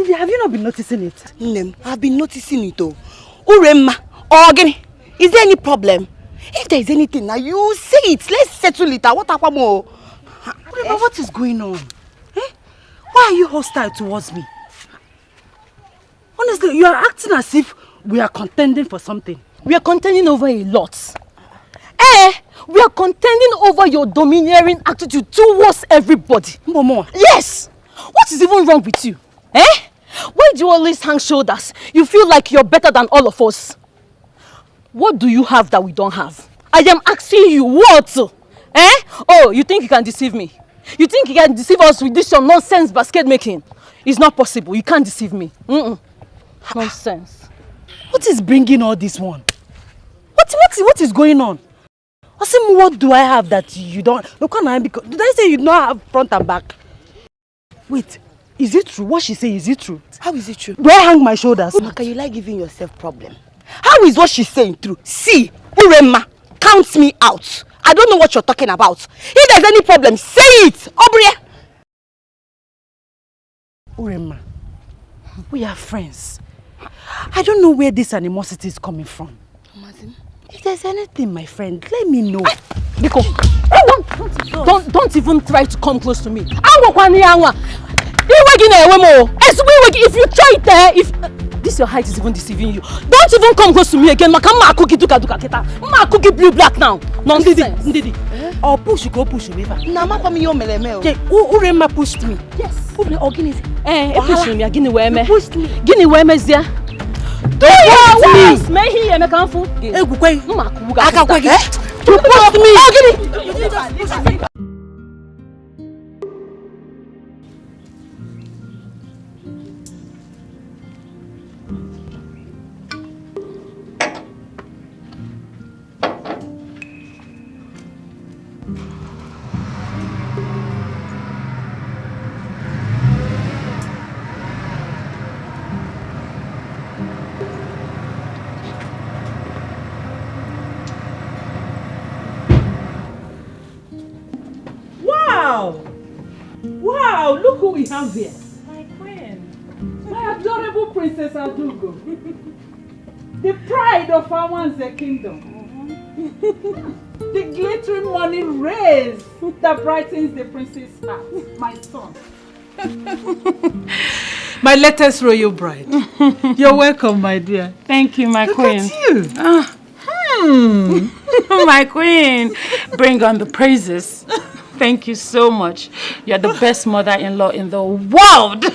Ndidi, have you not been noticing it? Nnem, I've been noticing it though. Uremma, Ogini, is there any problem? If there is anything, now you say it. Let's settle it. What happened more? Uremma, what is going on? Eh? Why are you hostile towards me? Honestly, you are acting as if we are contending for something. We are contending over a lot. We are contending over your domineering attitude towards everybody. Momo. Yes! What is even wrong with you? Why do you always hang shoulders? You feel like you're better than all of us. What do you have that we don't have? I am asking you, what? Oh, you think you can deceive me? You think you can deceive us with this your nonsense basket making? It's not possible. You can't deceive me. Nonsense. What is bringing all this one? What is going on? What do I have that you don't? Look, did I say you don't have front and back? Wait, is it true? What she say, is it true? How is it true? Do I hang my shoulders? Chiamaka, you like giving yourself problem. How is what she's saying true? See, Uremma, count me out. I don't know what you're talking about. If there's any problem, say it. Obria. Uremma, we are friends. I don't know where this animosity is coming from. If there's anything, my friend, let me know. Biko, don't even try to come close to me. If you try it, if this your height is even deceiving you, don't even come close to me again. Ma cookie blue black now. Nonsense. Ndidi. Or push you go push me. Nama pa mi yo meleme o. Uremma pushed me. Yes. Ogini. Push me. Agini weme. Pushed me. Gini weme zia. Do you may he me kan fu? Egukwe. Akakwegi. You pushed me. Ogini. Wow, look who we have here. My queen. My adorable Princess Adugo. The pride of Awanze kingdom. The glittering money rays that brightens the prince's heart. My son. My latest royal bride. You're welcome, my dear. Thank you, my queen. Look at you. My queen, bring on the praises. Thank you so much. You're the best mother-in-law in the world. In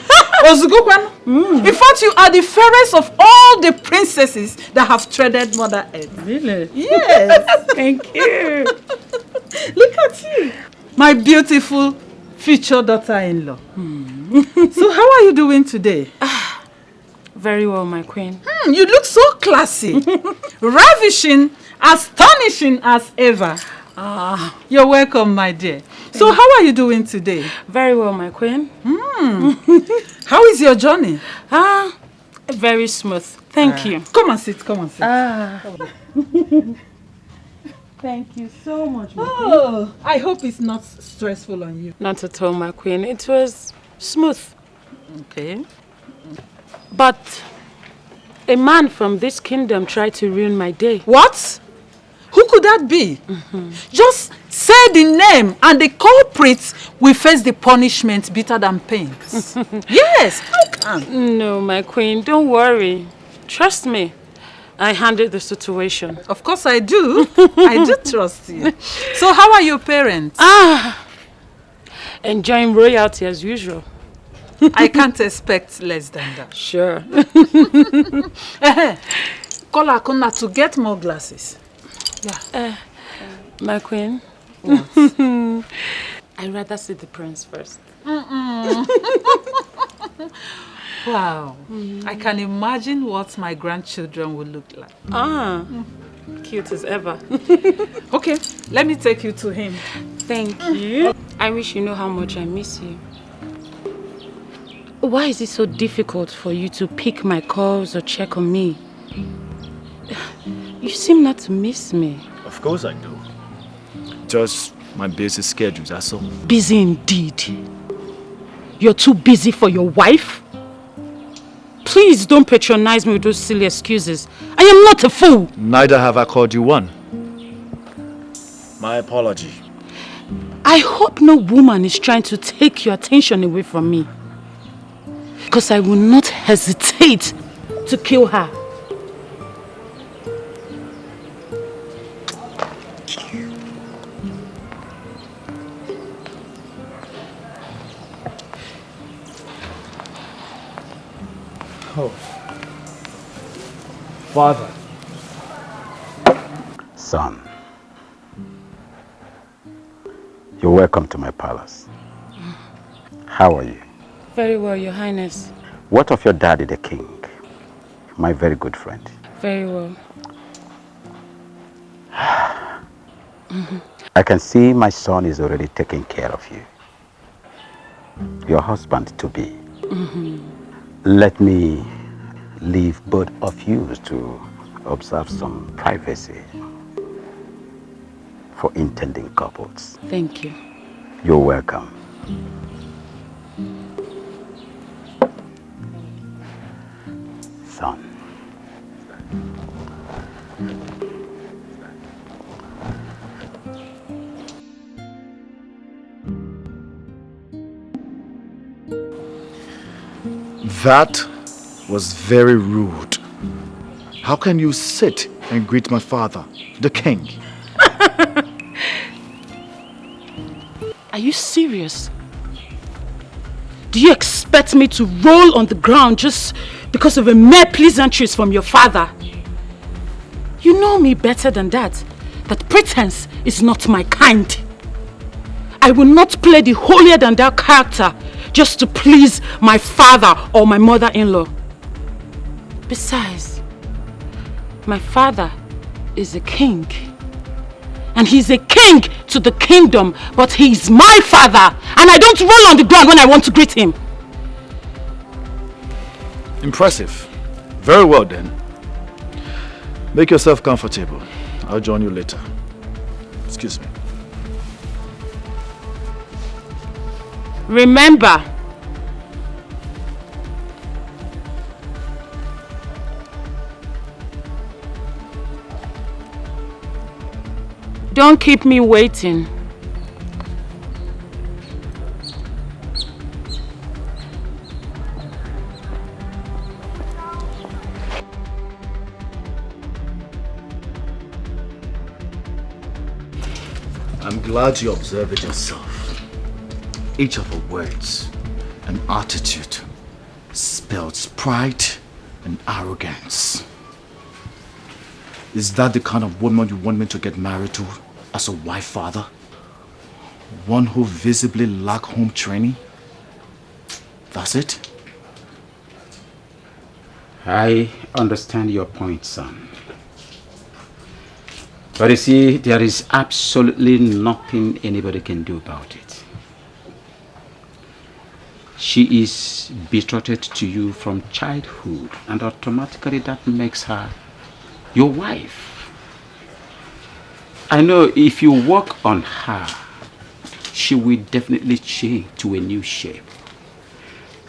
fact, you are the fairest of all the princesses that have treaded Mother Earth. Really? Yes. Thank you. Look at you. My beautiful future daughter-in-law. So how are you doing today? Very well, my queen. You look so classy. Ravishing, astonishing as ever. You're welcome, my dear. So how are you doing today? Very well, my queen. How is your journey? Very smooth. Thank you. Come and sit, come and sit. Thank you so much, my queen. I hope it's not stressful on you. Not at all, my queen. It was smooth. Okay. But a man from this kingdom tried to ruin my day. What? Who could that be? Just say the name and the culprits will face the punishment bitter than pains. Yes, how can? No, my queen, don't worry. Trust me. I handled the situation. Of course I do. I do trust you. So how are your parents? Enjoying royalty as usual. I can't expect less than that. Sure. Call Akuna to get more glasses. Yeah. My queen. What? I'd rather see the prince first. Wow. I can imagine what my grandchildren will look like. Cute as ever. Okay, let me take you to him. Thank you. I wish you know how much I miss you. Why is it so difficult for you to pick my calls or check on me? You seem not to miss me. Of course I do. Just my busy schedules, that's all. Busy indeed. You're too busy for your wife? Please don't patronize me with those silly excuses. I am not a fool. Neither have I called you one. My apology. I hope no woman is trying to take your attention away from me. Because I will not hesitate to kill her. Oh. Father. Son, you're welcome to my palace. How are you? Very well, Your Highness. What of your daddy, the king? My very good friend. Very well. I can see my son is already taking care of you. Your husband to be. Let me leave both of you to observe some privacy for intending couples. Thank you. You're welcome. Son. That was very rude. How can you sit and greet my father, the king? Are you serious? Do you expect me to roll on the ground just because of a mere pleasantries from your father? You know me better than that. That pretense is not my kind. I will not play the holier-than-thou character just to please my father or my mother-in-law. Besides, my father is a king. And he's a king to the kingdom, but he's my father. And I don't roll on the ground when I want to greet him. Impressive. Very well then. Make yourself comfortable. I'll join you later. Excuse me. Remember, don't keep me waiting. I'm glad you observe it yourself. Each of her words and attitude spells pride and arrogance. Is that the kind of woman you want me to get married to as a wife, father? One who visibly lacks home training? That's it? I understand your point, son. But you see, there is absolutely nothing anybody can do about it. She is betrothed to you from childhood, and automatically that makes her your wife. I know if you work on her, she will definitely change to a new shape.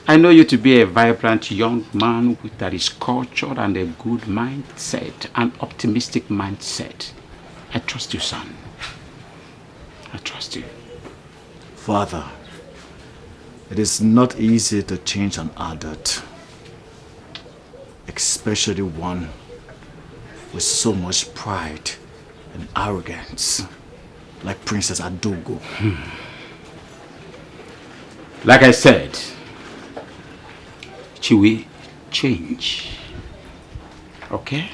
I know you to be a vibrant young man that is cultured and a good mindset, an optimistic mindset. I trust you, son. I trust you. Father, it is not easy to change an adult, especially one with so much pride and arrogance, like Princess Adogo. Like I said, she will change. Okay?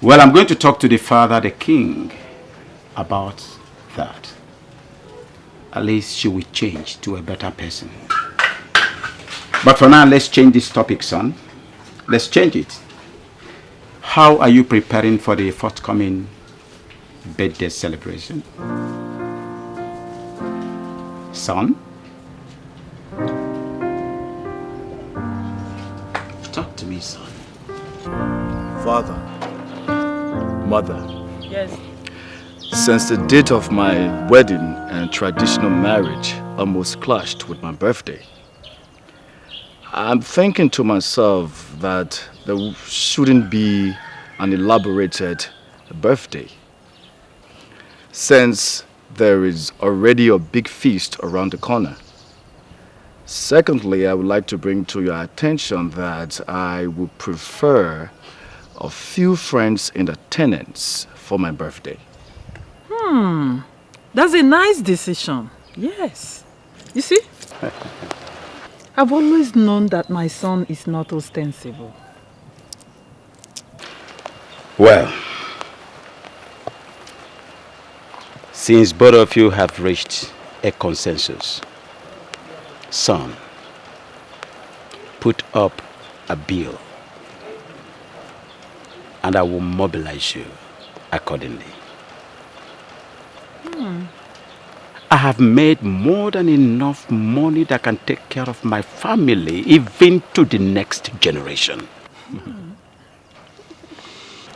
Well, I'm going to talk to the father, the king, about that. At least she will change to a better person. But for now, let's change this topic, son. Let's change it. How are you preparing for the forthcoming birthday celebration? Son? Talk to me, son. Father, mother. yes, Since the date of my wedding and traditional marriage almost clashed with my birthday, I'm thinking to myself that there shouldn't be an elaborated birthday, since there is already a big feast around the corner. Secondly, I would like to bring to your attention that I would prefer a few friends in attendance for my birthday. That's a nice decision. Yes. You see? I've always known that my son is not ostensible. Well, since both of you have reached a consensus, son, put up a bill and I will mobilize you accordingly. I have made more than enough money that can take care of my family, even to the next generation.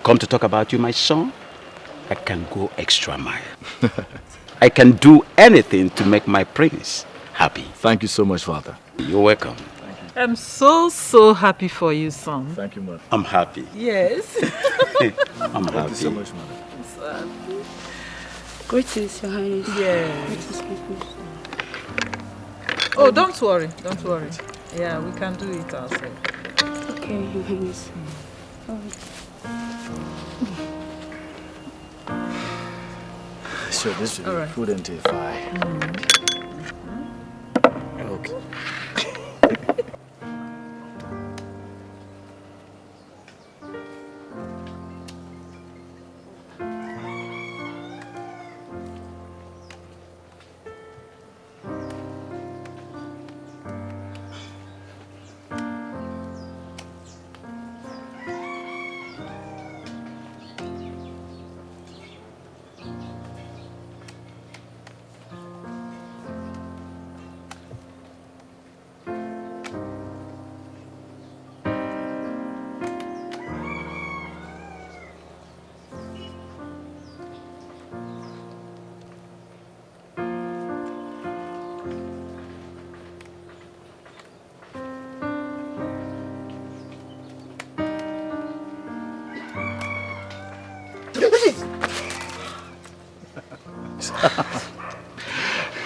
Come to talk about you, my son, I can go extra mile. I can do anything to make my prince happy. Thank you so much, Father. You're welcome. I'm so happy for you, son. Thank you, Mother. I'm happy. Yes. I'm happy. Thank you so much, Mother. Greetings, Your Highness. Yes. Oh, don't worry. Don't worry. Yeah, we can do it ourselves. Okay, Your Highness. Sure, this should be Alright. prudent if I... Okay.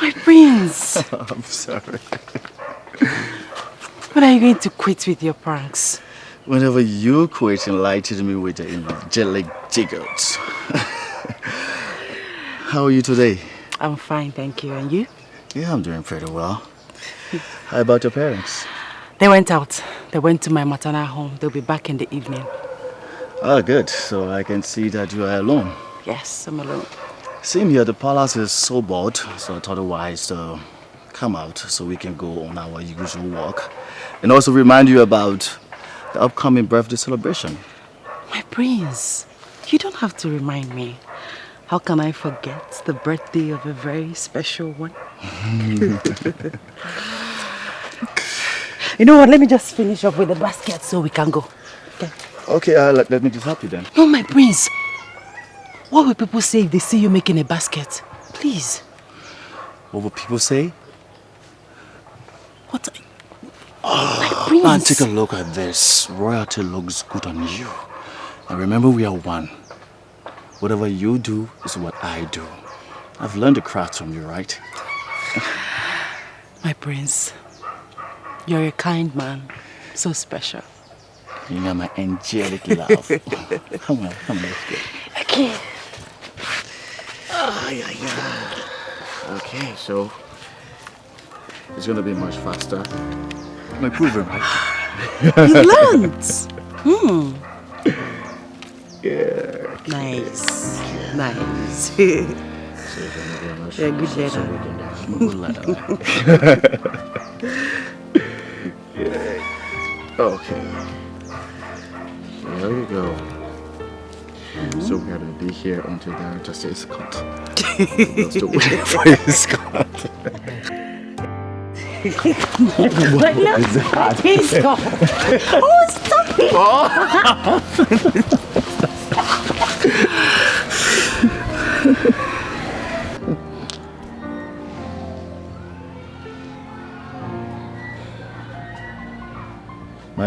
My prince. I'm sorry. When are you going to quit with your pranks? Whenever you quit enlighten me with the angelic jiggles. How are you today? I'm fine, thank you. And you? Yeah, I'm doing pretty well. How about your parents? They went out. They went to my maternal home. They'll be back in the evening. Oh, good. So I can see that you are alone. Yes, I'm alone. Same here, the palace is so bored, so I thought it wise to come out so we can go on our usual walk. And also remind you about the upcoming birthday celebration. My prince, you don't have to remind me. How can I forget the birthday of a very special one? You know what, let me just finish up with the basket so we can go. Okay? Okay, let me just help you then. No, my prince. What will people say if they see you making a basket? Please. What will people say? What? Oh, my prince. man, take a look at this. Royalty looks good on you. And remember, we are one. Whatever you do is what I do. I've learned the craft from you, right? My prince, you're a kind man. So special. You know my angelic love. Come on, let's go. Okay. Okay, so it's gonna be much faster. My proven, right? You learned. Yeah. Nice. Nice. You're a good leader. Yeah. Okay. There we go. So we're gonna be here until the director says cut. We'll still wait for his cut. But no, please go. Oh, stop it.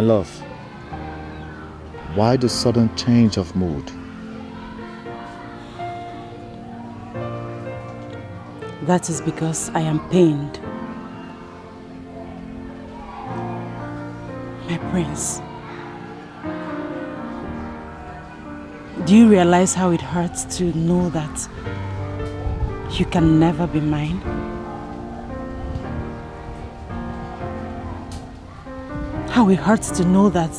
love, why the sudden change of mood? That is because I am pained. My prince, do you realize how it hurts to know that you can never be mine? How it hurts to know that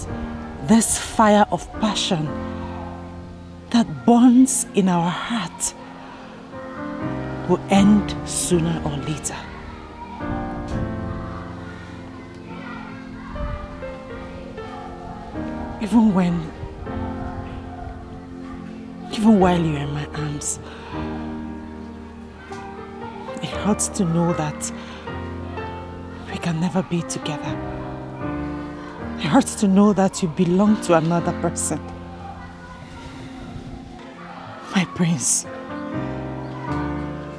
this fire of passion that burns in our heart will end sooner or later. Even while you're in my arms, it hurts to know that we can never be together. It hurts to know that you belong to another person. My prince,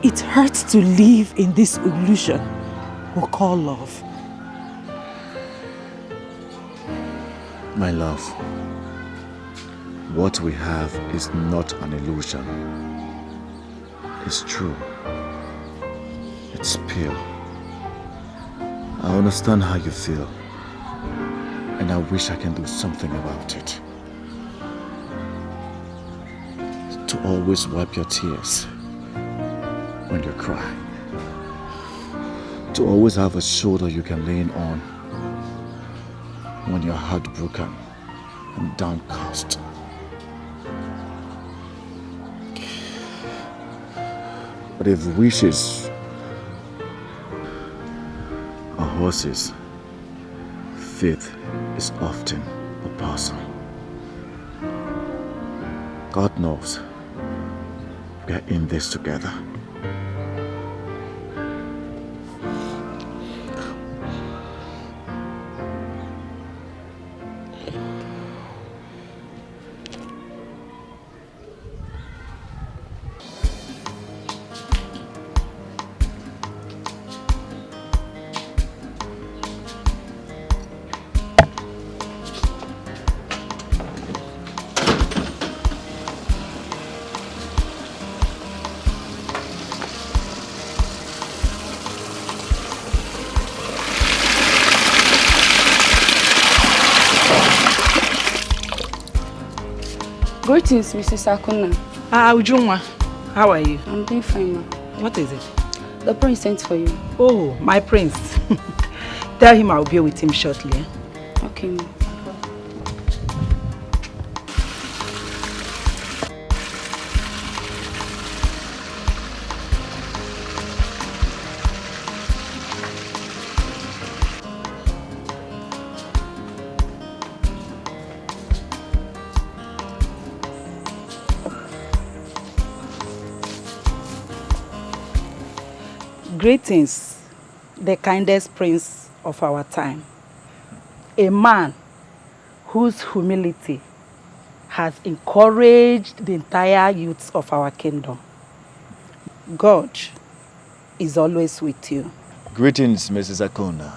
it hurts to live in this illusion we call love. My love, what we have is not an illusion. It's true. It's pure. I understand how you feel, and I wish I can do something about it. To always wipe your tears when you cry. To always have a shoulder you can lean on when you're heartbroken and downcast. But if wishes are horses, faith is often a parcel. God knows we are in this together. Greetings, Mrs. Akuna. Ujunwa, how are you? I'm doing fine, ma. What is it? The prince sent for you. Oh, my prince. Tell him I'll be with him shortly. Eh? Okay, ma. Greetings, the kindest prince of our time. A man whose humility has encouraged the entire youth of our kingdom. God is always with you. Greetings, Mrs. Akuna.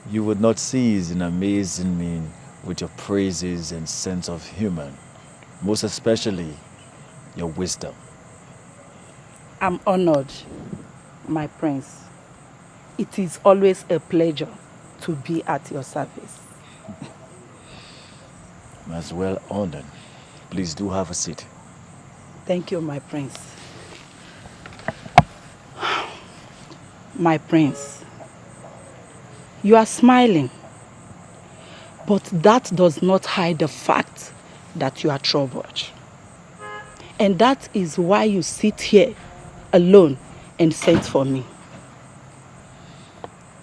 You would not cease in amazing me with your praises and sense of humor, most especially your wisdom. I'm honored, my prince. It is always a pleasure to be at your service. As well honored. Please do have a seat. Thank you, my prince. My prince, you are smiling, but that does not hide the fact that you are troubled. And that is why you sit here alone and sent for me.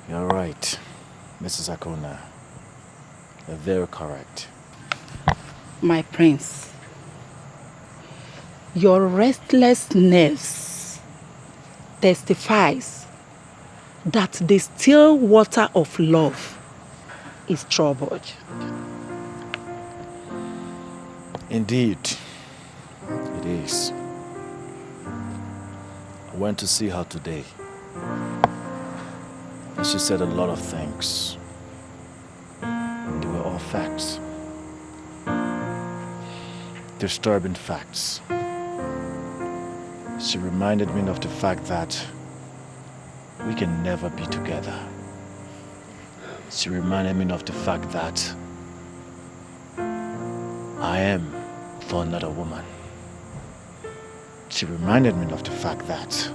You're right, Mrs. Akuna. You're very correct. My prince, your restlessness testifies that the still water of love is troubled. Indeed, it is. I went to see her today, and she said a lot of things. facts. Disturbing facts. She reminded me of the fact that we can never be together. She reminded me of the fact that I am for another woman. She reminded me of the fact that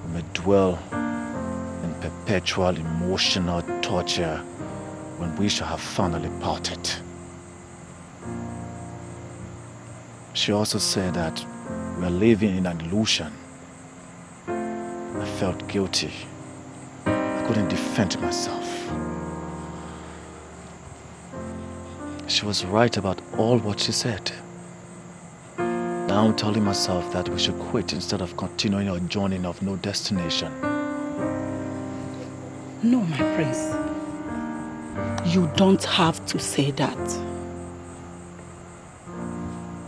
we may dwell in perpetual emotional torture when we shall have finally parted. She also said that we are living in an illusion. I felt guilty. I couldn't defend myself. She was right about all what she said. Now I'm telling myself that we should quit instead of continuing our journey of no destination. No, my prince. You don't have to say that.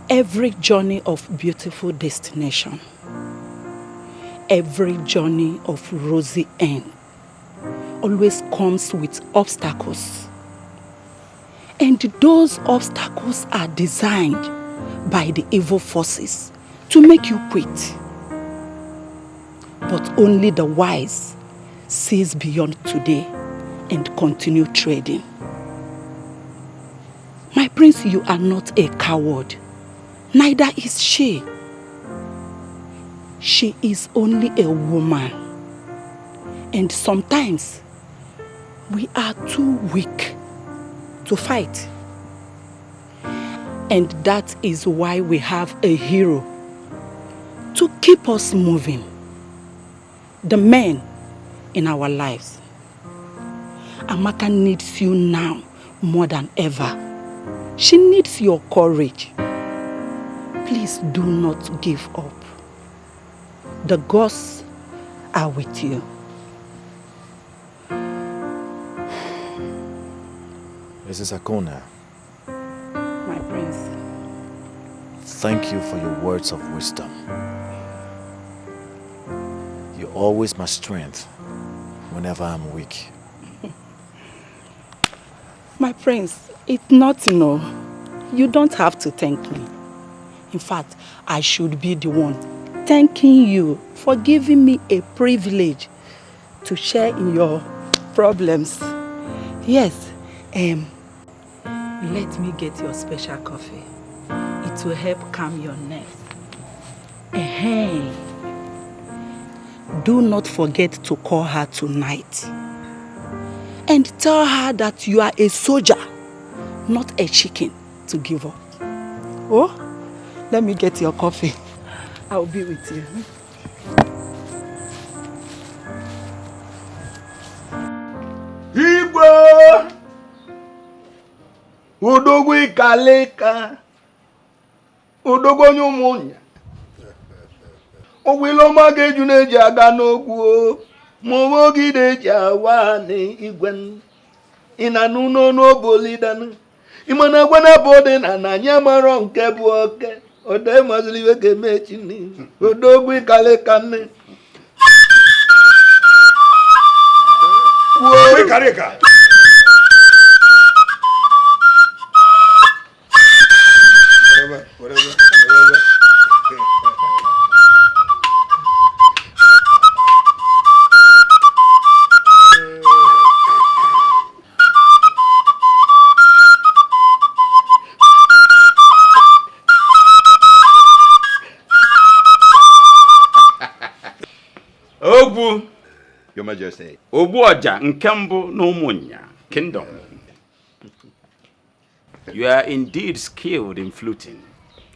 Every journey of beautiful destination, every journey of rosy end, always comes with obstacles. And those obstacles are designed by the evil forces to make you quit. But only the wise sees beyond today and continue trading. My prince, you are not a coward. Neither is she. She is only a woman. And sometimes we are too weak to fight. And that is why we have a hero to keep us moving. The man in our lives. Amaka needs you now more than ever. She needs your courage. Please do not give up. The gods are with you. Mrs. Akona. My prince. Thank you for your words of wisdom. You're always my strength whenever I'm weak. My prince, it's nothing, no. You don't have to thank me. In fact, I should be the one thanking you for giving me a privilege to share in your problems. Yes, let me get your special coffee. It will help calm your nerves. Do not forget to call her tonight. And tell her that you are a soldier, not a chicken to give up. Oh, let me get your coffee. I'll be with you. Igbo! Udogwu ikaleka. Udogwu onye ụmụnya. Ogwilo mage june ji aga n'ogwu. Momo gide ji awa ni igwen. Ina nuno no bolidanu. Imana gwana bode na nanya maro nke bu oke. Ode mazliwe ke mechini. Udogwu ikaleka ne. Wo ikaleka. Whatever. Ogbu, Your Majesty. Ogbu Oja Nkembu n'Umunya Kingdom. You are indeed skilled in fluting.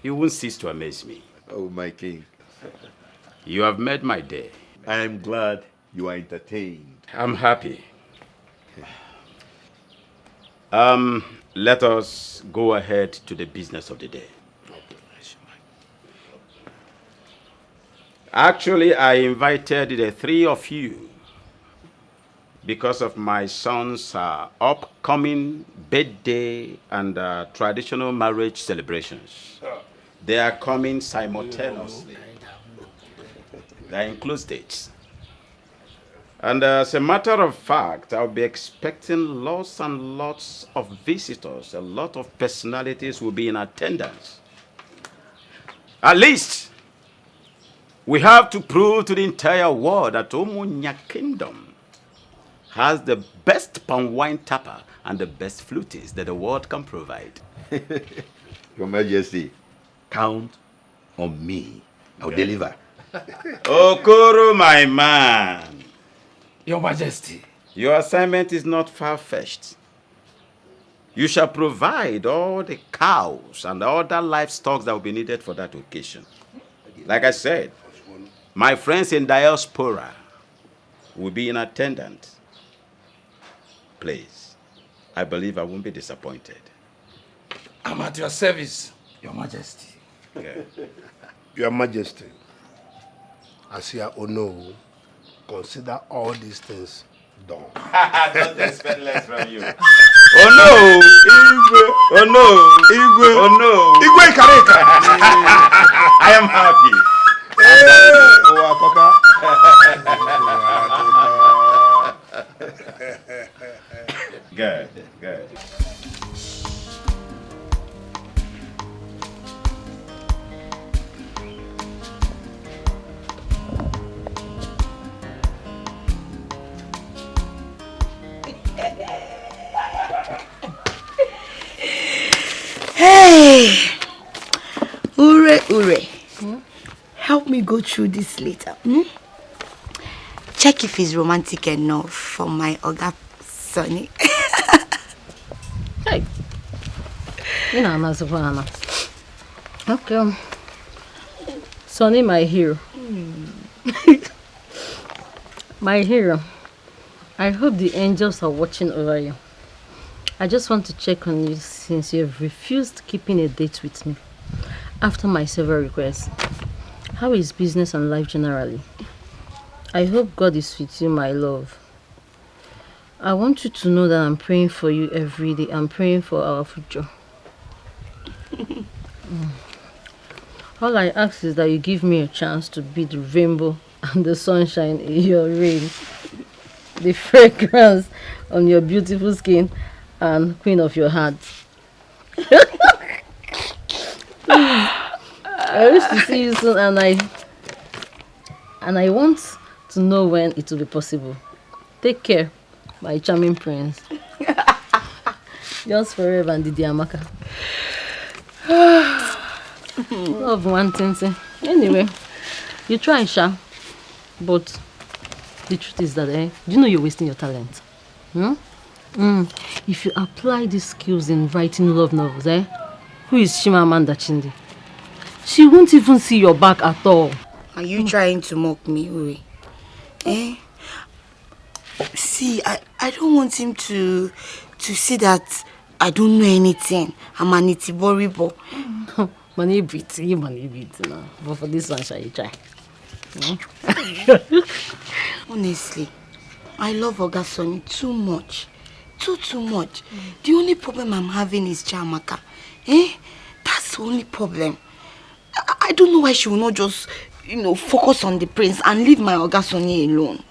You won't cease to amaze me. Oh, my king. You have made my day. I am glad you are entertained. I'm happy. Let us go ahead to the business of the day. Actually, I invited the three of you because of my son's upcoming birthday and traditional marriage celebrations. They are coming simultaneously. They include dates. And as a matter of fact, I'll be expecting lots and lots of visitors. A lot of personalities will be in attendance. At least, we have to prove to the entire world that Omunya Kingdom has the best palm wine tapper and the best flutist that the world can provide. Your Majesty, count on me. I'll deliver. Okoro, my man. Your Majesty. Your assignment is not far-fetched. You shall provide all the cows and other livestock that will be needed for that occasion. Like I said, my friends in diaspora will be in attendance. Please, I believe I won't be disappointed. I'm at your service, Your Majesty. Okay. Your Majesty, as you know, consider all these things done. Don't expect less from you. Oh no! Igwe! Oh no! Igwe! Oh no! Igwe Kareka! I am happy. Good, good. Hey! Ure, Ure. Help me go through this later. Check if he's romantic enough for my Oga Sonny. Hey. You know, I'm Savannah. Okay. Sonny, my hero. My hero. I hope the angels are watching over you. I just want to check on you since you have refused keeping a date with me after my several requests. How is business and life generally? I hope God is with you, my love. I want you to know that I'm praying for you every day. I'm praying for our future. All I ask is that you give me a chance to be the rainbow and the sunshine in your rain, the fragrance on your beautiful skin, and queen of your heart. I wish to see you soon, and I want to know when it will be possible. Take care, my charming prince. Yours forever, and the Chiamaka. Love one thing, say. Anyway, you try, Sha. But the truth is that, do you know you're wasting your talent? If you apply these skills in writing love novels, who is Chiamaka Chindi? She won't even see your back at all. Are you trying to mock me, Uri? See, I don't want him to see that I don't know anything. I'm an itiboribo. Money pretty now. But for this one, shall you try? Honestly, I love Oga Sonny too much. Too much. The only problem I'm having is Chiamaka. That's the only problem. I don't know why she will not just, focus on the prince and leave my Oga Sonny alone.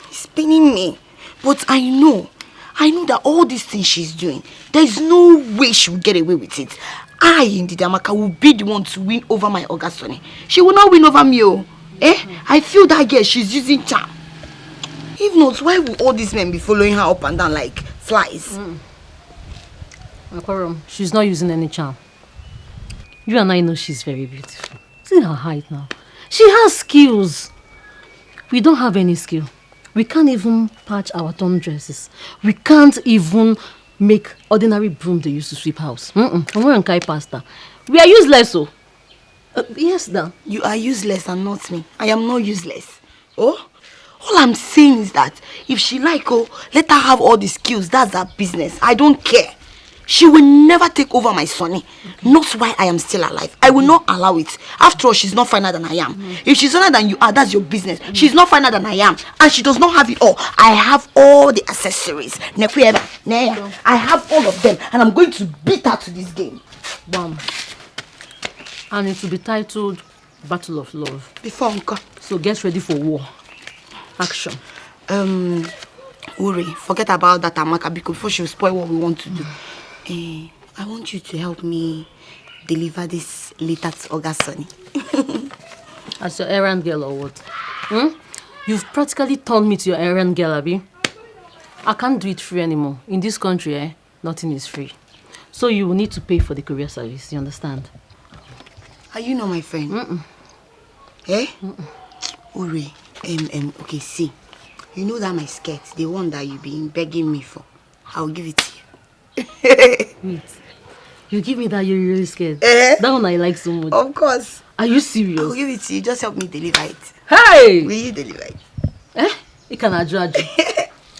It's paining me. But I know that all these things she's doing, there's no way she will get away with it. I, in the Chiamaka, will be the one to win over my Oga Sonny. She will not win over me, I feel that girl, she's using charm. If not, why will all these men be following her up and down like flies? Makorom, she's not using any charm. You and I know she's very beautiful. See her height now. She has skills. We don't have any skill. We can't even patch our torn dresses. We can't even make ordinary broom they used to sweep house. We are useless, so. Yes, Dan. You are useless and not me. I am not useless. Oh? All I'm saying is that if she let her have all the skills. That's her business. I don't care. She will never take over my Sonny. Not while I am still alive. I will not allow it. After all, she's not finer than I am. If she's finer than you are, that's your business. She's not finer than I am. And she does not have it all. I have all the accessories. I have all of them. And I'm going to beat her to this game. Bam. And it will be titled Battle of Love. Before Uncle. So get ready for war. Action. Uri, forget about that Amaka because before she'll spoil what we want to do. I want you to help me deliver this letter to Oga Sonny. As your errand girl or what? You've practically turned me to your errand girl, Abi. I can't do it free anymore. In this country, nothing is free. So you will need to pay for the courier service, you understand? Are you not my friend? Uri, okay, see. You know that my skirt, the one that you've been begging me for, I'll give it to you. Wait. You give me that you're really scared? That one I like so much. Of course. Are you serious? I'll give it to you. Just help me deliver it. Hey! Will you deliver it? You can judge.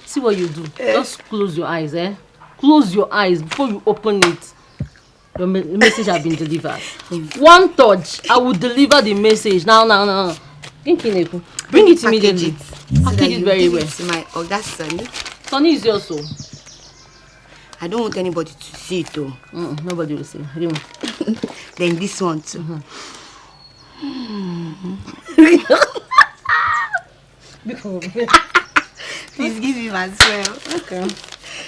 See what you do. Just close your eyes, Close your eyes before you open it. Your message has been delivered. One touch, I will deliver the message. Now. Bring it immediately. Package it very well. To my Oga Sonny. Sonny is yours, so. I don't want anybody to see it, though. Nobody will see. Then this one, too. Please give him as well. Okay.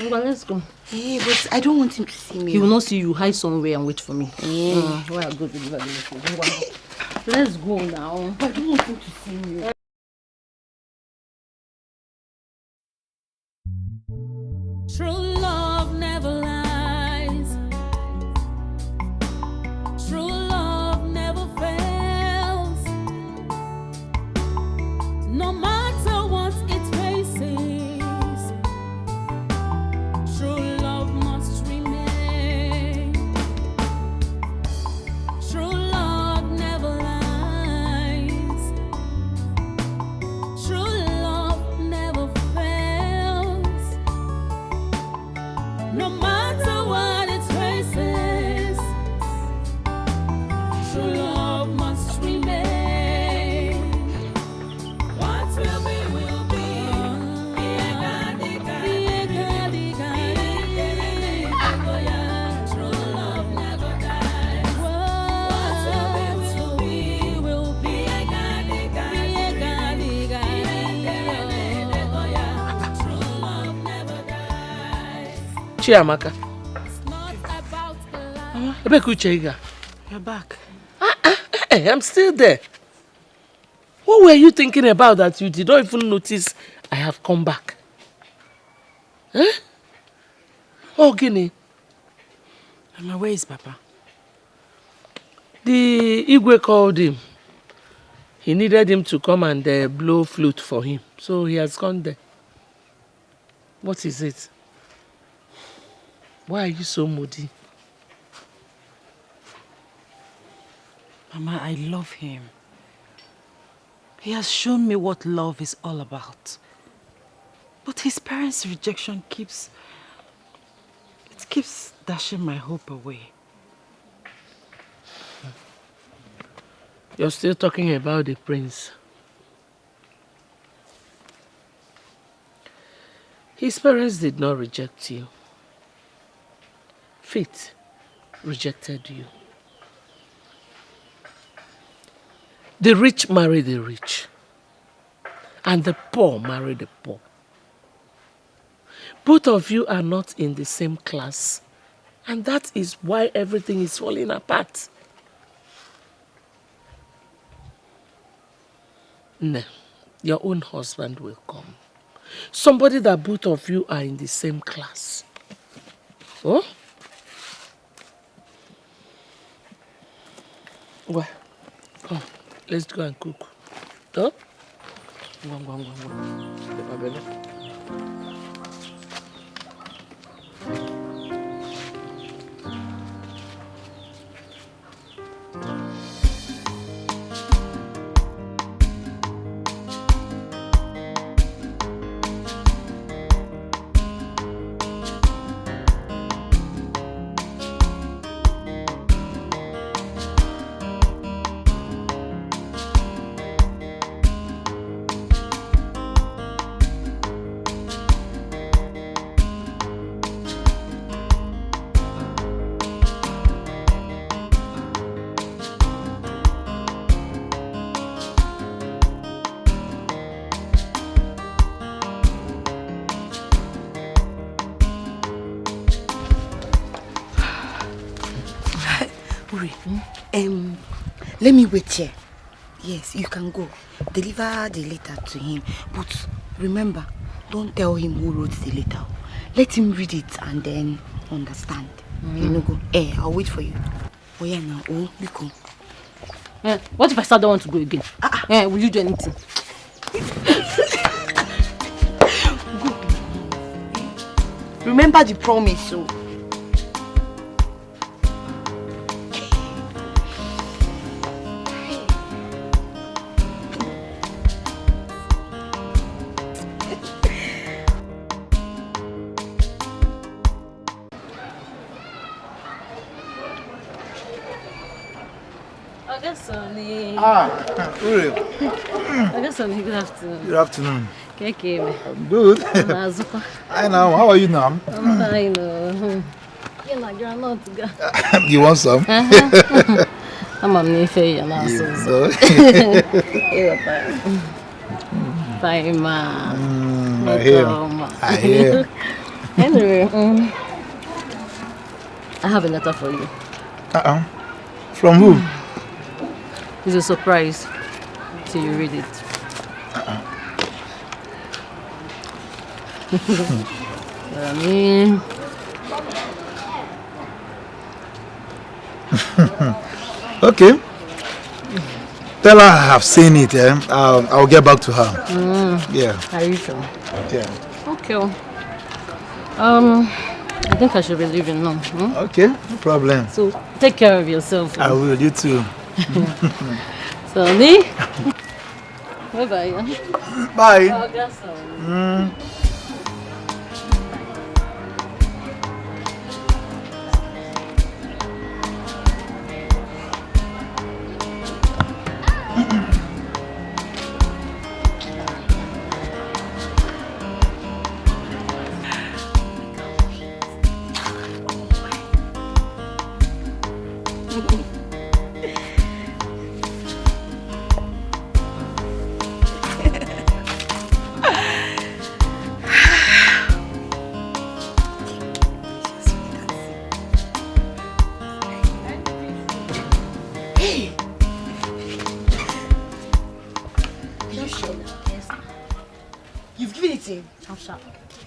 Well, let's go. Hey, but I don't want him to see me. He will not see you. Hide somewhere and wait for me. Where I go to deliver the message. Let's go now. I don't want him to see me. True love never lies. True love never fails. No matter what it faces, true love must remain. True love never lies. True love never fails. No matter what it faces, true love must remain. What will be, will be. True love never dies. What will be, will be. True love never dies. Chiamaka. You're back. Hey, I'm still there. What were you thinking about that you did not even notice I have come back? Oh, Guinea. Mama, where is Papa? The Igwe called him. He needed him to come and blow flute for him. So he has gone there. What is it? Why are you so moody? Mama, I love him. He has shown me what love is all about. But his parents' rejection keeps dashing my hope away. You're still talking about the prince. His parents did not reject you. Fate rejected you. The rich marry the rich, and the poor marry the poor. Both of you are not in the same class, and that is why everything is falling apart. No, your own husband will come. Somebody that both of you are in the same class. Oh? Well, come. Let's go and cook. Huh? Go. Uri, let me wait here. Yes, you can go. Deliver the letter to him. But remember, don't tell him who wrote the letter. Let him read it and then understand. You know, go. I'll wait for you. Oh yeah, now. Oh, Biko. What if I still don't want to go again? Will you do anything? Go. Remember the promise, so. Uri. Good afternoon. Good afternoon. Okay, I'm good. Hi now, how are you now? I'm fine. You're not good. You want some? I'm on the fair now. Fine, ma. I hear. Anyway, I have a letter for you. From who? It's a surprise till you read it. Okay. Tell her I have seen it. I'll get back to her. Yeah. Are you sure? Yeah. Okay. I think I should be leaving now. Okay, no problem. So take care of yourself. I will. You too. Sonny. Bye-bye. Bye.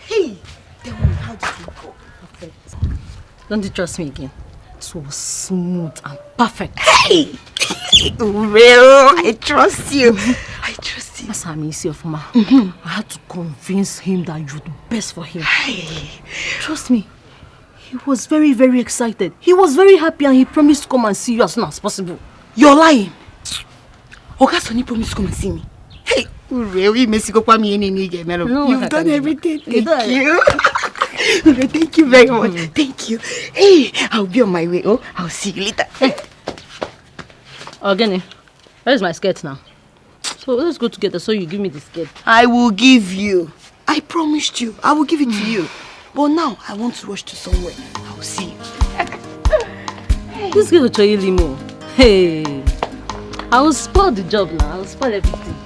Hey, tell me, how did it go? Perfect. Don't you trust me again? It was smooth and perfect. Hey! Well, I trust you. I trust you. That's how I miss you, Ma. I had to convince him that you're the best for him. Hey. Trust me. He was very, very excited. He was very happy and he promised to come and see you as soon as possible. You're lying. Oga Sonny promised to come and see me. Hey, really, Mexico, you've done everything. Thank you. Thank you very much. Thank you. Hey, I'll be on my way. Oh, I'll see you later. Hey. Ogene, where's my skirt now? So let's go together so you give me the skirt. I will give you. I promised you. I will give it to you. But now, I want to rush to somewhere. I'll see you. This girl will tell you limo. Hey, I will spoil the job now. I will spoil everything.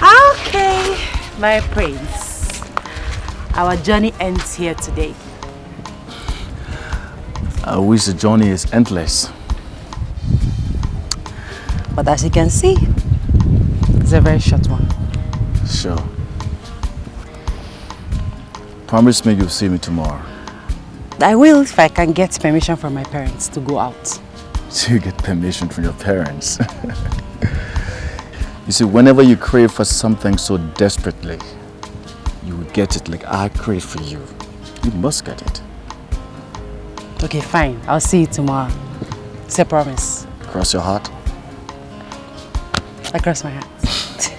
Okay, my prince. Our journey ends here today. I wish the journey is endless. But as you can see, it's a very short one. Sure. Promise me you'll see me tomorrow. I will if I can get permission from my parents to go out. So you get permission from your parents. You see, whenever you crave for something so desperately, you will get it like I crave for you. You must get it. Okay, fine. I'll see you tomorrow. It's a promise. Cross your heart? I cross my heart.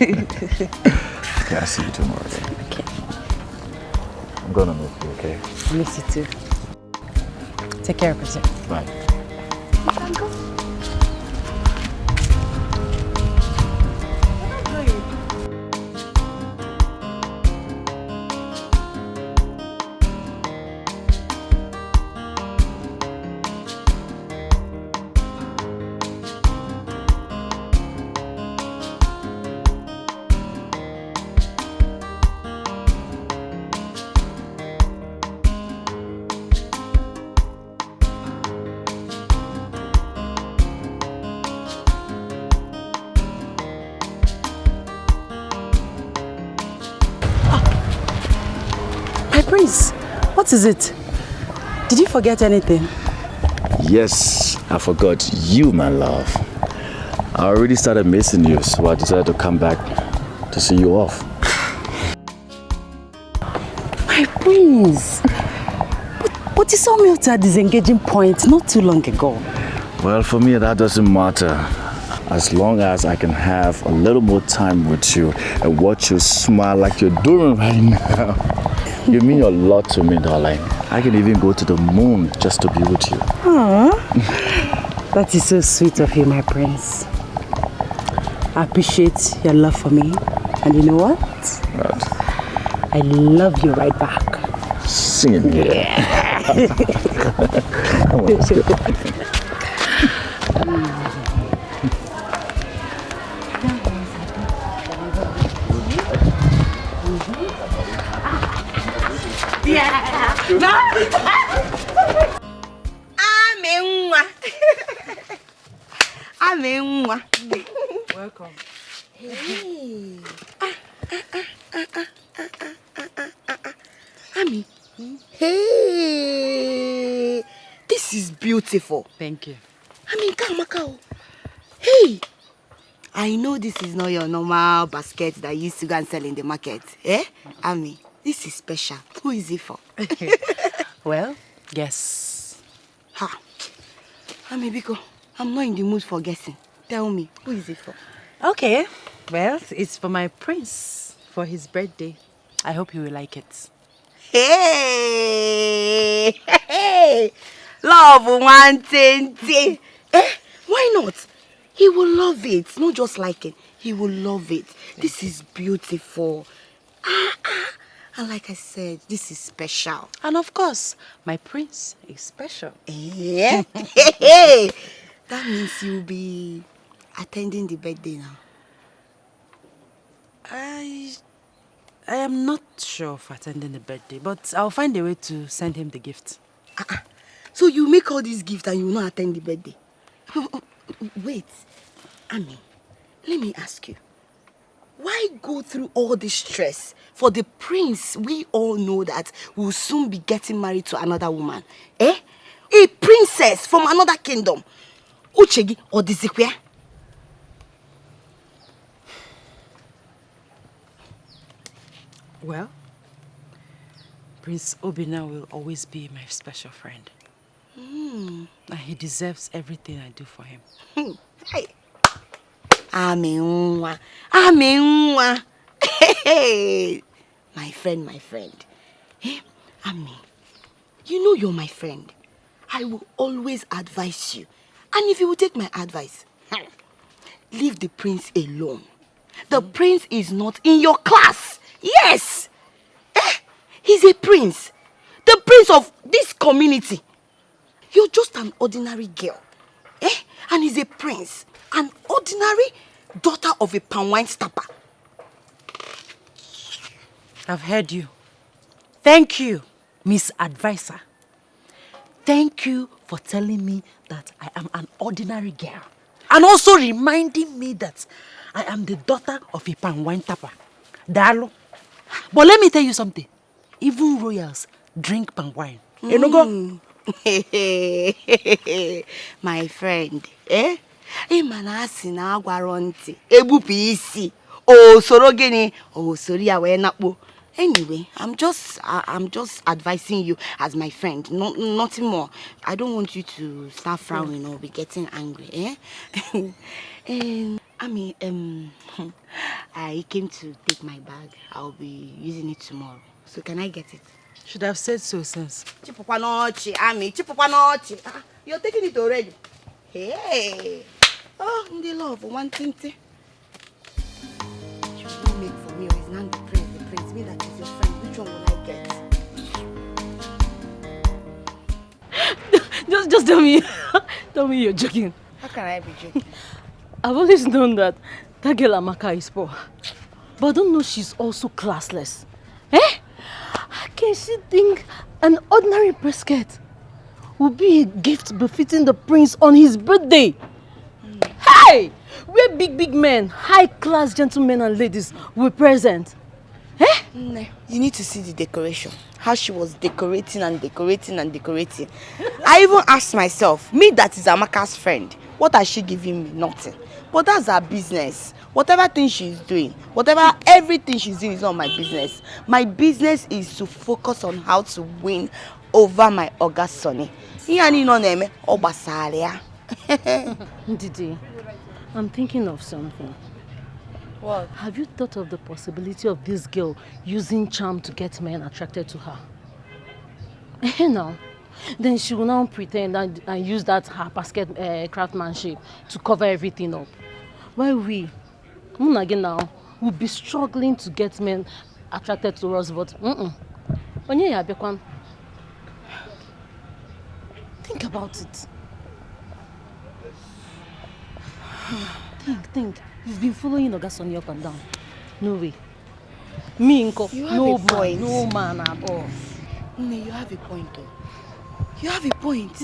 Okay, I'll see you tomorrow then. Okay. I'm gonna miss you, okay? I miss you too. Take care of yourself. Bye. Prince, what is it? Did you forget anything? Yes, I forgot you, my love. I already started missing you, so I decided to come back to see you off. My prince. But you saw me at a disengaging point not too long ago. Well, for me, that doesn't matter. As long as I can have a little more time with you and watch you smile like you're doing right now. You mean a lot to me, darling. I can even go to the moon just to be with you. Aww. That is so sweet of you, my prince. I appreciate your love for me. And you know what? What? I love you right back. Sing it. Yeah. Come on, let's go. Amenwa. Welcome. Hey. Ami. Hey. This is beautiful. Thank you. Chiamaka. Hey. I know this is not your normal basket that you used to go and sell in the market. Eh? Ami, this is special. Who is it for? Well, yes. Ha. Ami, Biko, I'm not in the mood for guessing. Tell me, who is it for? Okay. Well, it's for my prince for his birthday. I hope he will like it. Hey! Hey! Love one thing. Eh? Why not? He will love it. Not just like it. He will love it. This is beautiful. And like I said, this is special. And of course, my prince is special. Yeah. Hey! That means you'll be attending the birthday now. I am not sure of attending the birthday, but I'll find a way to send him the gift. So you make all these gifts and you will not attend the birthday? Wait, Ami, let me ask you. Why go through all this stress for the prince we all know that will soon be getting married to another woman? Eh? A princess from another kingdom. Uchegi or Dizikwe? Well, Prince Obina will always be my special friend. And he deserves everything I do for him. Hey. Amenwa. Amenwa. Hey. My friend. Hey, Ami, you know you're my friend. I will always advise you. And if you will take my advice, leave the prince alone. The prince is not in your class. Yes. He's a prince. The prince of this community. You're just an ordinary girl. And he's a prince. An ordinary daughter of a palm wine stopper. I've heard you. Thank you, Miss Advisor. Thank you for telling me that I am an ordinary girl. And also reminding me that I am the daughter of a palm wine tapper. Dalo. But let me tell you something. even royals drink palm wine. Enugo? My friend, eh? Imanasi na agwaronti. Ebupu isi. Oh, soro gini. Oh, sorry, awe nakbo. Anyway, I'm just advising you as my friend. Nothing more. I don't want you to start frowning or be getting angry, eh? I came to take my bag. I'll be using it tomorrow. So can I get it? Should have said so since. Chipupanochi, you're taking it already. Hey. Oh, in the love, one thing. You will make for me, or is not the prince? Me that is your friend. Which one will I get? Just tell me. Tell me you're joking. How can I be joking? I've always known that girl Amaka is poor. But I don't know she's also classless. Eh? How can she think an ordinary brisket would be a gift befitting the prince on his birthday? Hey! We're big men, high-class gentlemen and ladies were present. Eh? You need to see the decoration. How she was decorating. I even asked myself, me that is Amaka's friend, what has she given me? Nothing. But that's her business. Whatever thing she's doing, everything she's doing is not my business. My business is to focus on how to win over my August Sonny. Didi, I'm thinking of something. What? Have you thought of the possibility of this girl using charm to get men attracted to her? No. Then she will now pretend and use that her basket craftsmanship to cover everything up. While we, again now, will be struggling to get men attracted to us, but think about it. Think. You've been following Ogasoni up and down. No way. Me, Nko, no man at all. You have a point though. You have a point.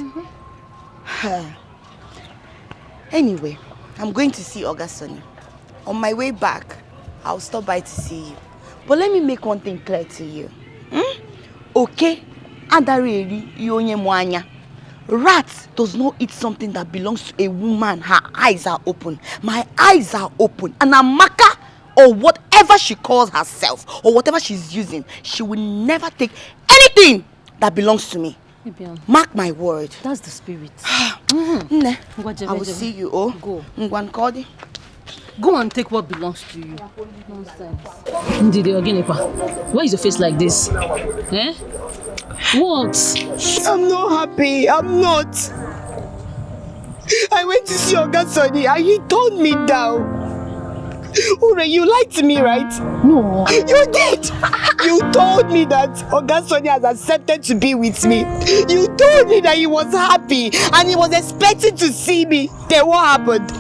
Anyway, I'm going to see Ogasoni. On my way back, I'll stop by to see you. But let me make one thing clear to you. Okay? Adareri yonye mwanya. Rat does not eat something that belongs to a woman. Her eyes are open. My eyes are open. And Amaka, or whatever she calls herself, or whatever she's using, she will never take anything that belongs to me. Mark my word. That's the spirit. I will see you. Oh, go. Go and take what belongs to you. Nonsense. Ndidi Oginipa, why is your face like this? Eh? What? I'm not happy. I'm not. I went to see Ogasoni and he turned me down. Ure, you lied to me, right? No. You did. You told me that Ogasoni has accepted to be with me. You told me that he was happy and he was expecting to see me. Then what happened?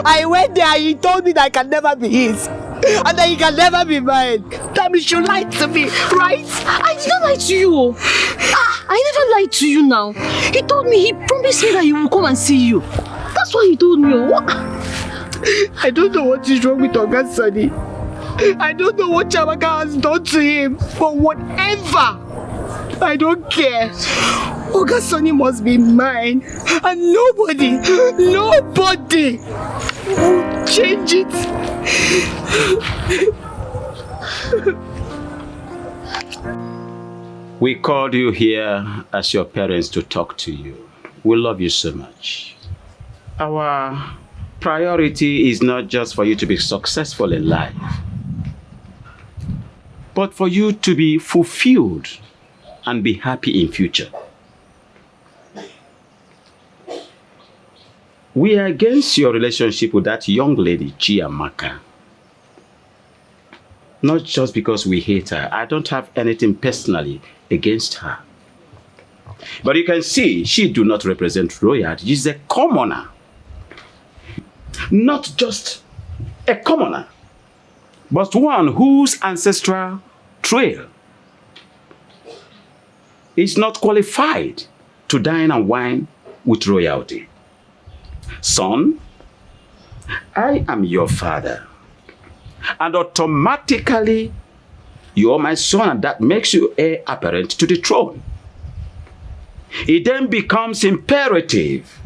I went there and he told me that I can never be his. And that he can never be mine. That means you lied to me, right? I did not lie to you. I never lied to you now. He told me, he promised me that he will come and see you. That's what he told me. I don't know what is wrong with Ogasoni. I don't know what Chiamaka has done to him. But whatever, I don't care. Ogasoni must be mine. And nobody will change it. We called you here as your parents to talk to you. We love you so much. Our priority is not just for you to be successful in life, but for you to be fulfilled and be happy in future. We are against your relationship with that young lady, Chiamaka. Not just because we hate her. I don't have anything personally against her. But you can see, she do not represent royalty. She's a commoner. Not just a commoner, but one whose ancestral trail is not qualified to dine and wine with royalty. Son, I am your father, and automatically You are my son, and that makes you heir apparent to the throne. It then becomes imperative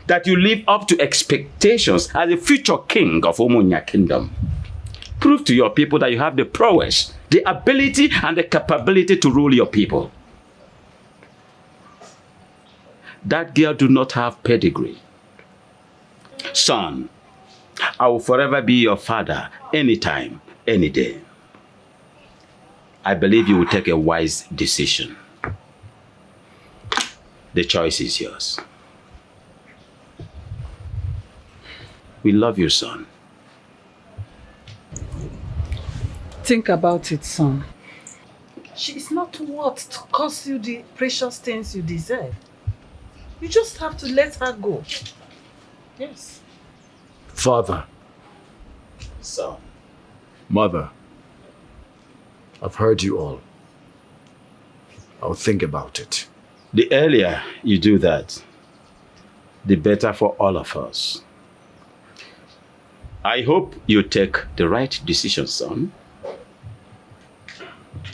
that you live up to expectations as a future king of Umunya Kingdom. Prove to your people that you have the prowess, the ability, and the capability to rule your people. That girl do not have pedigree. Son, I will forever be your father, anytime, any day. I believe you will take a wise decision. The choice is yours. We love you, son. Think about it, son. She is not worth to cost you the precious things you deserve. You just have to let her go. Yes. Father. Son. Mother. I've heard you all. I'll think about it. The earlier you do that, the better for all of us. I hope you take the right decision, son.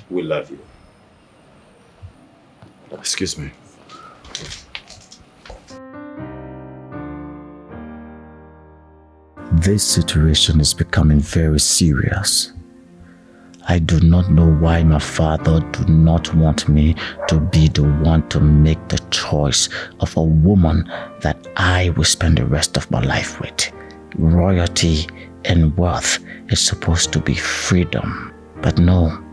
We love you. Excuse me. This situation is becoming very serious. I do not know why my father do not want me to be the one to make the choice of a woman that I will spend the rest of my life with. Royalty and wealth is supposed to be freedom. But no,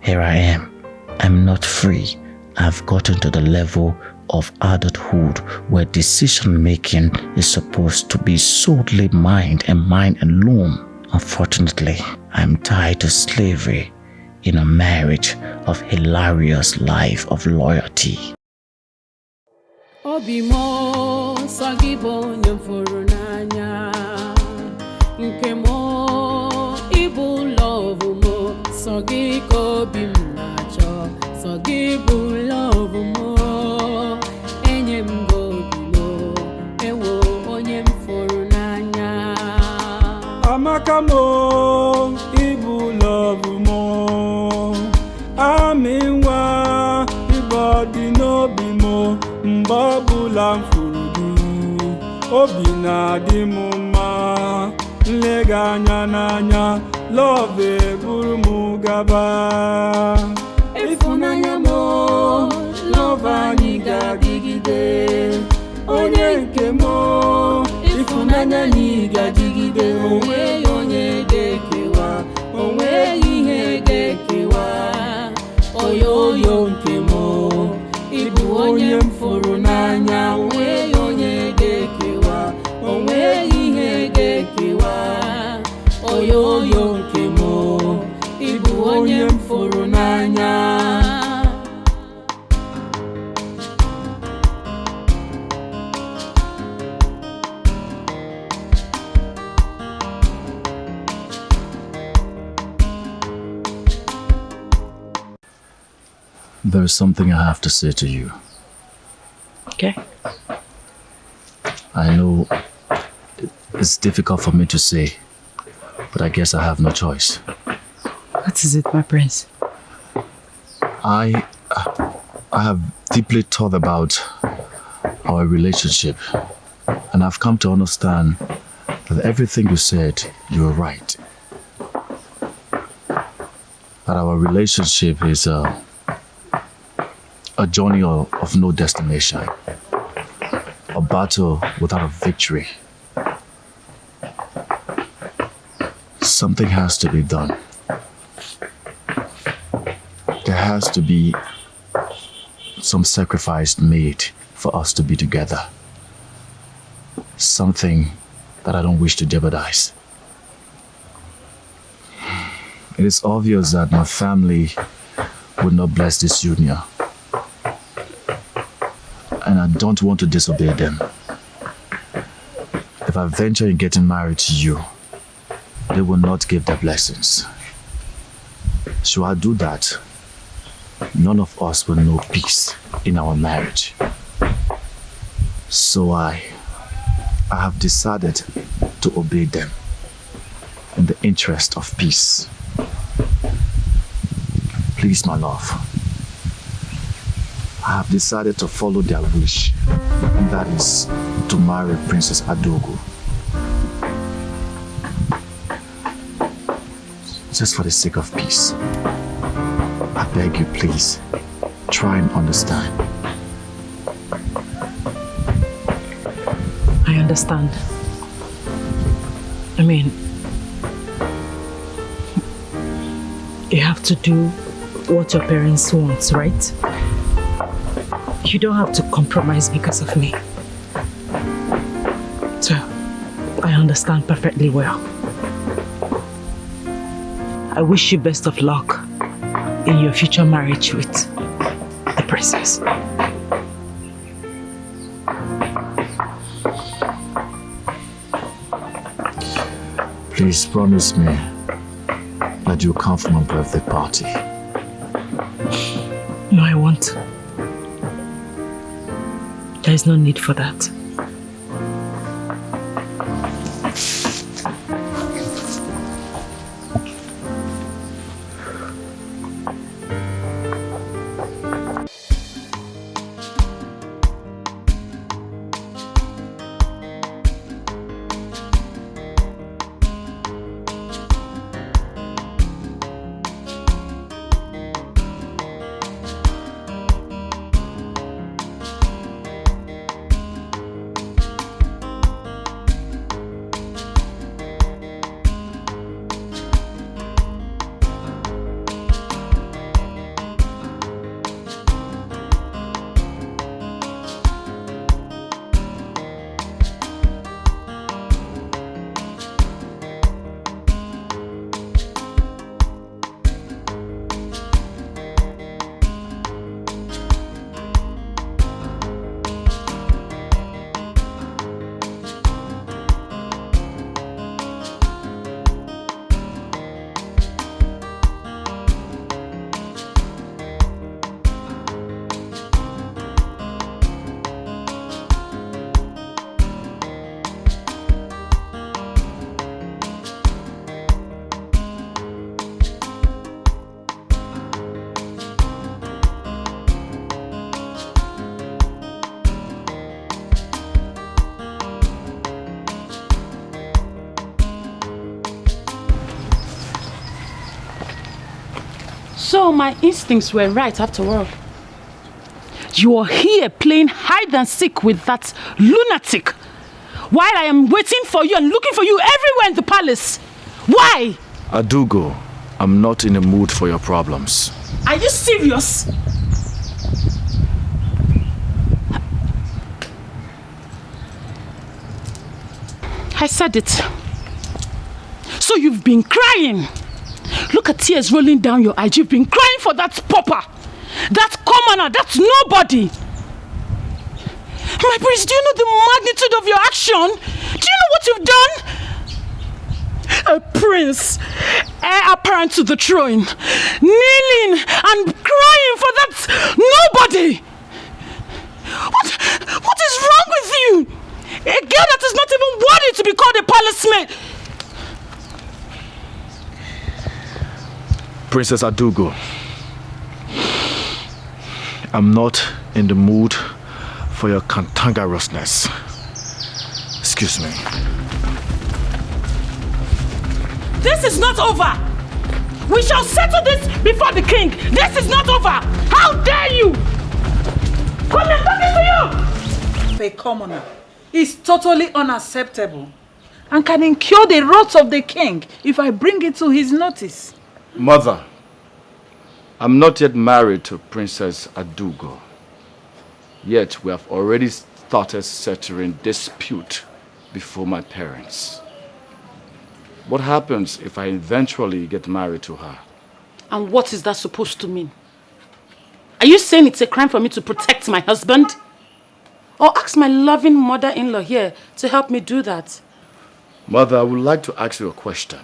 here I am. I'm not free. I've gotten to the level of adulthood where decision making is supposed to be solely mine and mine alone. Unfortunately, I'm tied to slavery in a marriage of hilarious life of loyalty. Obimo sagibo nyamfuru nanya nkemo ibu love mo sagiko bimnacho sagibu love mo enyembo bimo ewo onyemfuru nanya Amakamo ibu love mo aminwa ibodi no bimo mbabula mfurudu obina di muma nlega nanya love buru mugaba ifunanya mo love aniga digide onye nke mo ifunanya niga digide onwe onye gekewa onwe ihe gekewa oyoyo nke mo ibu onye mfuru n'anya onwe onye gekewa onwe ihe gekewa oyoyo nke mo ibu onye mfuru n'anya. There is something I have to say to you. Okay. I know it's difficult for me to say, but I guess I have no choice. What is it, my prince? I have deeply thought about our relationship, and I've come to understand that everything you said, you were right. That our relationship is a journey of no destination, a battle without a victory. Something has to be done. There has to be some sacrifice made for us to be together. Something that I don't wish to jeopardize. It is obvious that my family would not bless this union. And I don't want to disobey them. If I venture in getting married to you, they will not give their blessings. Should I do that, none of us will know peace in our marriage. So I have decided to obey them in the interest of peace. Please, my love. I have decided to follow their wish. And that is to marry Princess Adogo. Just for the sake of peace. I beg you, please. Try and understand. I understand. I mean, you have to do what your parents want, right? You don't have to compromise because of me. So, I understand perfectly well. I wish you best of luck in your future marriage with the princess. Please promise me that you'll come for my birthday party. No, I won't. There is no need for that. So my instincts were right after all. You are here playing hide and seek with that lunatic while I am waiting for you and looking for you everywhere in the palace. Why? Adugo, I'm not in the mood for your problems. Are you serious? I said it. So you've been crying. Look at tears rolling down your eyes. You've been crying for that pauper, that commoner, that nobody. My prince, do you know the magnitude of your action? Do you know what you've done? A prince, heir apparent to the throne, kneeling and crying for that nobody. What is wrong with you? A girl that is not even worthy to be called a palace maid. Princess Adugo, I'm not in the mood for your cantankerousness. Excuse me. This is not over. We shall settle this before the king. This is not over. How dare you? Come here, talking to you. A commoner is totally unacceptable and can incur the wrath of the king if I bring it to his notice. Mother, I'm not yet married to Princess Adugo. Yet we have already started settling dispute before my parents. What happens if I eventually get married to her? And what is that supposed to mean? Are you saying it's a crime for me to protect my husband? Or ask my loving mother-in-law here to help me do that? Mother, I would like to ask you a question.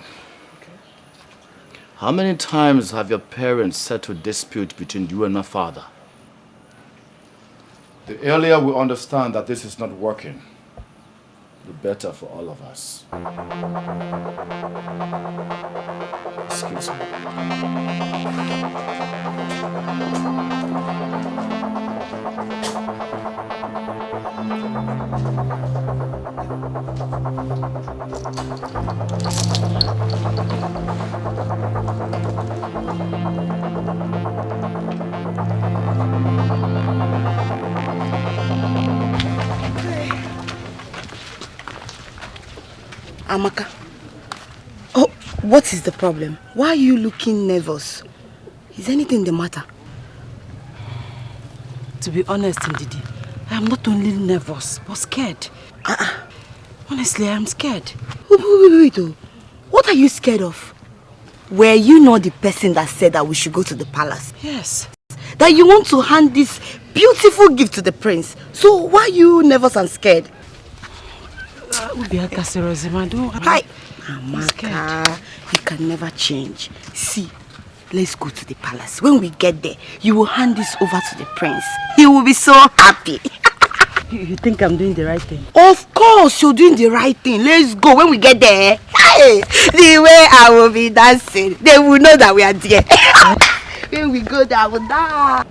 How many times have your parents settled dispute between you and my father? The earlier we understand that this is not working, be better for all of us. Excuse me. Amaka. Oh, what is the problem? Why are you looking nervous? Is anything the matter? To be honest, Ndidi, I am not only nervous, but scared. Honestly, I am scared. Wait. What are you scared of? Were you not the person that said that we should go to the palace? Yes. That you want to hand this beautiful gift to the prince. So why are you nervous and scared? Hi, Amaka, you can never change. See, let's go to the palace. When we get there, you will hand this over to the prince. He will be so happy. You think I'm doing the right thing? Of course, you're doing the right thing. Let's go. When we get there, hey, the way I will be dancing, they will know that we are there. When we go there, I will dance.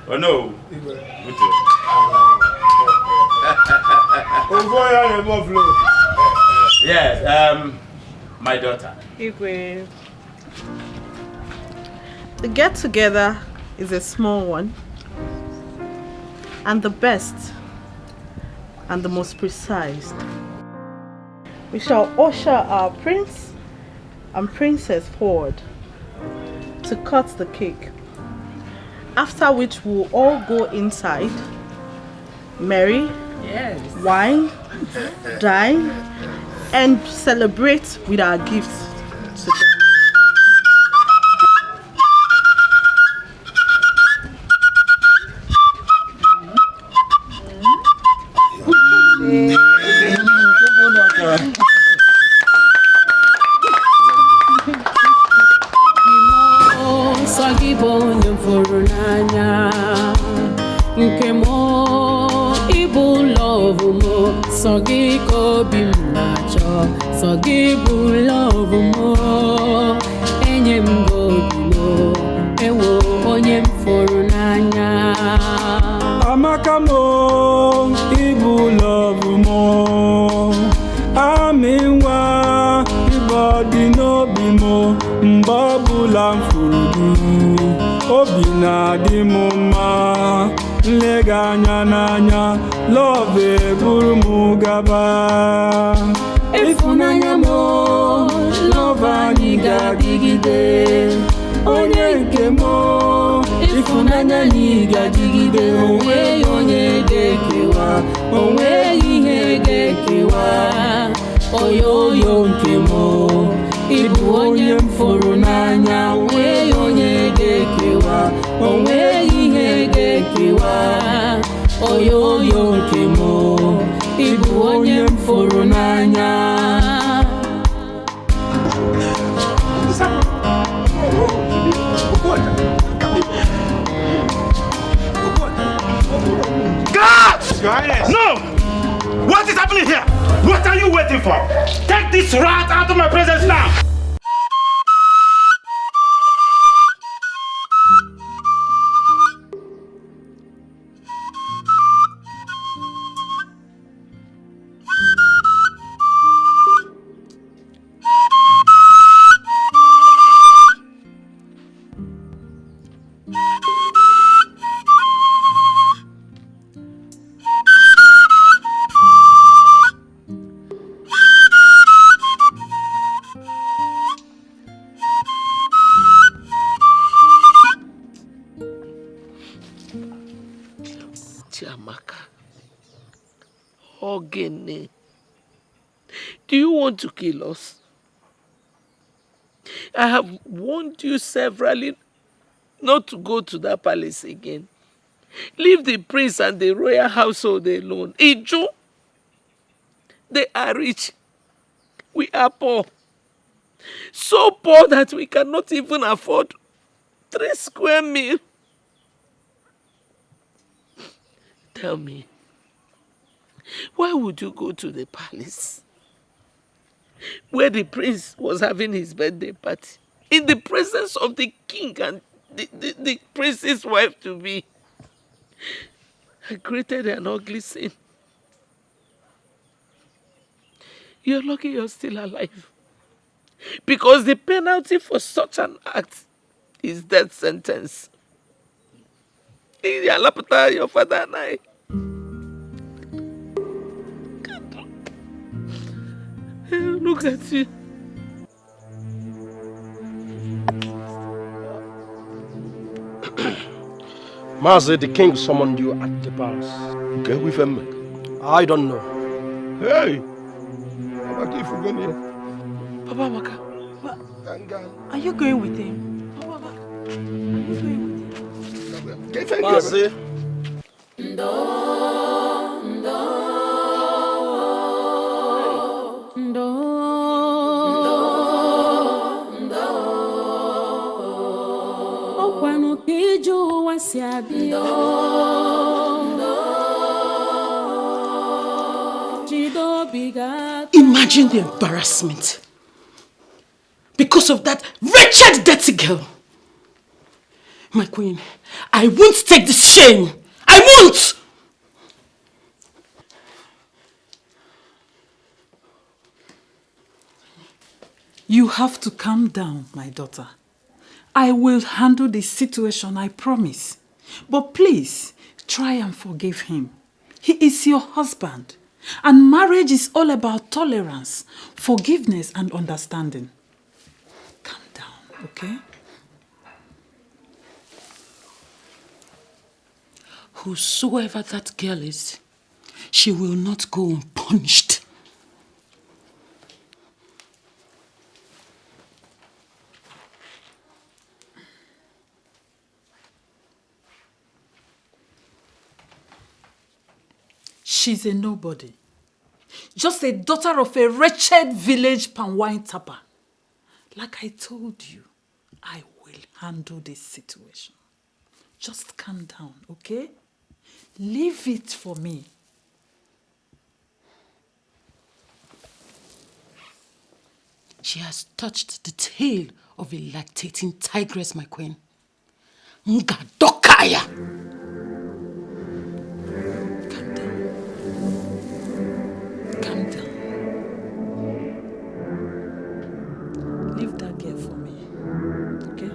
Oh no. Yes, my daughter. Igwe. The get-together is a small one, and the best and the most precise. We shall usher our prince and princess forward to cut the cake, after which we'll all go inside, marry, wine, dine, and celebrate with our gifts to them. No! What is happening here? What are you waiting for? Take this rat out of my presence now! Chiamaka. Ogene. Do you want to kill us? I have warned you severally not to go to that palace again. Leave the prince and the royal household alone. Iju, they are rich. We are poor. So poor that we cannot even afford 3 square meals. Tell me, why would you go to the palace where the prince was having his birthday party in the presence of the king and the prince's wife to be? I created an ugly scene. You're lucky you're still alive. Because the penalty for such an act is death sentence. Your father and I. Look at you. Mazi, the king summoned you at the palace. Okay, with him. I don't know. Hey! Papa Maka. Are you going with him? Papa Maka. Are you going with him? Mazi. Imagine the embarrassment because of that wretched dirty girl. My queen, I won't take this shame. I won't! You have to calm down, my daughter. I will handle the situation, I promise. But please, try and forgive him. He is your husband. And marriage is all about tolerance, forgiveness and understanding. Calm down, okay? Whosoever that girl is, she will not go unpunished. She's a nobody. Just a daughter of a wretched village palm wine tapper. Like I told you, I will handle this situation. Just calm down, okay? Leave it for me. She has touched the tail of a lactating tigress, my queen. Ngadokaya! Leave that girl for me, okay?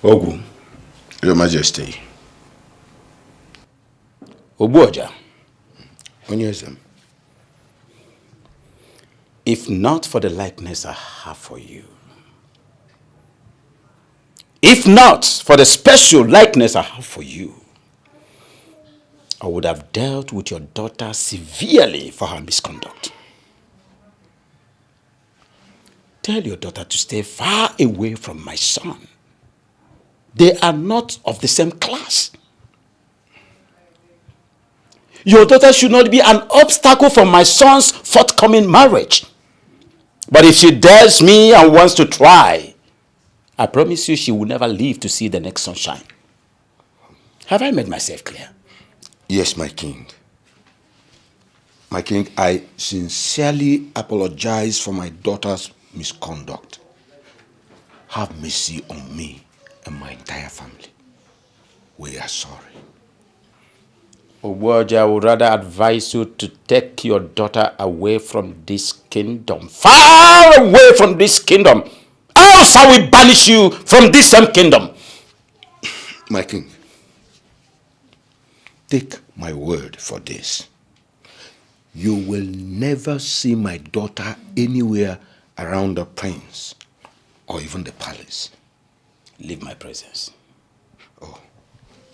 Ogu, Your Majesty. Obuoja. Onyezem. If not for the likeness I have for you, if not for the special likeness I have for you, I would have dealt with your daughter severely for her misconduct. Tell your daughter to stay far away from my son. They are not of the same class. Your daughter should not be an obstacle for my son's forthcoming marriage. But if she dares me and wants to try, I promise you she will never live to see the next sunshine. Have I made myself clear? Yes, my king. My king, I sincerely apologize for my daughter's misconduct. Have mercy on me and my entire family. We are sorry. Obuoja, I would rather advise you to take your daughter away from this kingdom. Far away from this kingdom. Else I will banish you from this same kingdom. My king, take my word for this. You will never see my daughter anywhere around the prince or even the palace. Leave my presence. Oh,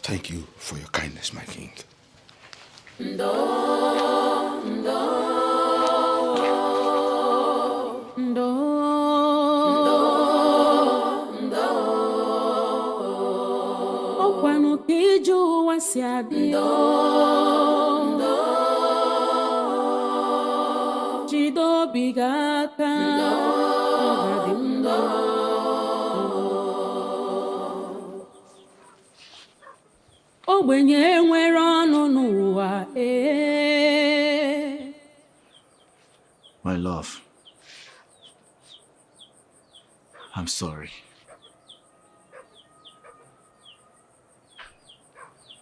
thank you for your kindness, my king. Okwanu kiju wasiadi Chido bigaka Ogbenye nwere ọnụ n'ụwa My love, I'm sorry.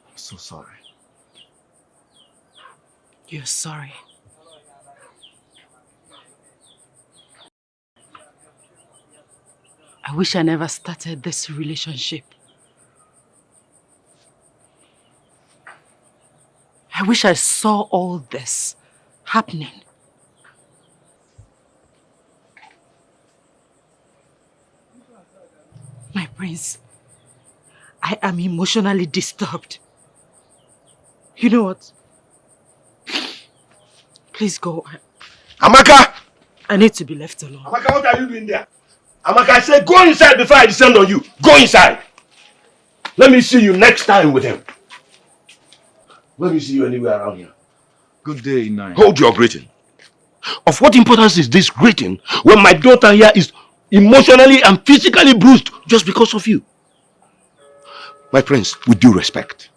I'm so sorry. You're sorry. I wish I never started this relationship. I wish I saw all this happening. My prince, I am emotionally disturbed. You know what? Please go. Amaka! I need to be left alone. Amaka, what are you doing there? Amaka, I said go inside before I descend on you. Go inside. Let me see you next time with him. Let me see you anywhere around here. Good day, Nai. Hold your greeting. Of what importance is this greeting when my daughter here is emotionally and physically bruised just because of you? My prince, with due respect,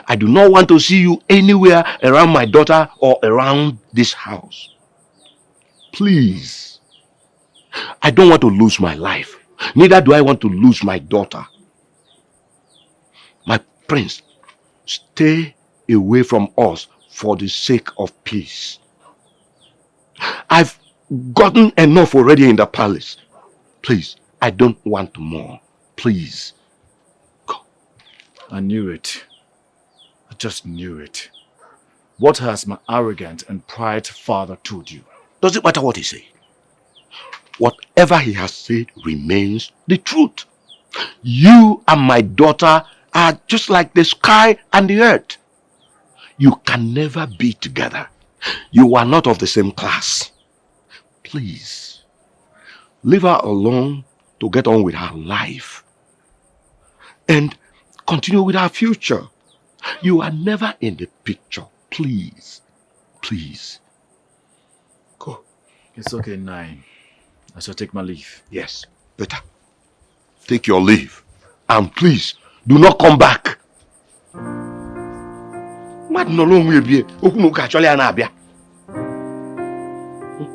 I do not want to see you anywhere around my daughter or around this house. Please. I don't want to lose my life. Neither do I want to lose my daughter. My prince, stay away from us for the sake of peace. I've gotten enough already in the palace. Please, I don't want more. Please. Go. I knew it. I just knew it. What has my arrogant and pride father told you? Does it matter what he said? Whatever he has said remains the truth. You and my daughter are just like the sky and the earth. You can never be together. You are not of the same class. Please, leave her alone to get on with her life and continue with her future. You are never in the picture. Please, please. Go. It's okay, Nai. I shall take my leave. Yes, better. Take your leave. And please, do not come back. Mad no long will be. Okuno actually an abia.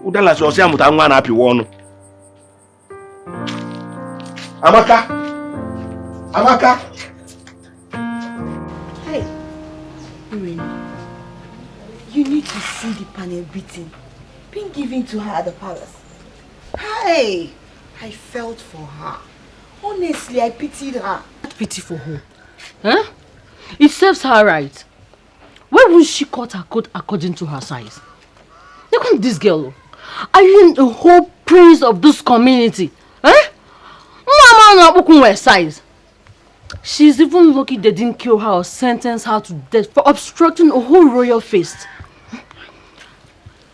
Udala so say amuta nwa na api wonu. Amaka. Amaka. Hey. Irene. You need to see the panel beating being given to her at the palace. Hey, I felt for her. Honestly, I pitied her. Pity for who? Huh? It serves her right. Why won't she cut her coat according to her size? Look at this girl. Are you the whole prince of this community? Huh? Mama no size. She's even lucky they didn't kill her or sentence her to death for obstructing a whole royal feast.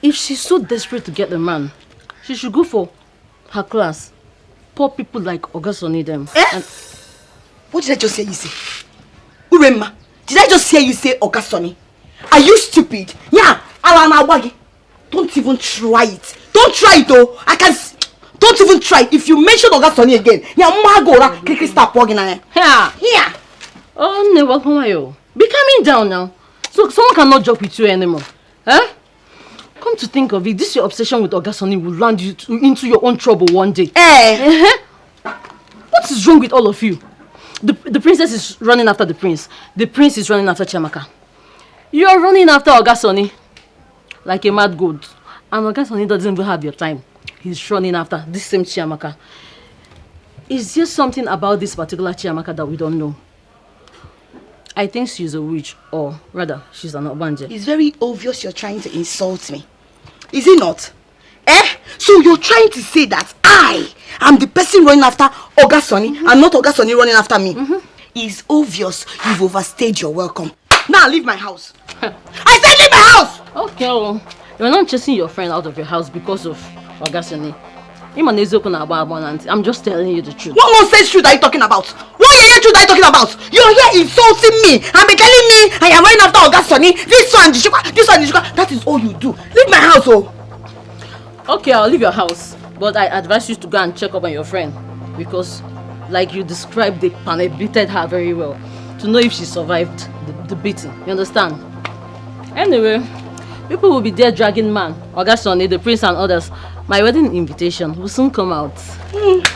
If she's so desperate to get a man, she should go for her class. Poor people like Ogasoni need them. And what did I just hear you say? Urema, did I just hear you say Ogasoni? Are you stupid? Yeah, Alana Wagi. Don't even try it. Don't try it though. Don't even try it. If you mention Ogasoni again, yeah, Magora, Kiki stop walking on. Here. Oh, no, welcome you. Be calming down now. So someone cannot joke with you anymore. Huh? Come to think of it, this your obsession with Ogasoni will land you into your own trouble one day. What is wrong with all of you? The princess is running after the prince. The prince is running after Chiamaka. You are running after Ogasoni like a mad goat. And Ogasoni doesn't even have your time. He's running after this same Chiamaka. Is there something about this particular Chiamaka that we don't know? I think she's a witch, or rather, she's an Obanje. It's very obvious you're trying to insult me. Is it not? So you're trying to say that I am the person running after Ogasoni and not Ogasoni running after me? It's obvious you've overstayed your welcome. Now leave my house. I said leave my house! Okay, well, you're not chasing your friend out of your house because of Ogasoni. I'm just telling you the truth. What nonsense truth are you talking about? What truth are you talking about? You're here insulting me and be telling me I am running after Ogasoni. This one, this one. That is all you do. Leave my house, oh. Okay, I'll leave your house. But I advise you to go and check up on your friend. Because, like you described, they beated her very well. To know if she survived the beating. You understand? Anyway, people will be there dragging man, Ogasoni, the prince and others. My wedding invitation will soon come out.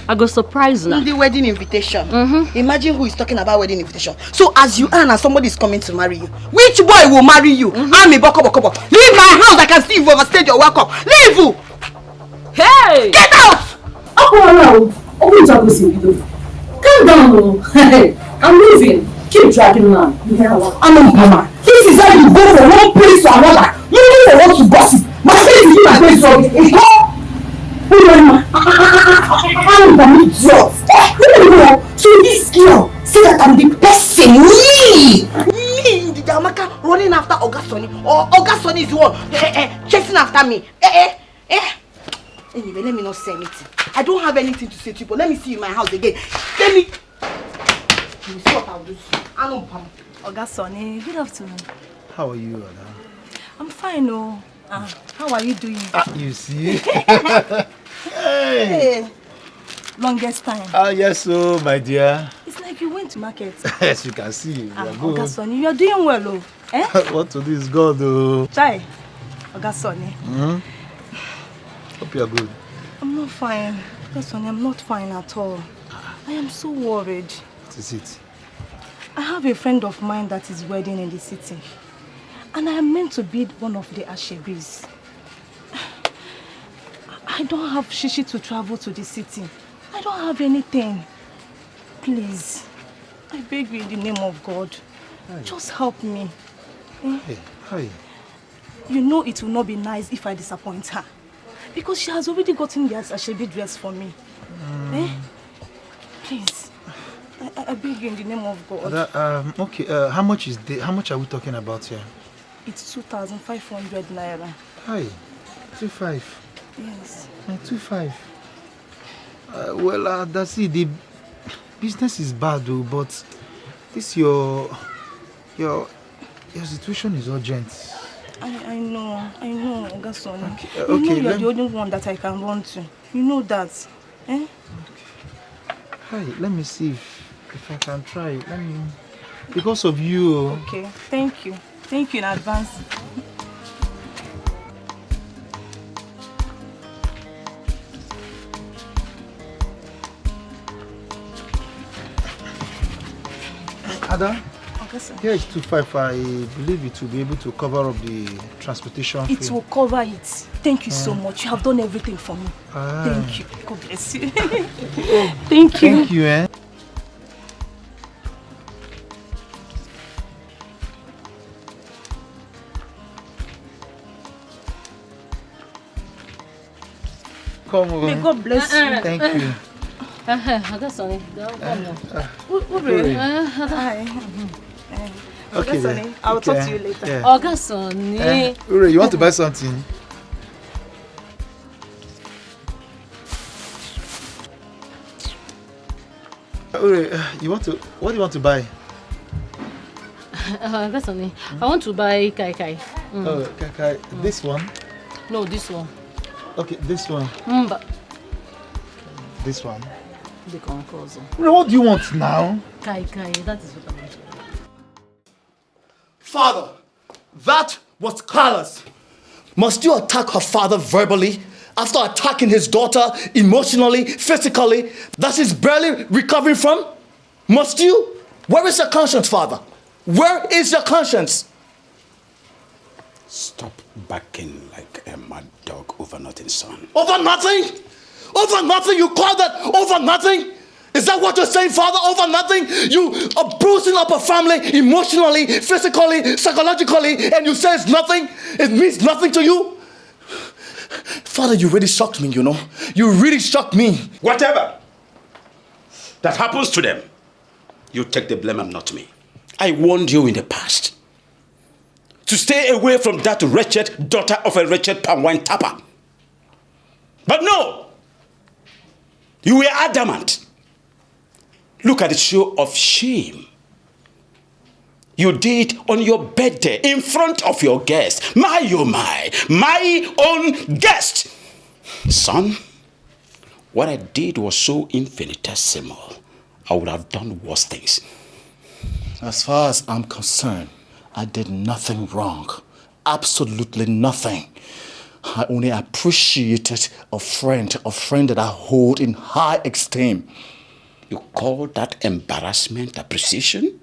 I go surprise now. The wedding invitation. Imagine who is talking about wedding invitation. So as you are and somebody is coming to marry you, which boy will marry you? I'm a boko. Leave my house. I can see you've overstayed your welcome. Leave! Hey! Get out! Calm down, hey, I'm leaving. Keep dragging man. Mama. This is how you go from one place to another. You don't want to gossip. My face is in my place, so it's not. I'm an idiot. So this girl say that I'm the person. Me, the Chiamaka running after Ogasoni, or Ogasoni is the one chasing after me. Anyway, let me not say anything. I don't have anything to say to you, but let me see you in my house again. Let me. You see what I'll do. I know, Pam. Ogasoni, good afternoon. How are you, Ada? I'm fine, oh. How are you doing? You see? Hey. Longest time. Yes, so my dear. It's like you went to market. Yes, you can see. You are good. Ogasoni, you are doing well, oh. What to do is God, though. Chai, Ogasoni. Hope you are good. I'm not fine. Ogasoni, I'm not fine at all. I am so worried. What is it? I have a friend of mine that is wedding in the city. And I am meant to be one of the ashebis. I don't have shishi to travel to the city. I don't have anything. Please, I beg you in the name of God. Hi. Just help me. Hey, hi. You know it will not be nice if I disappoint her. Because she has already gotten the ashebi dress for me. Please, I beg you in the name of God. Okay, how much is how much are we talking about here? It's 2,500 naira. Hi, 2.5. Yes. 2.5. Well, that's it. The business is bad, though, but this your situation is urgent. I know, Ogasoni. Okay, you know you're the only one that I can run to. You know that. Okay. Hi, let me see if I can try. Let me, because of you. Okay, thank you. Thank you in advance. Ada, Here is 2.5. I believe it will be able to cover up the transportation fee. It will cover it. Thank you so much. You have done everything for me. Thank you. God bless you. Thank you. Thank you, eh? Come on. May God bless you. Thank you. Hi. Okay, then. I'll talk to you later. Yeah. Ure, you want to buy something? Ure, what do you want to buy? I want to buy kai kai. Oh, kai kai. This one? No, this one. Okay, this one. But this one. the concourse. What do you want now? Kai kai, that is what I want. Father, that was callous. Must you attack her father verbally after attacking his daughter emotionally, physically, that she's barely recovering from? Must you? Where is your conscience, Father? Where is your conscience? Stop barking like a mad dog over nothing, son. Over nothing? Over nothing? You call that over nothing? Is that what you're saying, Father? Over nothing? You are bruising up a family emotionally, physically, psychologically, and you say it's nothing? It means nothing to you? Father, you really shocked me, you know. You really shocked me. Whatever that happens to them, you take the blame and not me. I warned you in the past to stay away from that wretched daughter of a wretched palm wine tapper. But no, you were adamant. Look at the show of shame you did on your birthday in front of your guest. My own guest. Son, what I did was so infinitesimal. I would have done worse things. As far as I'm concerned, I did nothing wrong. Absolutely nothing. I only appreciated a friend that I hold in high esteem. You call that embarrassment appreciation?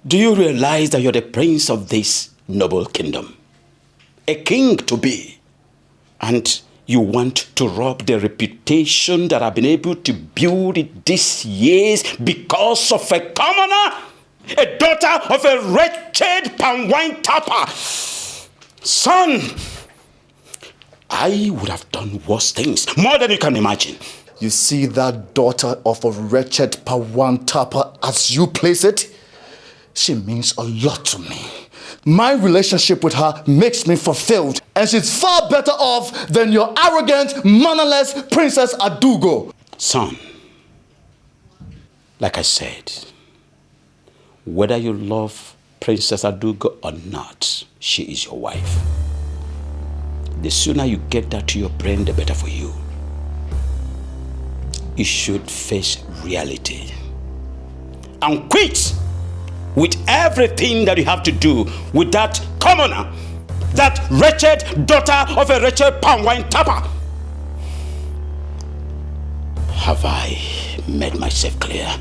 Do you realize that you're the prince of this noble kingdom? A king to be. And you want to rob the reputation that I've been able to build these years because of a commoner? A daughter of a wretched palm wine tapper? Son, I would have done worse things, more than you can imagine. You see that daughter of a wretched palm wine tapper as you place it? She means a lot to me. My relationship with her makes me fulfilled, and she's far better off than your arrogant, mannerless Princess Adugo. Son, like I said, whether you love Princess Adugo or not, she is your wife. The sooner you get that to your brain, the better for you. You should face reality and quit with everything that you have to do with that commoner, that wretched daughter of a wretched palm wine tapper. Have I made myself clear?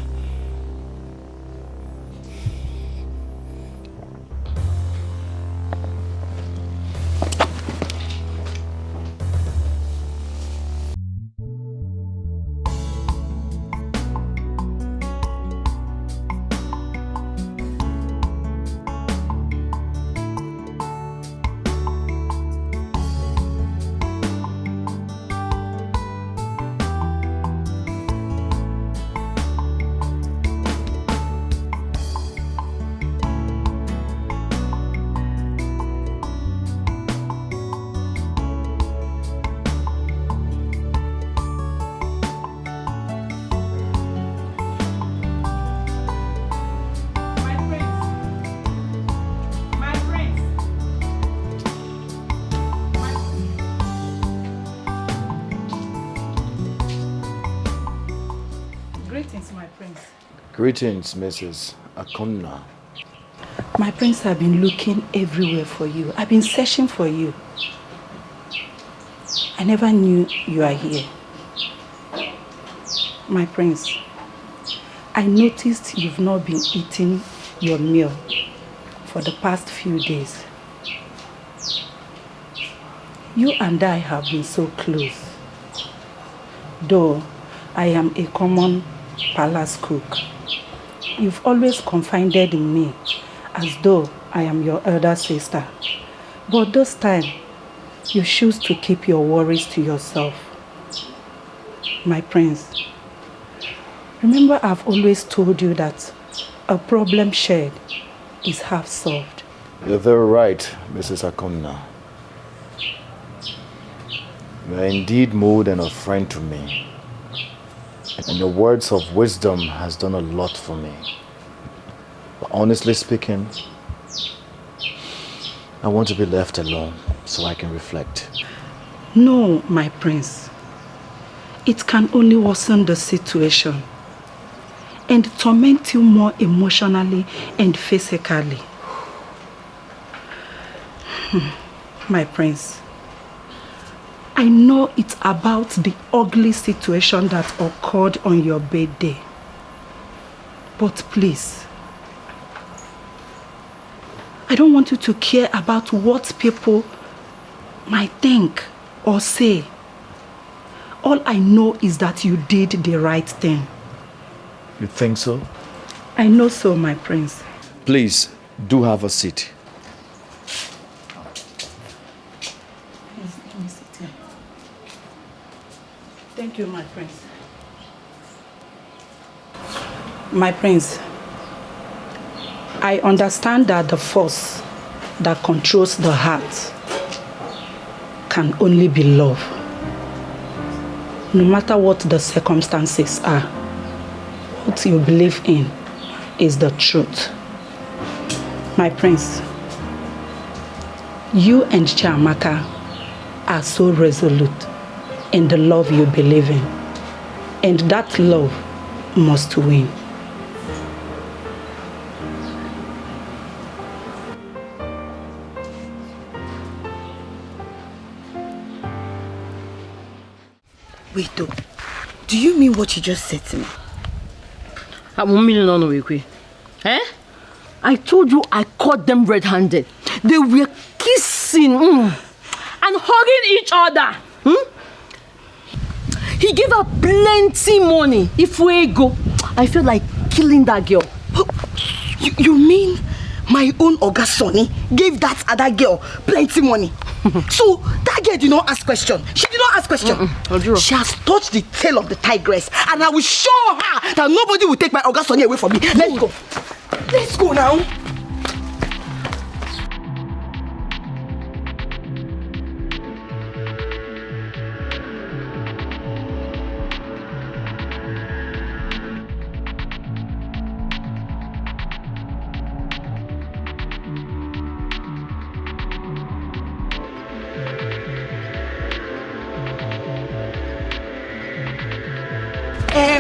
Greetings, Mrs. Akonna. My prince, have been looking everywhere for you. I've been searching for you. I never knew you are here. My prince, I noticed you've not been eating your meal for the past few days. You and I have been so close. Though I am a common palace cook, you've always confided in me as though I am your elder sister. But this time, you choose to keep your worries to yourself. My prince, remember I've always told you that a problem shared is half solved. You're very right, Mrs. Akuna. You are indeed more than a friend to me. And your words of wisdom has done a lot for me. But honestly speaking, I want to be left alone so I can reflect. No, my prince. It can only worsen the situation and torment you more emotionally and physically. My prince, I know it's about the ugly situation that occurred on your birthday. But please, I don't want you to care about what people might think or say. All I know is that you did the right thing. You think so? I know so, my prince. Please, do have a seat. Let me sit here. Thank you, my prince. My prince, I understand that the force that controls the heart can only be love. No matter what the circumstances are, what you believe in is the truth. My prince, you and Chiamaka are so resolute in the love you believe in, and that love must win. Wait though, do you mean what you just said to me? Eh? I told you I caught them red-handed. They were kissing and hugging each other. He gave her plenty money. If we go, I feel like killing that girl. You mean my own Oga Sonny gave that other girl plenty money? So that girl did not ask question. She did not ask question. She has touched the tail of the tigress, and I will show her that nobody will take my Oga Sonny away from me. Let's go. Let's go now.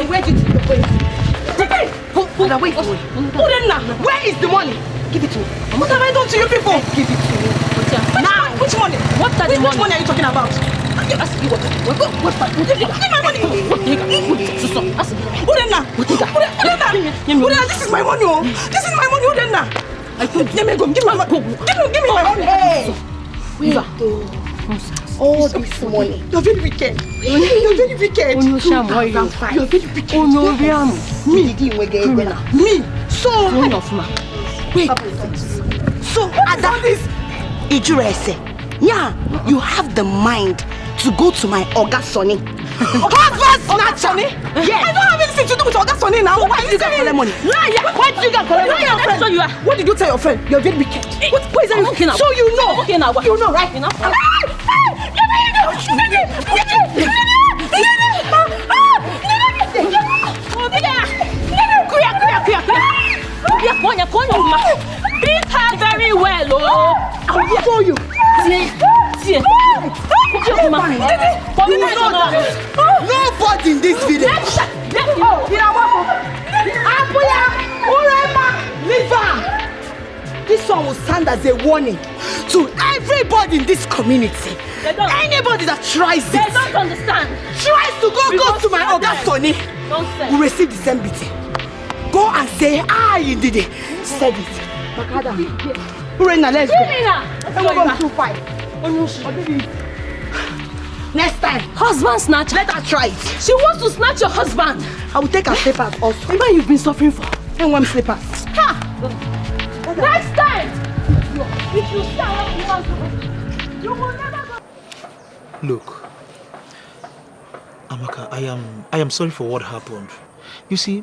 Where did you go? Wait. Where is the money? Give it to me. What have I done to you people? Give it to me. Now, which money? What are the money? Which money are you talking about? What's that? Give my money. This is my money. This is my money. Give me my money. Hey. All this money. You're very wicked. You're very wicked. You're very wicked. Me. So wait. So at this Ijurese, yeah, you have the mind to go to my Oga Sonny. Oga Sonny? Yes. I don't have anything to do with Oga Sonny now. Why did you get collect money? Liar! Why did you get collect money? Liar, friend. What did you tell your friend? You're very wicked. What is that? So you know. Okay now. You know, right? Beat her very well, oh! I'll show you. Nobody in this village. Leave her. This one will stand as a warning to everybody in this community. Anybody that tries They don't understand. Tries to go to my Oga Sonny will receive the same beating. Go and say, you did it. Said it. Makada. Purina, let's go. Everyone to fight. Next time. Husband snatcher. Let her try it. She wants to snatch your husband. I will take her slippers also. The man you've been suffering for. And one slippers. Ha! Next time! If you start, you will never go. Look, Amaka, I am sorry for what happened. You see,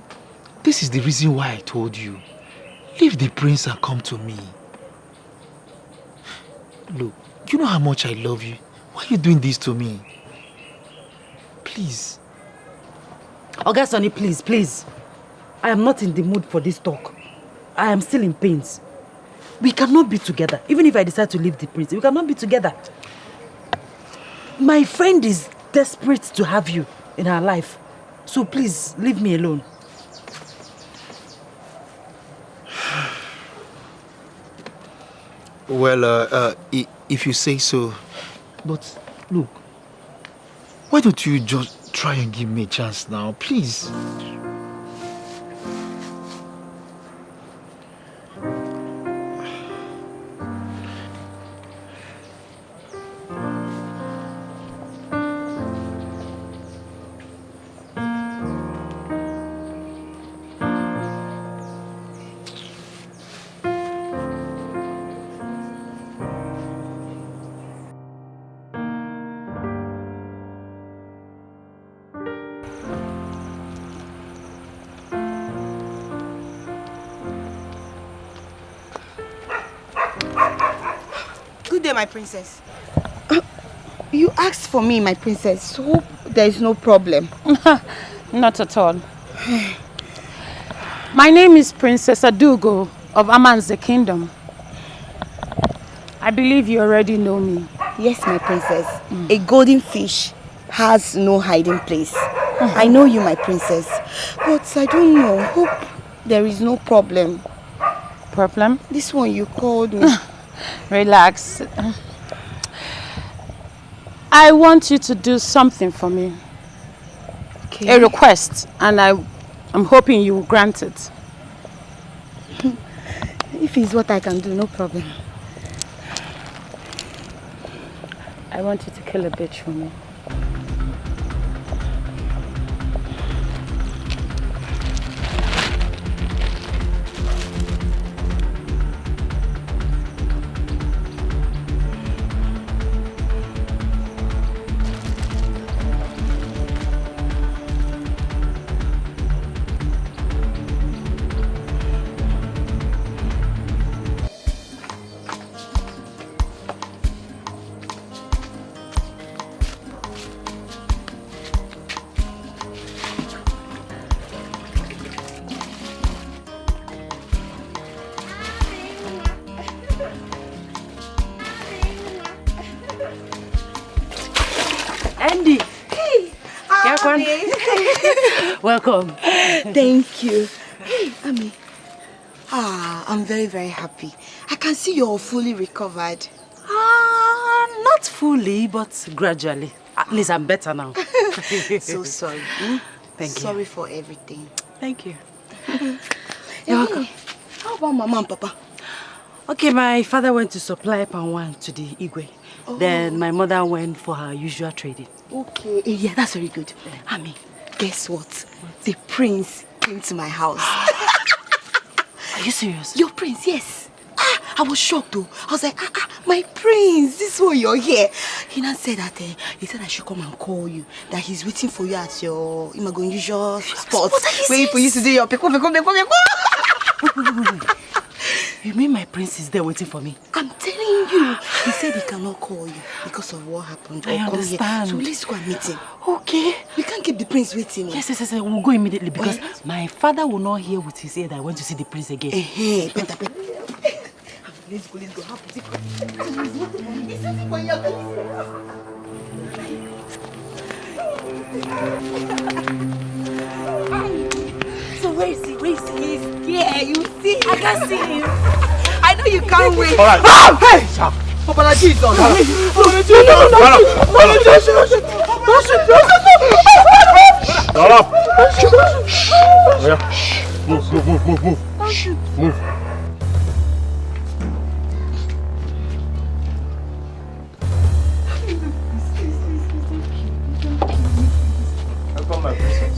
this is the reason why I told you. Leave the prince and come to me. Look, you know how much I love you. Why are you doing this to me? Please. Oga Sonny, please, please. I am not in the mood for this talk. I am still in pains. We cannot be together. Even if I decide to leave the prince, we cannot be together. My friend is desperate to have you in her life. So please, leave me alone. Well, if you say so. But look, why don't you just try and give me a chance now, please? Good day, my princess. You asked for me, my princess. Hope there is no problem. Not at all. My name is Princess Adugo of Amanze Kingdom. I believe you already know me. Yes, my princess. A golden fish has no hiding place. I know you, my princess. But I don't know. Hope there is no problem. Problem? This one you called me. Relax. I want you to do something for me. Okay. A request, and I'm hoping you will grant it. If it's what I can do, no problem. I want you to kill a bitch for me. Andy. Hey. Welcome. Thank you. Hey, Ami. I'm very, very happy. I can see you're fully recovered. Not fully, but gradually. At least I'm better now. So sorry. Thank you. Sorry for everything. Thank you. You're welcome. How about Mama and Papa? Okay, my father went to supply palm wine to the Igwe. Oh. Then my mother went for her usual trading. Okay. Yeah, that's very good. Ami, guess what? The prince came to my house. Are you serious? Your prince, yes. I was shocked though. I was like, my prince, this is why you're here. He now said that he said I should come and call you. That he's waiting for you at your usual spot. Where you used to do your peko. Wait. You mean my prince is there waiting for me? I'm telling you. He said he cannot call you because of what happened. I understand. So let's go and meet him. Okay. We can't keep the prince waiting. Yes. We'll go immediately because my father will not hear with his ear that I went to see the prince again. Better. Let's go. Have to see. He's waiting for you. So where is he? He's here. You see? I can see him. I know you can't wait. All right. Hey! Papa, Jesus! No! Move. Shh, move. Welcome, my princess.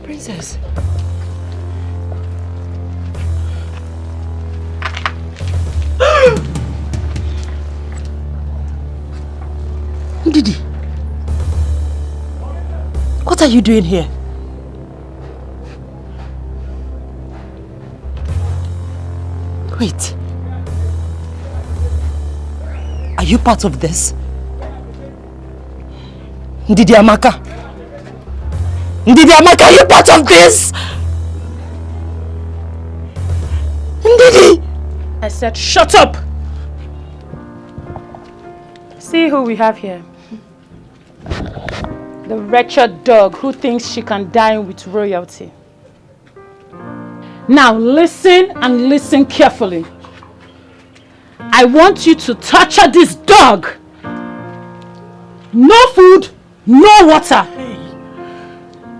Princess. Didi, what are you doing here? Wait. Are you part of this? Chiamaka? Chiamaka, are you part of this? Didi! I said shut up! See who we have here. The wretched dog who thinks she can dine with royalty. Now listen and listen carefully. I want you to torture this dog. No food, no water.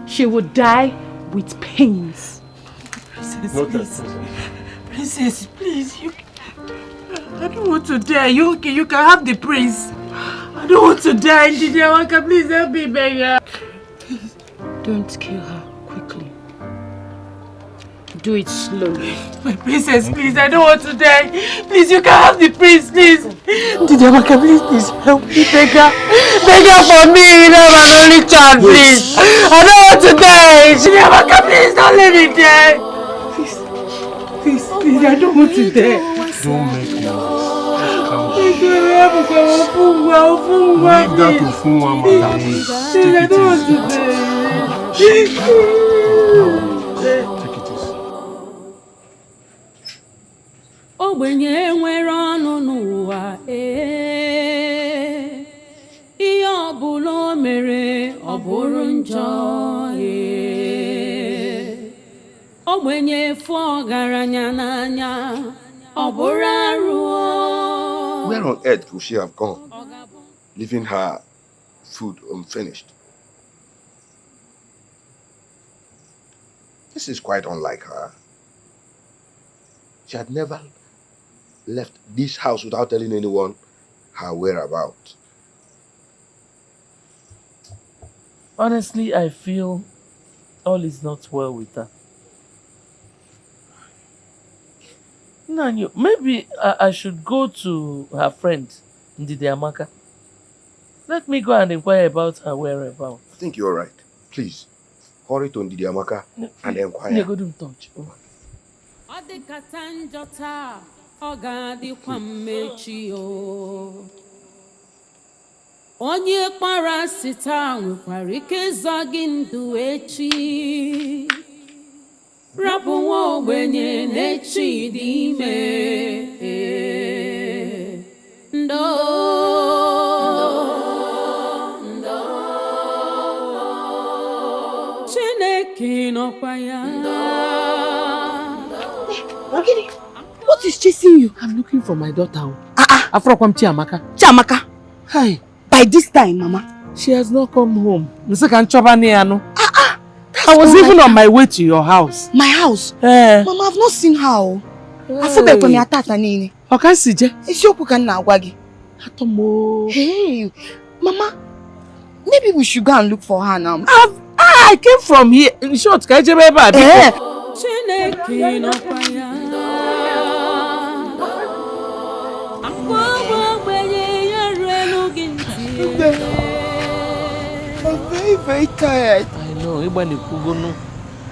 She will die with pains. Princess, Princess, please, I don't want to die. You can have the prince. I don't want to die. Chiamaka, please help me, beggar. Don't kill her quickly. Do it slowly. My princess, please, I don't want to die. Please, you can have the prince, please. Chiamaka, please help me, beggar. Beggar for me, you know, my only child, please. I don't want to die. Chiamaka, please, don't let me die. Please, I don't want to die. Don't make noise. Leave that to Funwa, madam. I don't want to die. Take it easy. Ogbenye nwere ọnụ n'ụwa ihe ọbụla o mere ọ bụrụ njọ ogbenye fụ ọgaranya n'anya ọ bụrụ arụ. Where on earth could she have gone, leaving her food unfinished? This is quite unlike her. She had never left this house without telling anyone her whereabouts. Honestly, I feel all is not well with her. Nanyo, maybe I should go to her friend, Chiamaka. Let me go and inquire about her whereabouts. I think you're right. Please, hurry to Chiamaka and inquire. Go do touch. Ọ dịkata njọ taa, ọ ga-adịkwa mmechi o. Onye kpara asị taa nwekwara ike ịzọ gị ndụ echi. Rapụ nwa ogbenye n'echi dị ime. Ndo. Chineke nọkwa ya. Ogini, what is chasing you? I'm looking for my daughter. Afrokwam Chiamaka. Chiamaka? Hi. By this time, Mama. She has not come home. I was even on my way to your house. My house? Mama, I've not seen her. I feel like I'm tata nini. Okay, CJ. Isiokwu ka na agwa gị. Atomo. Hey, Mama. Maybe we should go and look for her now. I came from here. In short, can you remember? Chineke nọkwa ya. I'm very, very tired. I know.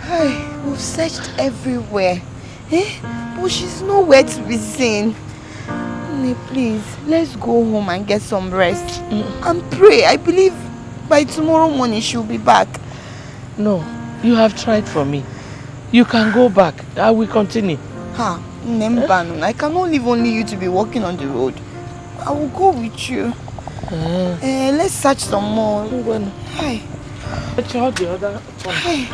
Hey, we've searched everywhere. But she's nowhere to be seen. Please, let's go home and get some rest. And pray. I believe by tomorrow morning she'll be back. No, you have tried for me. You can go back. I will continue. I cannot leave only you to be walking on the road. I will go with you. Let's search some more. Hi. Let's hold the other one. Hi.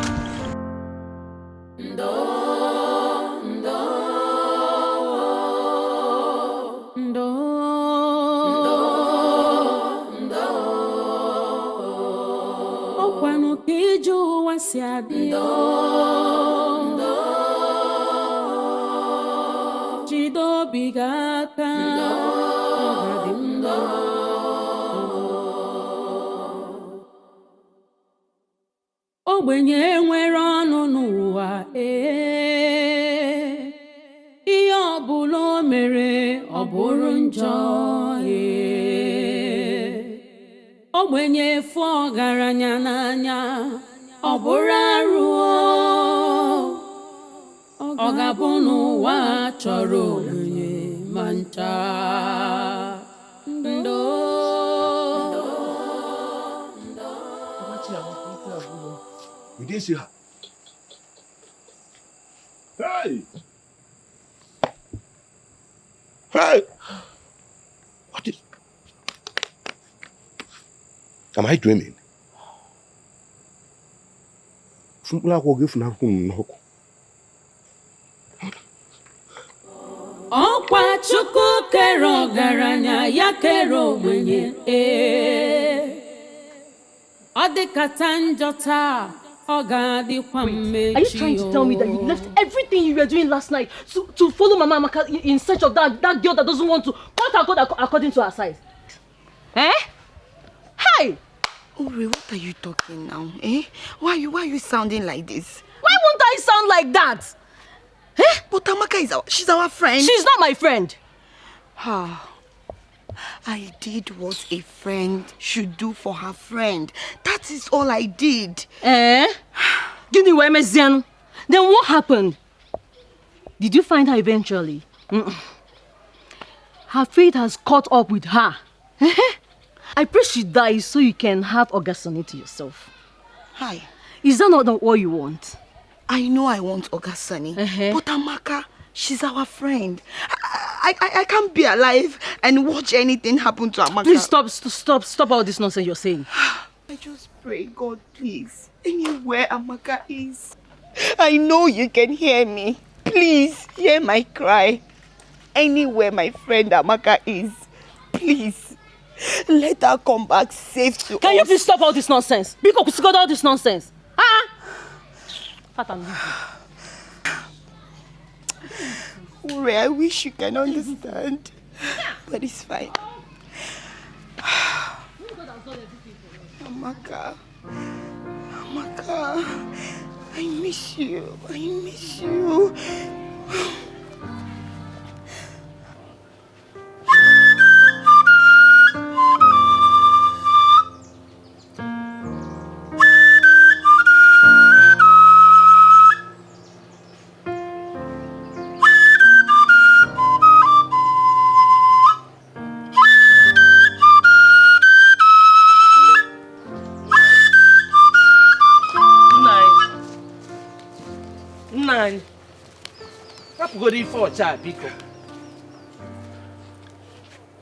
ga-adị jide obi gị aka ọ ga-adị ogbenye nwere ọnụ n'ụwa ihe ọbụla o mere ọ bụrụ njọ ogbenye fụ ọgaranya n'anya ọ bụrụ arụ ọ ga-abụ n'ụwa chọrọ ogbenye ma ncha You didn't see her. Hey! Hey! What is... Am I dreaming? ọkwa Chukwu kere ọgaranya ya kere ogbenye ọ dịkata njọ taa ọ ga-adịkwa mmechi. Are you trying to tell me that you left everything you were doing last night to follow Mama Amaka in search of that girl that doesn't want to cut her code according to her size? Hey! Uri, what are you talking now? Why are you sounding like this? Why won't I sound like that? But Amaka she's our friend. She's not my friend. I did what a friend should do for her friend. That is all I did. Then what happened? Did you find her eventually? Her fate has caught up with her. I pray she dies so you can have Ogasoni to yourself. Hi. Is that not what you want? I know I want Ogasoni, but Amaka, she's our friend. I can't be alive and watch anything happen to Amaka. Please stop all this nonsense you're saying. I just pray, God, please. Anywhere Amaka is, I know you can hear me. Please, hear my cry. Anywhere my friend Amaka is, please, let her come back safe to us. Can you please stop all this nonsense? Because all this nonsense. Fat and Ure, I wish you can understand, but it's fine. Amaka, I miss you.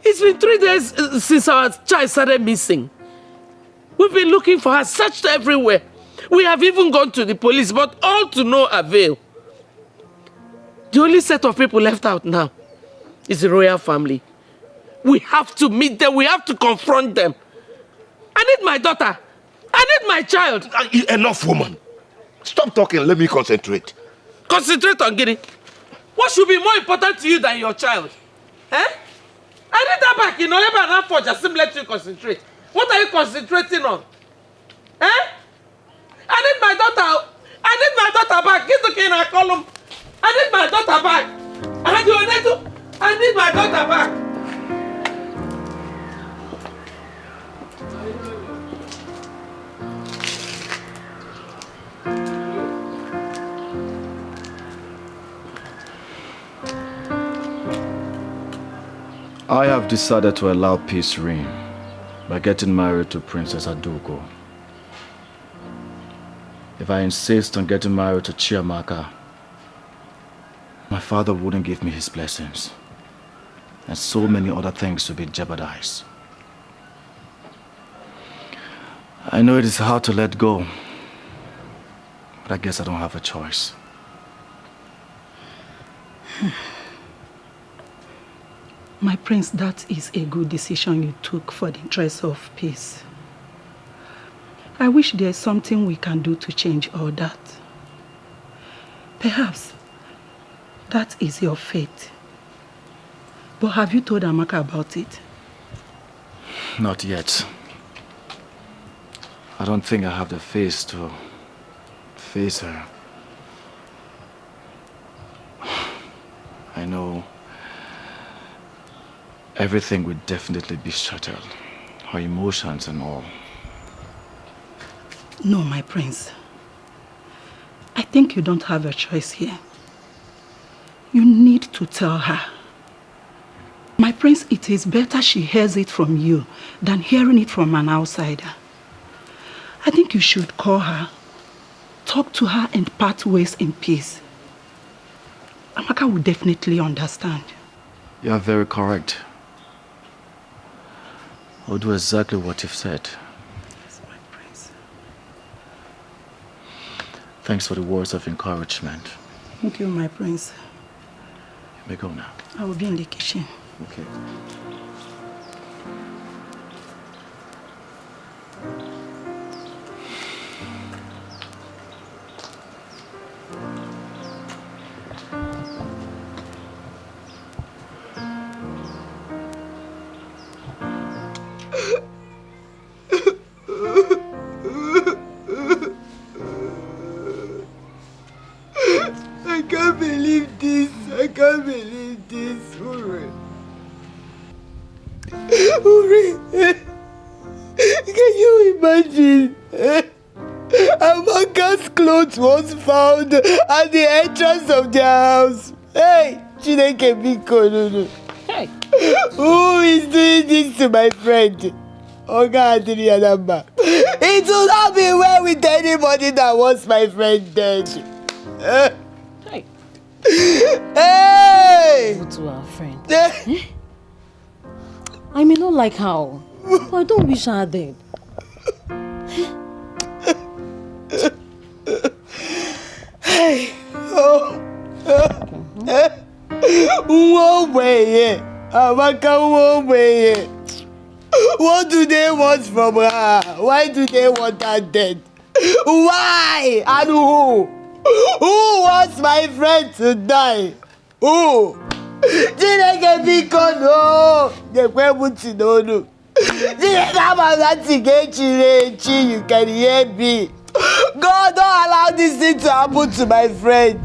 It's been 3 days since our child started missing. We've been looking for her, searched everywhere. We have even gone to the police, but all to no avail. The only set of people left out now is the royal family. We have to meet them. We have to confront them. I need my daughter. I need my child. Enough, woman. Stop talking. Let me concentrate. Concentrate on getting. What should be more important to you than your child? I need that back. You know, never enough for just let you concentrate. What are you concentrating on? I need my daughter. I need my daughter back. Get okay in a column. I need my daughter back. I need my daughter back. I have decided to allow peace reign by getting married to Princess Adugo. If I insist on getting married to Chiamaka, my father wouldn't give me his blessings, and so many other things will be jeopardized. I know it is hard to let go, but I guess I don't have a choice. My prince, that is a good decision you took for the interest of peace. I wish there's something we can do to change all that. Perhaps that is your fate. But have you told Amaka about it? Not yet. I don't think I have the face to face her. I know everything would definitely be shattered. Her emotions and all. No, my prince. I think you don't have a choice here. You need to tell her. My prince, it is better she hears it from you than hearing it from an outsider. I think you should call her, talk to her and part ways in peace. Amaka will definitely understand. You are very correct. I'll do exactly what you've said. Yes, my prince. Thanks for the words of encouragement. Thank you, my prince. You may go now. I will be in the kitchen. Okay. I can't believe this. I can't believe this. Hurry. Hurry. Can you imagine? Amaka's clothes was found at the entrance of their house. Hey, Chineke Biko, no. Hey. Who is doing this to my friend? Oga Adrianamba. It will not be well with anybody that wants my friend dead. Hey. Hey! Go to our friend. I may not like her, but I don't wish her dead. Hey! Oh! One way, Amaka, one way. What do they want from her? Why do they want her dead? Why? And who? Who wants my friend to die? Who? Chineke biko no. Gekwebuti no. Chineke amazati gechirechi. You can hear me. God, don't allow this thing to happen to my friend.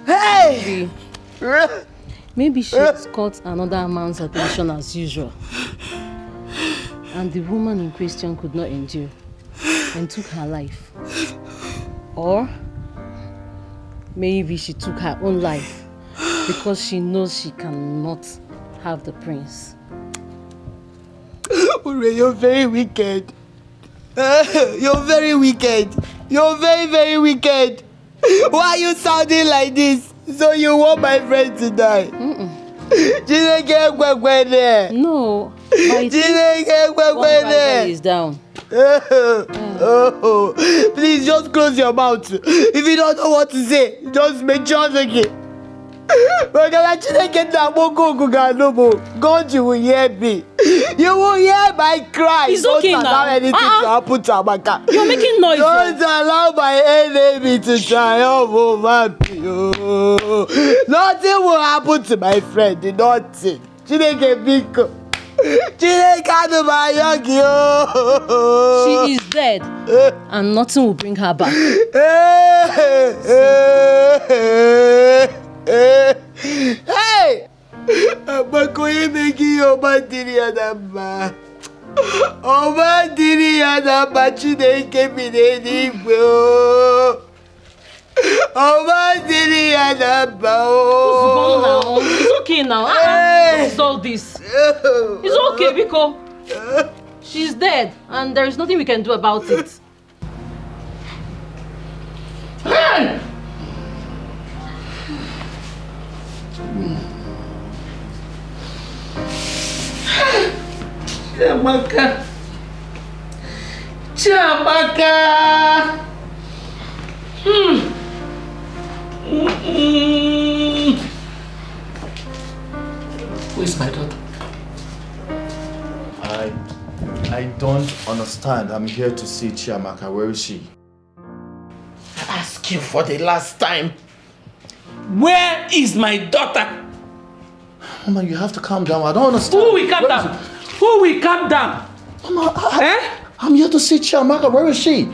Hey! Maybe she got another man's attention as usual. And the woman in question could not endure and took her life. Or maybe she took her own life because she knows she cannot have the prince. Ure, you're very wicked. You're very wicked. You're very, very wicked. Why are you sounding like this? So you want my friend to die? No. One rival is down. Please just close your mouth. If you don't know what to say, just make sure again. God, you will hear me. You will hear my cry. It's okay don't allow now. anything to happen to Amaka. You're making noise. Don't allow my enemy to triumph over me. Nothing will happen to my friend. Nothing. Chineke Biko. She is dead, and nothing will bring her back. Hey! Abakoye meki obadiri adamba. Obadiri adamba Chineke bineni igwe. Obadiri adamba. It's okay now. It's all this. It's okay because she's dead, and there is nothing we can do about it. Chiamaka. Chiamaka. Where's my daughter? Hi. understand. I'm here to see Chiamaka. Where is she? I ask you for the last time. Where is my daughter? Mama, you have to calm down. I don't understand. Who will calm down? Who will calm down? Mama, I'm here to see Chiamaka. Where is she?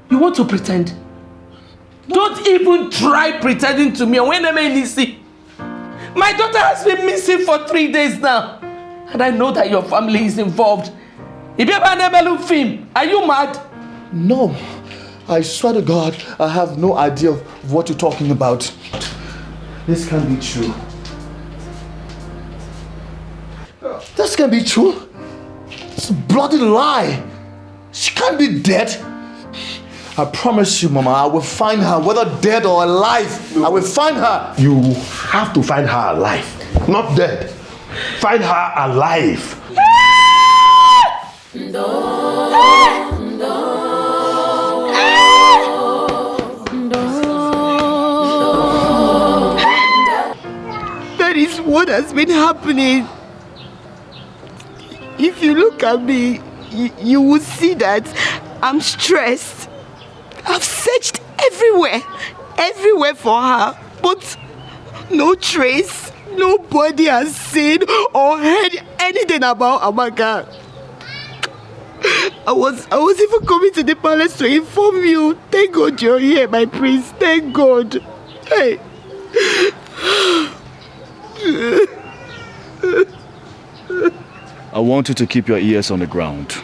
You want to pretend? Don't even try pretending to me. When am I missing? My daughter has been missing for 3 days now. And I know that your family is involved. Are you mad? No. I swear to God, I have no idea of what you're talking about. This can't be true. This can't be true. It's a bloody lie. She can't be dead. I promise you, Mama, I will find her, whether dead or alive. I will find her. You have to find her alive, not dead. Find her alive. That is what has been happening. If you look at me, you will see that I'm stressed. I've searched everywhere for her, but no trace. Nobody has seen or heard anything about Amaka. I was even coming to the palace to inform you. Thank God you're here, my prince. Thank God. Hey. I want you to keep your ears on the ground.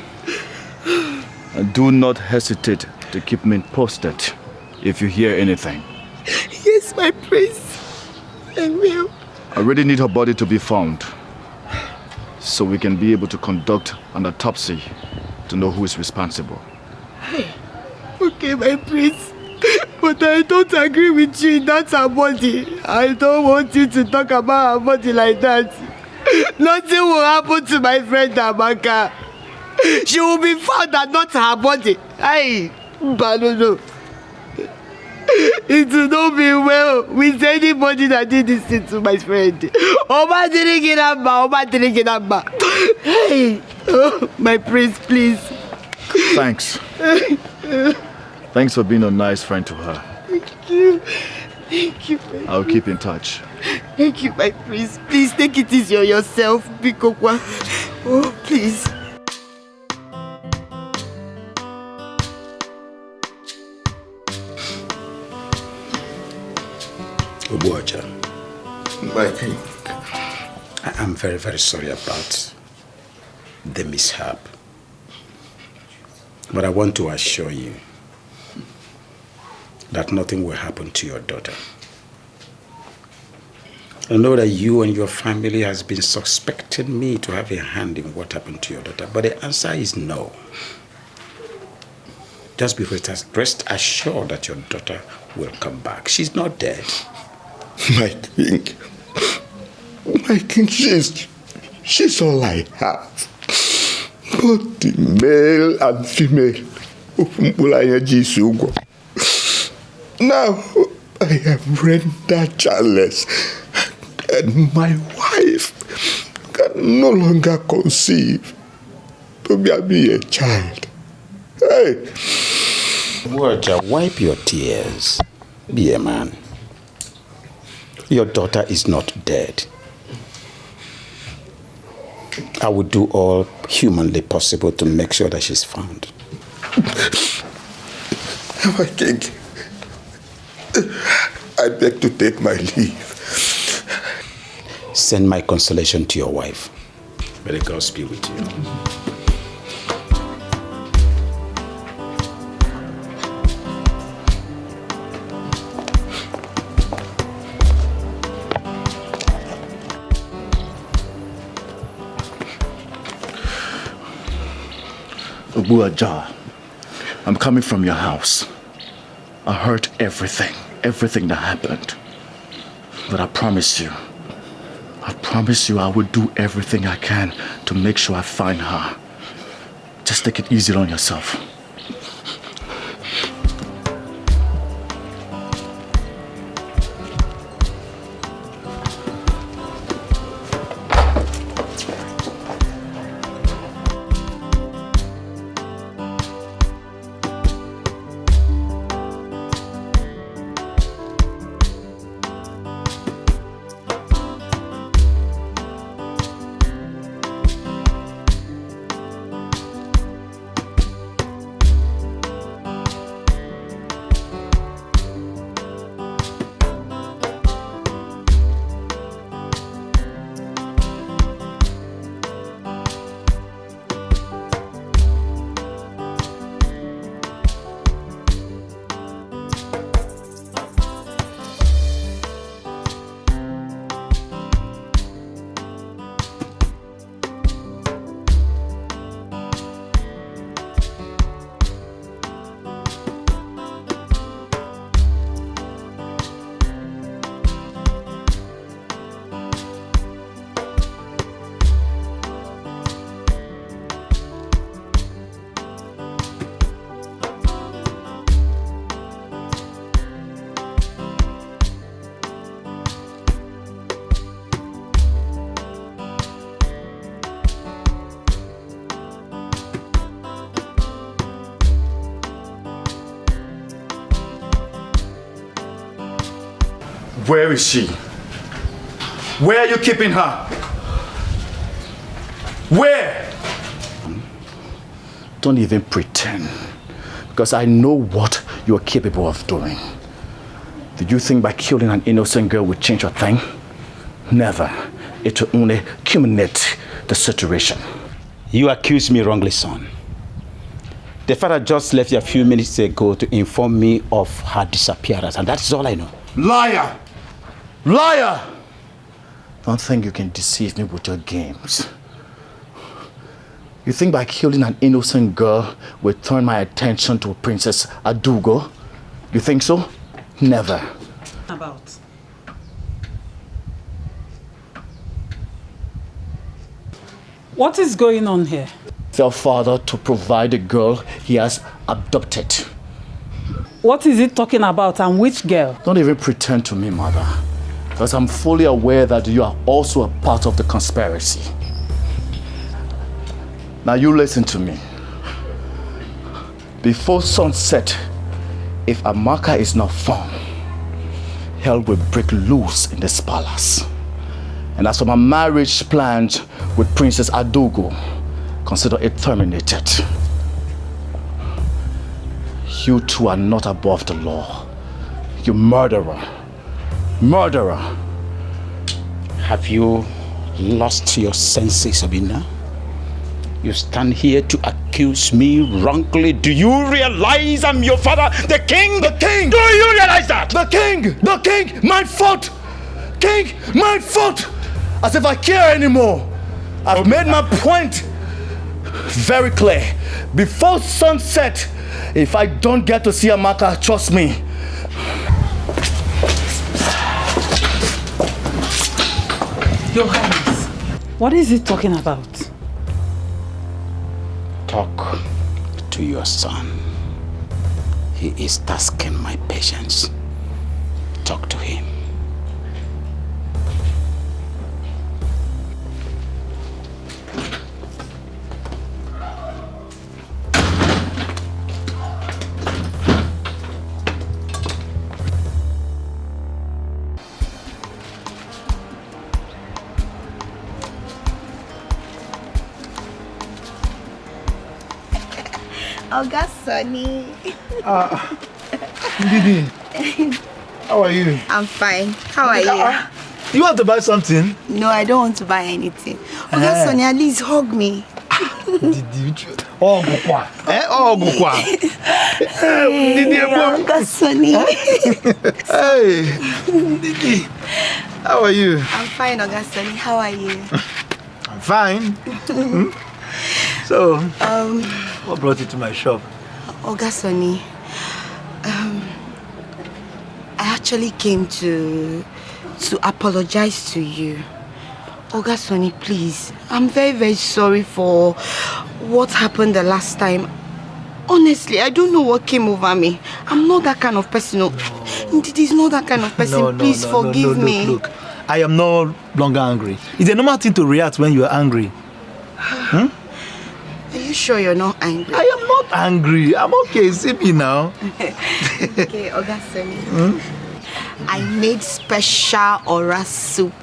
And do not hesitate to keep me posted if you hear anything. Yes, my prince. I will. I really need her body to be found so we can be able to conduct an autopsy to know who is responsible. Okay, my prince. But I don't agree with you. That's her body. I don't want you to talk about her body like that. Nothing will happen to my friend Amaka. She will be found and not her body. But no. It will not be well with anybody that did this thing to my friend. Oma didn't get up. Hey, my prince, please. Thanks. Thanks for being a nice friend to her. Thank you. Thank you. I'll keep in touch. Thank you, my prince. Please take it easy on yourself, Bikokwa. Oh, please. Obuaja, My king. I am very, very sorry about the mishap. But I want to assure you that nothing will happen to your daughter. I know that you and your family has been suspecting me to have a hand in what happened to your daughter, but the answer is no. Just be rest assured that your daughter will come back. She's not dead. My king, she's all I have. Both the male and female. Now I am rendered childless, and my wife can no longer conceive to be a child. Hey! Waja, wipe your tears. Be a man. Your daughter is not dead. I will do all humanly possible to make sure that she's found. My king, I beg to take my leave. Send my consolation to your wife. May the gods be with you. Obuaja, I'm coming from your house. I heard everything that happened. But I promise you I will do everything I can to make sure I find her. Just take it easy on yourself. Where is she? Where are you keeping her? Where? Don't even pretend, because I know what you are capable of doing. Did you think by killing an innocent girl would change a thing? Never. It will only culminate the situation. You accuse me wrongly, son. The father just left you a few minutes ago to inform me of her disappearance, and that's all I know. Liar! Liar! Don't think you can deceive me with your games. You think by killing an innocent girl will turn my attention to Princess Adugo? You think so? Never. About. What is going on here? Tell father to provide the girl he has abducted. What is it talking about, and which girl? Don't even pretend to me, mother, because I'm fully aware that you are also a part of the conspiracy. Now you listen to me. Before sunset, if Chiamaka is not found, hell will break loose in this palace. And as for my marriage plans with Princess Adugo, consider it terminated. You two are not above the law. You murderer. Murderer. Have you lost your senses, Sabina? You stand here to accuse me wrongly. Do you realize I'm your father, the king? The king! Do you realize that? The king! The king! My fault! King! My fault! As if I care anymore. I've made my point very clear. Before sunset, if I don't get to see Chiamaka, trust me. Your Highness, what is he talking about? Talk to your son. He is tasking my patience. Talk to him. Oga Sonny. Didi, how are you? I'm fine. How are you? You want to buy something? No, I don't want to buy anything. Oga Sonny, at least hug me. Didi, oh, Gukwa. Oh, Gukwa. Didi, Oga Sonny. Hey, Didi, how are you? I'm fine, Oga Sonny. How are you? I'm fine. So, what brought you to my shop? Oga Sonny, I actually came to apologize to you. Oga Sonny, please. I'm very, very sorry for what happened the last time. Honestly, I don't know what came over me. I'm not that kind of person. It is not that kind of person. Please forgive me. Look, I am no longer angry. It's a normal thing to react when you are angry. Are you sure you're not angry? I am not angry. I'm okay. See me now. Okay, Oga Sonny. I made special ora soup.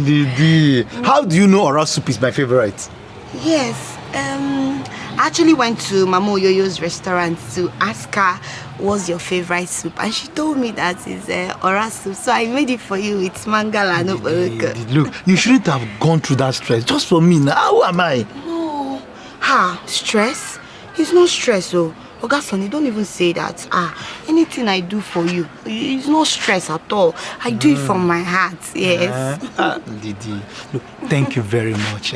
Didi, how do you know oral soup is my favorite? Yes. I actually went to Mama Yoyo's restaurant to ask her what's your favorite soup, and she told me that it's oral soup. So I made it for you. It's mangala. Look, you shouldn't have gone through that stress just for me. Now, how am I? No. Stress? It's not stress, oh. Oga Sonny, don't even say that. Anything I do for you, it's not stress at all. I do it from my heart, yes. Didi, look, thank you very much,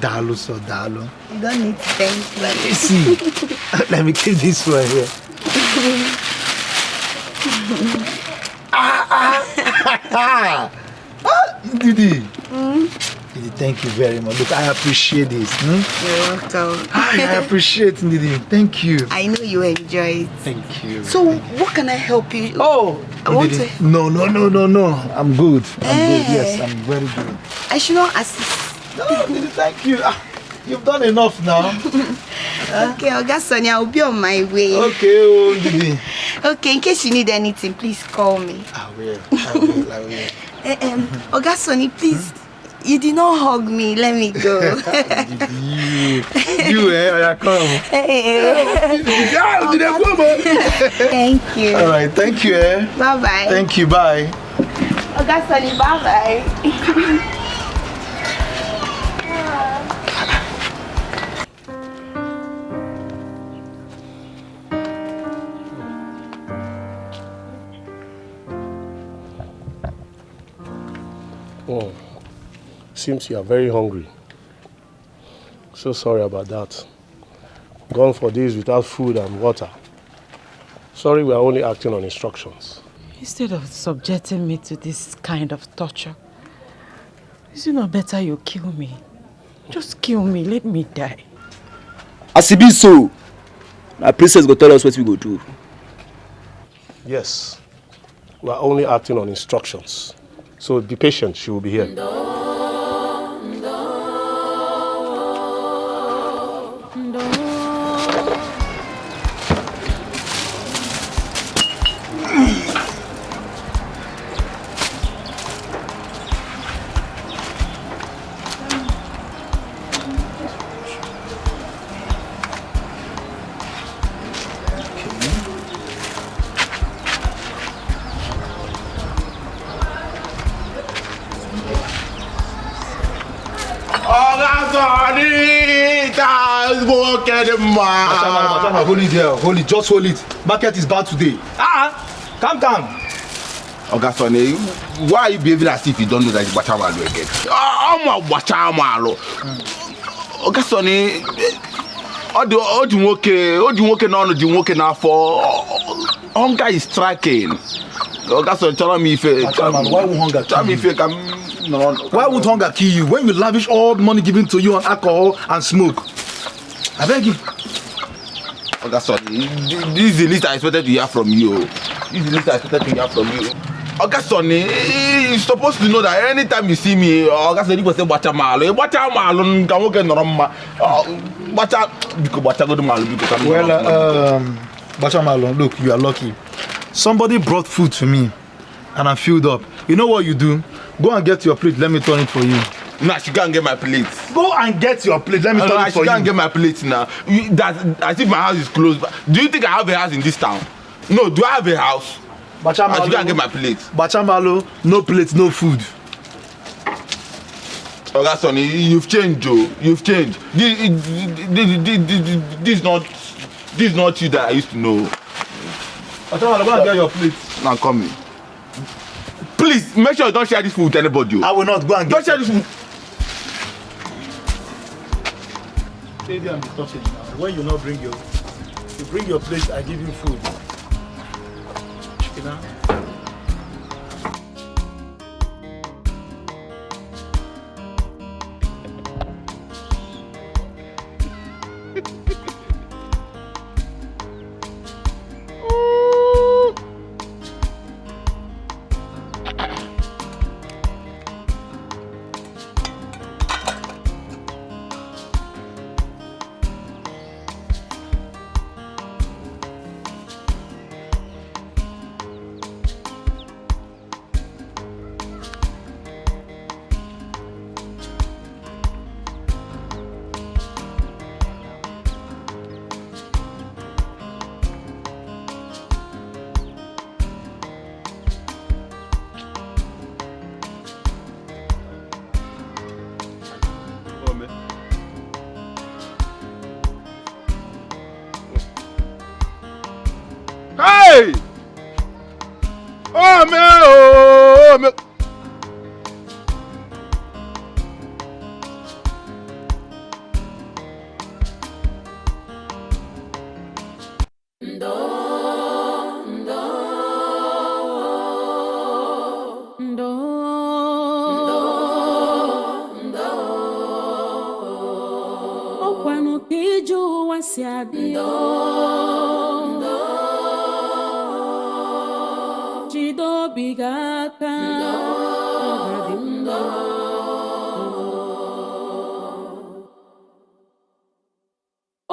Dalu so Dalu. You don't need to thank me. Let me see. Let me keep this one here. Didi. Didi, thank you very much. Look, I appreciate this. You're welcome. I appreciate it, Didi. Thank you. I know you enjoy it. Thank you. So, what can I help you? Oh, I want Didi. to... No. I'm good. I'm good. Yes, I'm very good. I should not assist. No, Didi, thank you. You've done enough now. Okay, Oga Sonny, I'll be on my way. Okay, oh, Didi. Okay, in case you need anything, please call me. I will. Oga Sonny, please. You did not hug me. Let me go. you, come. Thank you. All right, thank you, Bye-bye. Thank you, bye. Oga Sonny, bye-bye. Oh, seems you are very hungry. So sorry about that. Gone for days without food and water. Sorry, we are only acting on instructions. Instead of subjecting me to this kind of torture, is it not better you kill me? Just kill me, let me die. As it be so, our princess go tell us what we go do. Yes, we are only acting on instructions. So be patient, she will be here. Hold it there, hold it, just hold it. Market is bad today. Calm down. Oga Sonny, why are you behaving as if you don't know that it's Bachamalo again? I'm a Bachamalo. Oga Sonny, all the work now for hunger is striking. Oga Sonny, tell me if why would hunger tell me if you can. No. Why would hunger kill you when you lavish all the money given to you on alcohol and smoke? I beg you. Oga Sonny, this is the least I expected to hear from you. Oga Sonny, you're supposed to know that anytime you see me, Oga Sonny will say Bachamalo. Bachamalo, can work in Roma. Bachamalo, look, you are lucky. Somebody brought food to me and I'm filled up. You know what you do? Go and get your plate, let me turn it for you. Nah, she can't get my plate. Go and get your plate, let me turn it for you. She can't get my plate now. As if my house is closed. Do you think I have a house in this town? No, do I have a house? Bachamalo, she can't get my plate. Bachamalo, no plate, no food. Oga Sonny, you've changed, Joe. You've changed. This is not you that I used to know. Bachamalo, go and get your plate. Now come in. Please, make sure you don't share this food with anybody. I will not go and get. Don't share this food. Stay there and be talking now. When you bring your plate, I give you food. You know? Hey! Oh, man! Oh, man!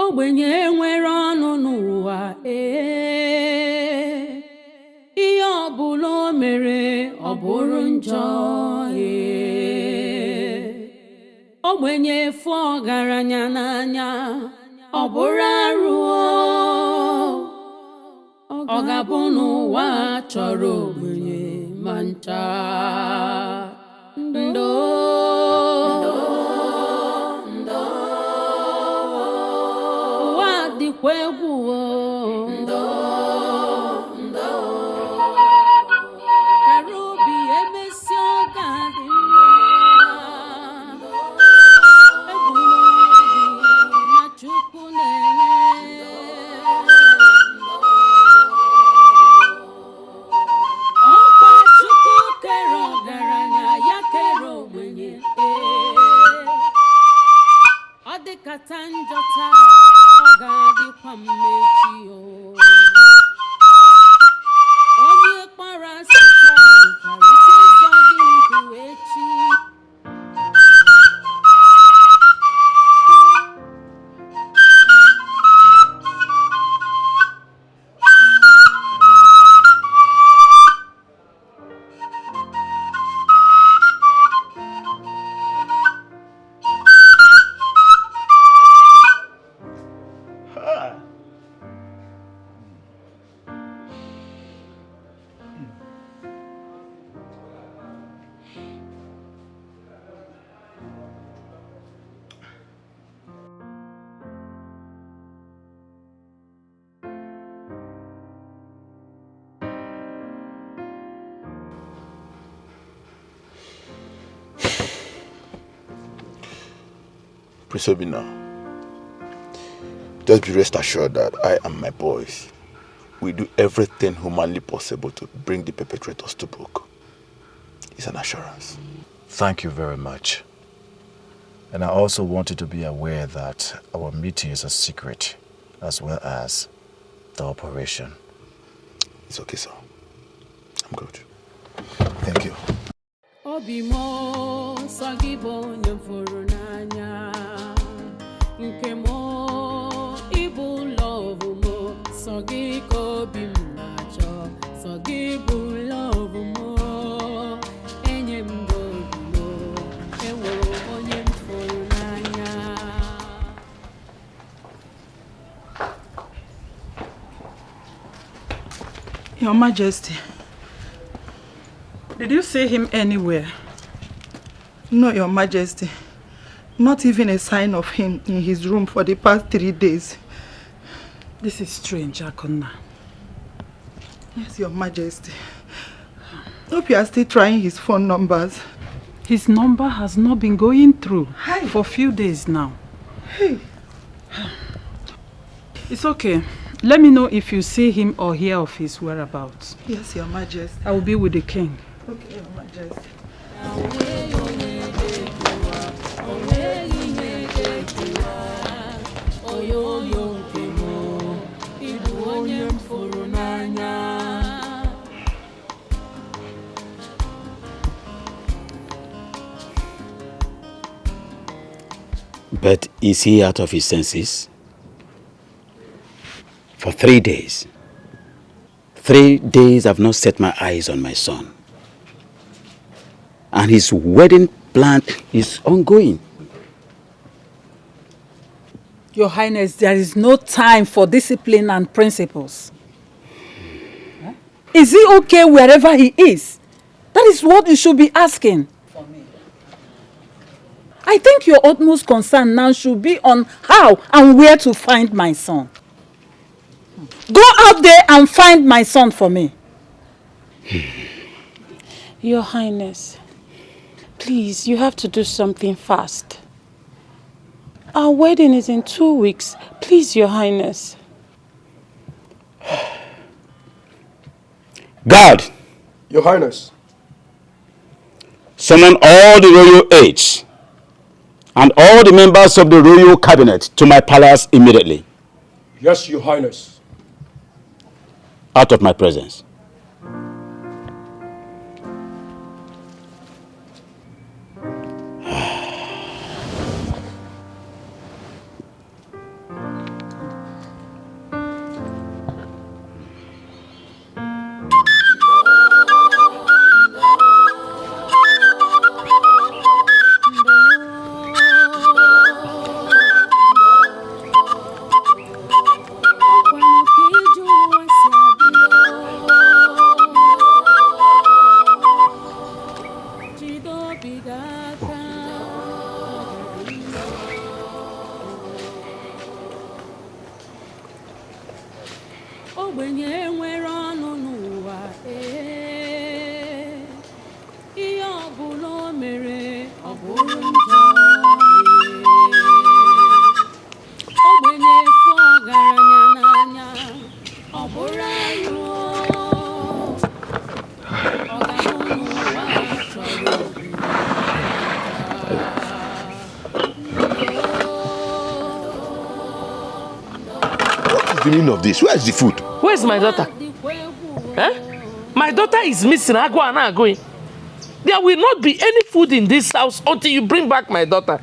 ogbenye nwere ọnụ n'ụwa ihe ọbụla o mere ọ bụrụ njọ ogbenye fụ ọgaranya n'anya ọ bụrụ arụ ọ ga-abụ n'ụwa chọrọ ogbenye ma ncha ndo ụwa dịkwa egwu kara obi emesi ọ ga-adị Chukwu na-ele ọkwa Chukwu kere ọgaranya ya kere ogbenye ọ dịkata njọ taa ọ ga-adịkwa mmechi onye kpara asị taa nwekwara ike ịzọ gị ndụ echi Prince Obina, just be rest assured that I and my boys will do everything humanly possible to bring the perpetrators to book. It's an assurance. Thank you very much. And I also want you to be aware that our meeting is a secret, as well as the operation. It's okay, sir. I'm good. Thank you. Obimo sagibo nyemfuru n'anya nke mo ibu love mo sagi ko bim nacho sagi bu love mo enyem do mo ewo onye mfuru n'anya. Your Majesty, did you see him anywhere? No, Your Majesty. Not even a sign of him in his room for the past 3 days. This is strange, Akonna. Yes, Your Majesty. Hope you are still trying his phone numbers. His number has not been going through for a few days now. Hey. It's okay. Let me know if you see him or hear of his whereabouts. Yes, Your Majesty. I will be with the king. Okay, Your Majesty. But is he out of his senses? For 3 days. 3 days I've not set my eyes on my son. And his wedding plan is ongoing. Your Highness, there is no time for discipline and principles. Is he okay wherever he is? That is what you should be asking. I think your utmost concern now should be on how and where to find my son. Go out there and find my son for me. Your Highness, please, you have to do something fast. Our wedding is in 2 weeks. Please, Your Highness. Guard! Your Highness. Summon all the royal aides and all the members of the royal cabinet to my palace immediately. Yes, Your Highness. Out of my presence. ogbenye nwere ọnụ n'ụwa ihe ọbụla o mere ọ bụrụ njọ ogbenye fụ ọgaranya n'anya ọ bụrụ ayọ ọ ga-abụ n'ụwa chọrọ What is the meaning of this? Where is the food? Where's my daughter? My daughter is missing. I go and I go. There will not be any food in this house until you bring back my daughter.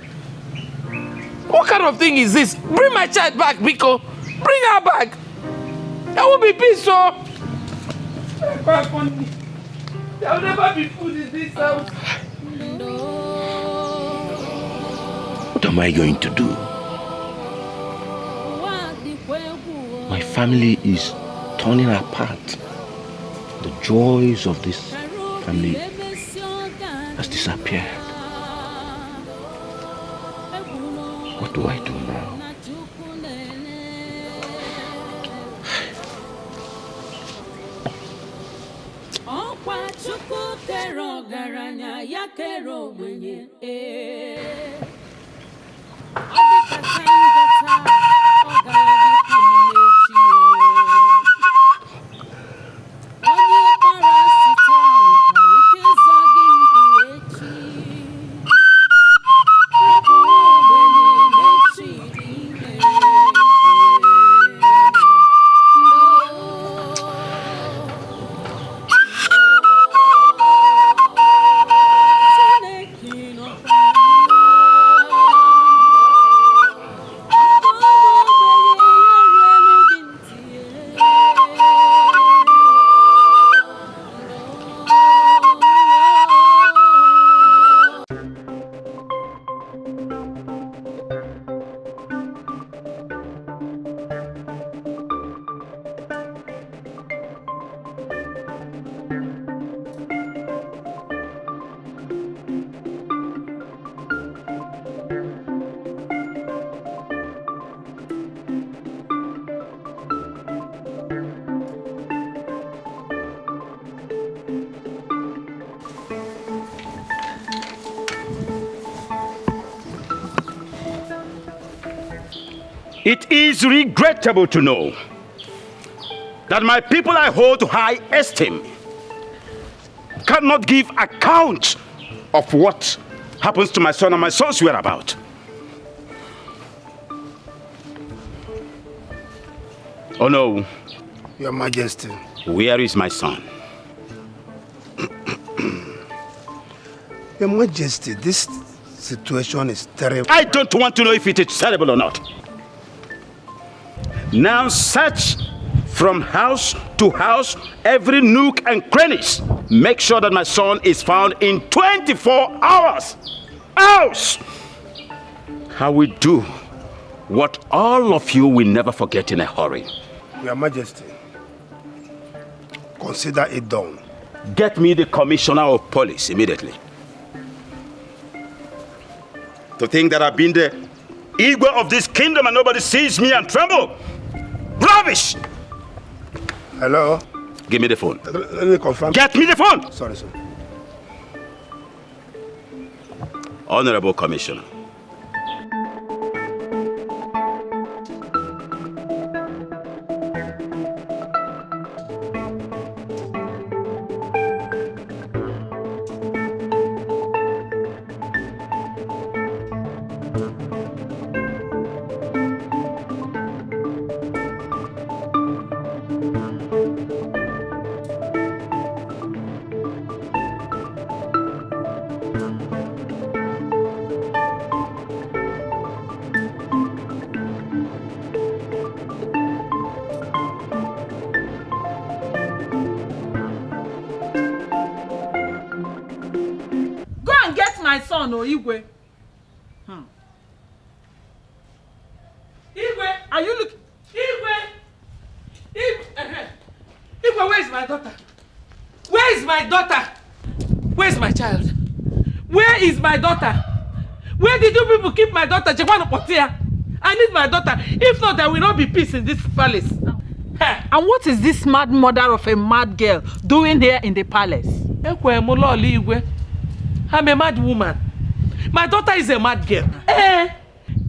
What kind of thing is this? Bring my child back, Biko. Bring her back. There will be peace, so. There will never be food in this house. What am I going to do? My family is turning apart. The joys of this family has disappeared. What do I do now? It is regrettable to know that my people I hold to high esteem cannot give account of what happens to my son and my son's whereabouts. Oh no. Your Majesty. Where is my son? Your Majesty, this situation is terrible. I don't want to know if it is terrible or not. Now search from house to house, every nook and crannies. Make sure that my son is found in 24 hours. Else, I will do what all of you will never forget in a hurry. Your Majesty, consider it done. Get me the Commissioner of Police immediately. To think that I've been the Igwe of this kingdom and nobody sees me and tremble. Rubbish! Hello? Give me the phone. Let me confirm. Get me the phone! Sorry, sir. Honorable Commissioner. No, Igwe. Igwe, are you looking? Igwe, Igwe, where is my daughter? Where is my daughter? Where is my child? Where is my daughter? Where did you people keep my daughter? I need my daughter. If not, there will not be peace in this palace. And what is this mad mother of a mad girl doing here in the palace? I'm a mad woman. My daughter is a mad girl.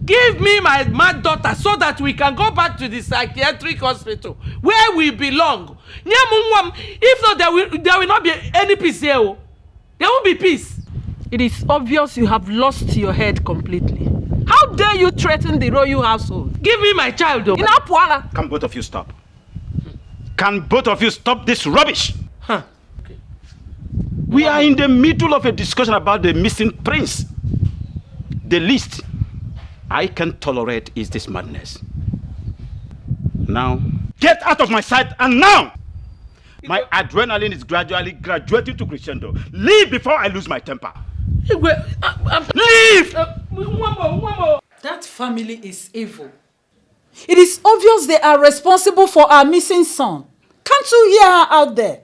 Give me my mad daughter so that we can go back to the psychiatric hospital where we belong. If not, there will not be any peace here. There won't be peace. It is obvious you have lost your head completely. How dare you threaten the royal household? Give me my child. Can both of you stop? Can both of you stop this rubbish? We are in the middle of a discussion about the missing prince. The least I can tolerate is this madness. Now, get out of my sight, and now! My adrenaline is gradually graduating to crescendo. Leave before I lose my temper. Leave! That family is evil. It is obvious they are responsible for our missing son. Can't you hear her out there?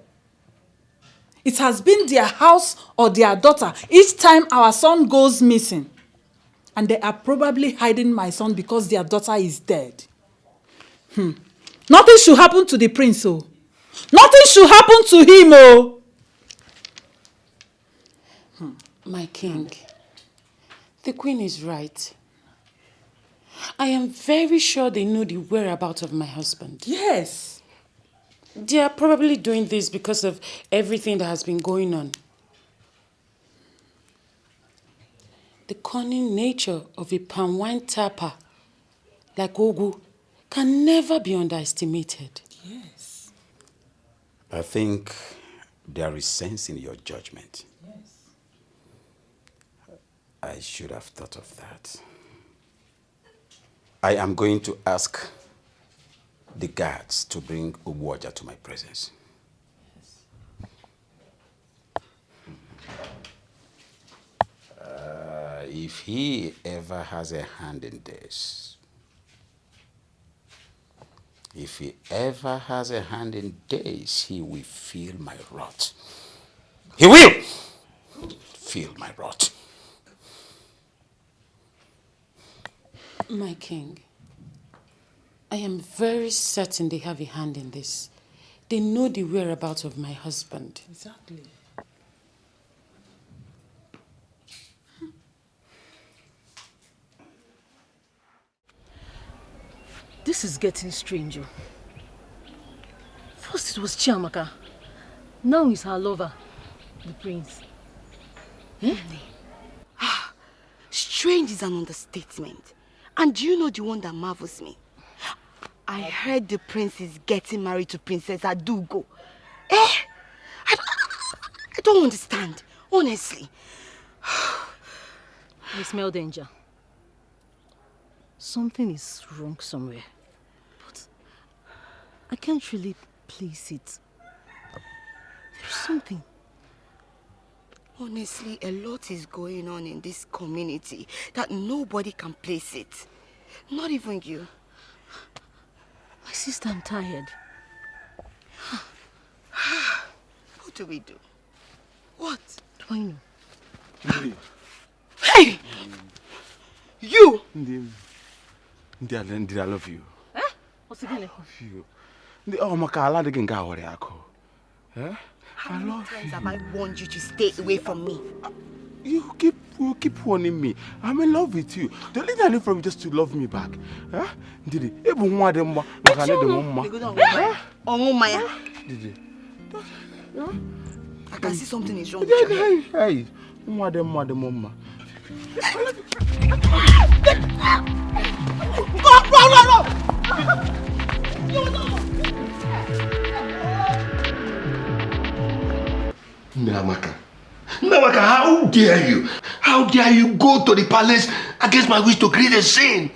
It has been their house or their daughter each time our son goes missing. And they are probably hiding my son because their daughter is dead. Nothing should happen to the prince, oh. Nothing should happen to him, oh. My king, the queen is right. I am very sure they know the whereabouts of my husband. Yes. They are probably doing this because of everything that has been going on. The cunning nature of a palm wine tapper like Ogu can never be underestimated. Yes. I think there is sense in your judgment. Yes. I should have thought of that. I am going to ask the guards to bring Ubuoja to my presence. If he ever has a hand in this, he will feel my wrath. He will feel my wrath. My king, I am very certain they have a hand in this. They know the whereabouts of my husband. Exactly. This is getting stranger. First it was Chiamaka. Now it's her lover, the prince. Strange is an understatement. And do you know the one that marvels me? I heard the prince is getting married to Princess Adugo. I don't understand, honestly. I smell danger. Something is wrong somewhere. But I can't really place it. There's something. Honestly, a lot is going on in this community that nobody can place it. Not even you. My sister, I'm tired. What do we do? What? Do I know? Hey! You! Ndi, I love you. What's it gonna You. Oh, Makala, they can go away. How many times have I warned you to stay away from me? You keep warning me. I'm in love with you. The only thing I need from you just to love me back. Did it? Even one of them. I can see something is wrong with you. Hey, one of them, mama. No! Namaka, how dare you? How dare you go to the palace against my wish to create a scene?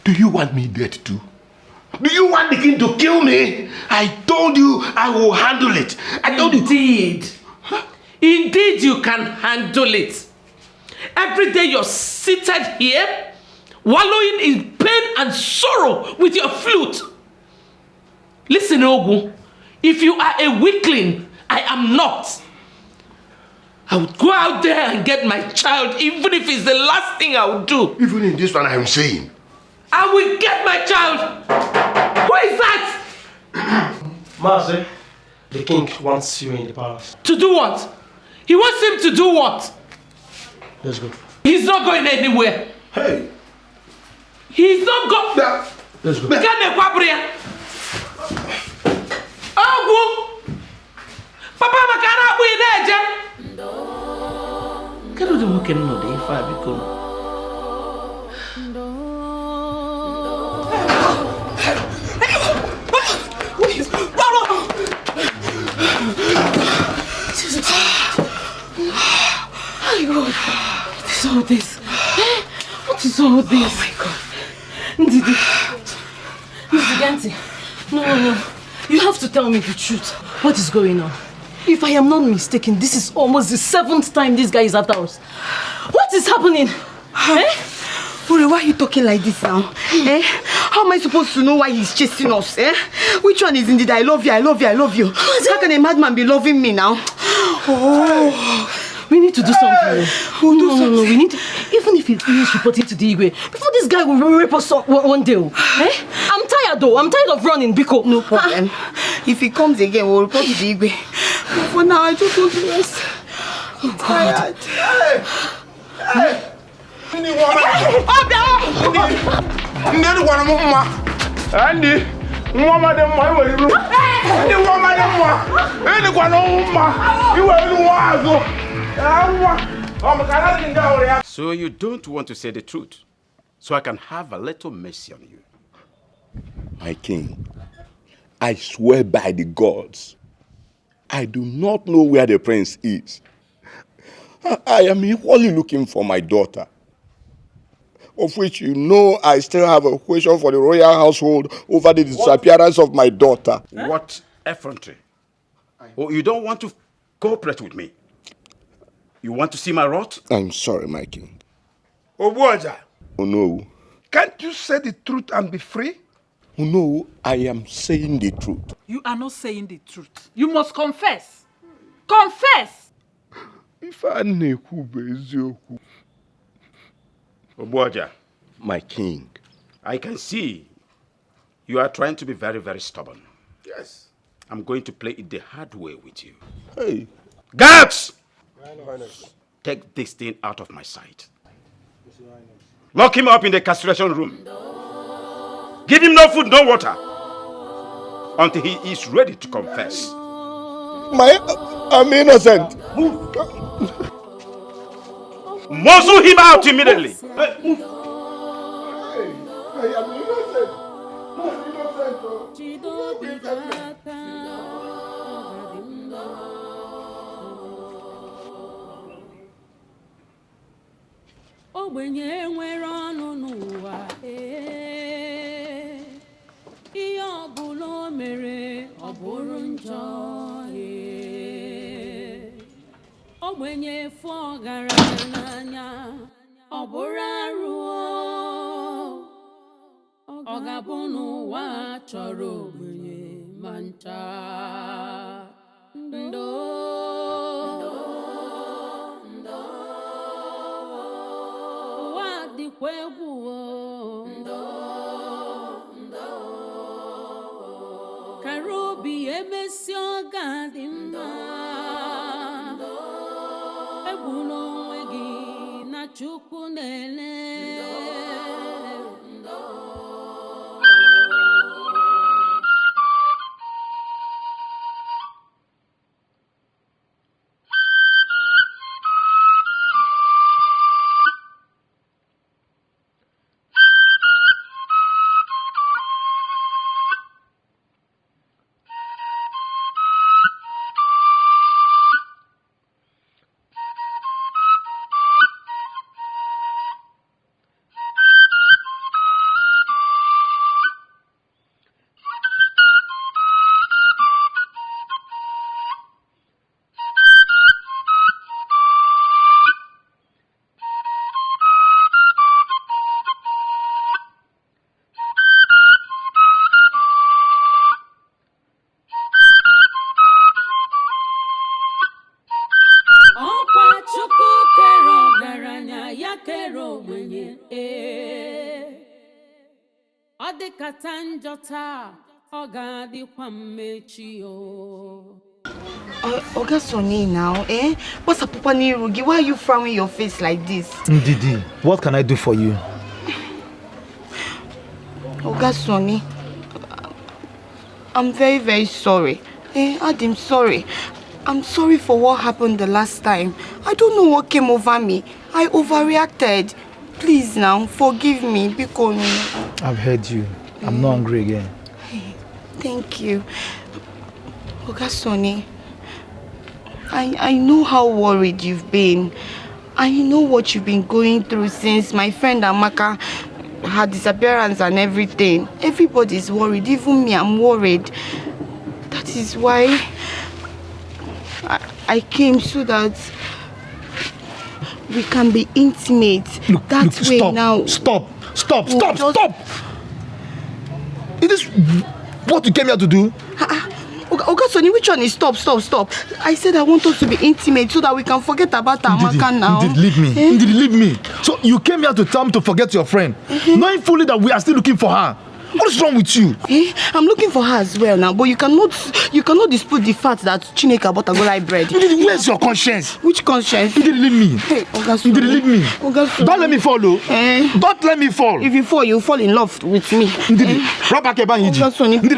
Do you want me dead too? Do you want the king to kill me? I told you I will handle it. I told you. Indeed you can handle it. Every day you're seated here, wallowing in pain and sorrow with your flute. Listen, Ogu, if you are a weakling, I am not. I would go out there and get my child, even if it's the last thing I would do. Even in this one I am saying. I will get my child. Who is that? Master, the king wants you in the palace. To do what? He wants him to do what? Let's go. He's not going anywhere. Hey. He's not going. Let's go. Papa makana abu ideje. Kero de muke no de ifa biko. My God, what is all this? What is all this? Oh my God. Ndidi, no. You have to tell me the truth. What is going on? If I am not mistaken, this is almost the 7th time this guy is after us. What is happening? Ure, why are you talking like this now? How am I supposed to know why he's chasing us? Which one is indeed I love you, I love you, I love you? How can a madman be loving me now? We need to do something. No, we need to, even if he finishes reporting to the Igwe, before this guy will rape us one day. I'm tired though, I'm tired of running, Biko. No problem. If he comes again, we'll report to the Igwe. But for now, I just want to rest. I'm tired. Hey! So you don't want to say the truth, so I can have a little mercy on you. My king, I swear by the gods, I do not know where the prince is. I am equally looking for my daughter, of which you know I still have a question for the royal household over the disappearance of my daughter. What effrontery? Oh, you don't want to cooperate with me? You want to see my wrath? I'm sorry, my king. Obuaja. Oh no. Can't you say the truth and be free? Oh no, I am saying the truth. You are not saying the truth. You must confess. Confess! If I neku Obuaja. My king. I can see you are trying to be very, very stubborn. Yes. I'm going to play it the hard way with you. Hey. Guards! Take this thing out of my sight. Lock him up in the castration room. Give him no food, no water. Until he is ready to confess. I'm innocent. Muzzle him out immediately. I am innocent. Ogbenye nwere ọnụ n'ụwa ihe ọbụla o mere ọ bụrụ njọ ogbenye fụ ọgaranya n'anya ọ bụrụ arụ ọ ga-abụ n'ụwa chọrọ ogbenye ma ncha Karobi emesi ọga dị mma egbula onwe gị na Chukwu na-ele Ọ dịkata njọ taa Oga Sonny now, eh? What's up, Papa Nirugi? Why are you frowning your face like this? Ndidi, what can I do for you? Oga Sonny, I'm very, very sorry. Adim, sorry. I'm sorry for what happened the last time. I don't know what came over me. I overreacted. Please now, forgive me. I've heard you. I'm not angry again. Thank you. Oga Sonny, I know how worried you've been. I know what you've been going through since my friend Amaka, her disappearance and everything. Everybody's worried, even me, I'm worried. That is why I came so that we can be intimate. That way stop, now. Stop! Is this what you came here to do? Oga Sonny, which one is stop? I said I want us to be intimate so that we can forget about Amaka now. Leave me. So you came here to tell me to forget your friend, knowing fully that we are still looking for her. What is wrong with you? I'm looking for her as well now, but you cannot dispute the fact that Chineke bought a golai bread. Where's your conscience? Which conscience? You didn't leave me. Hey, Oga Sonny. You didn't leave me. Oga Sonny. Don't let me fall, though. Don't let me fall. If you fall, you fall in love with me. Oga Sonny. Leave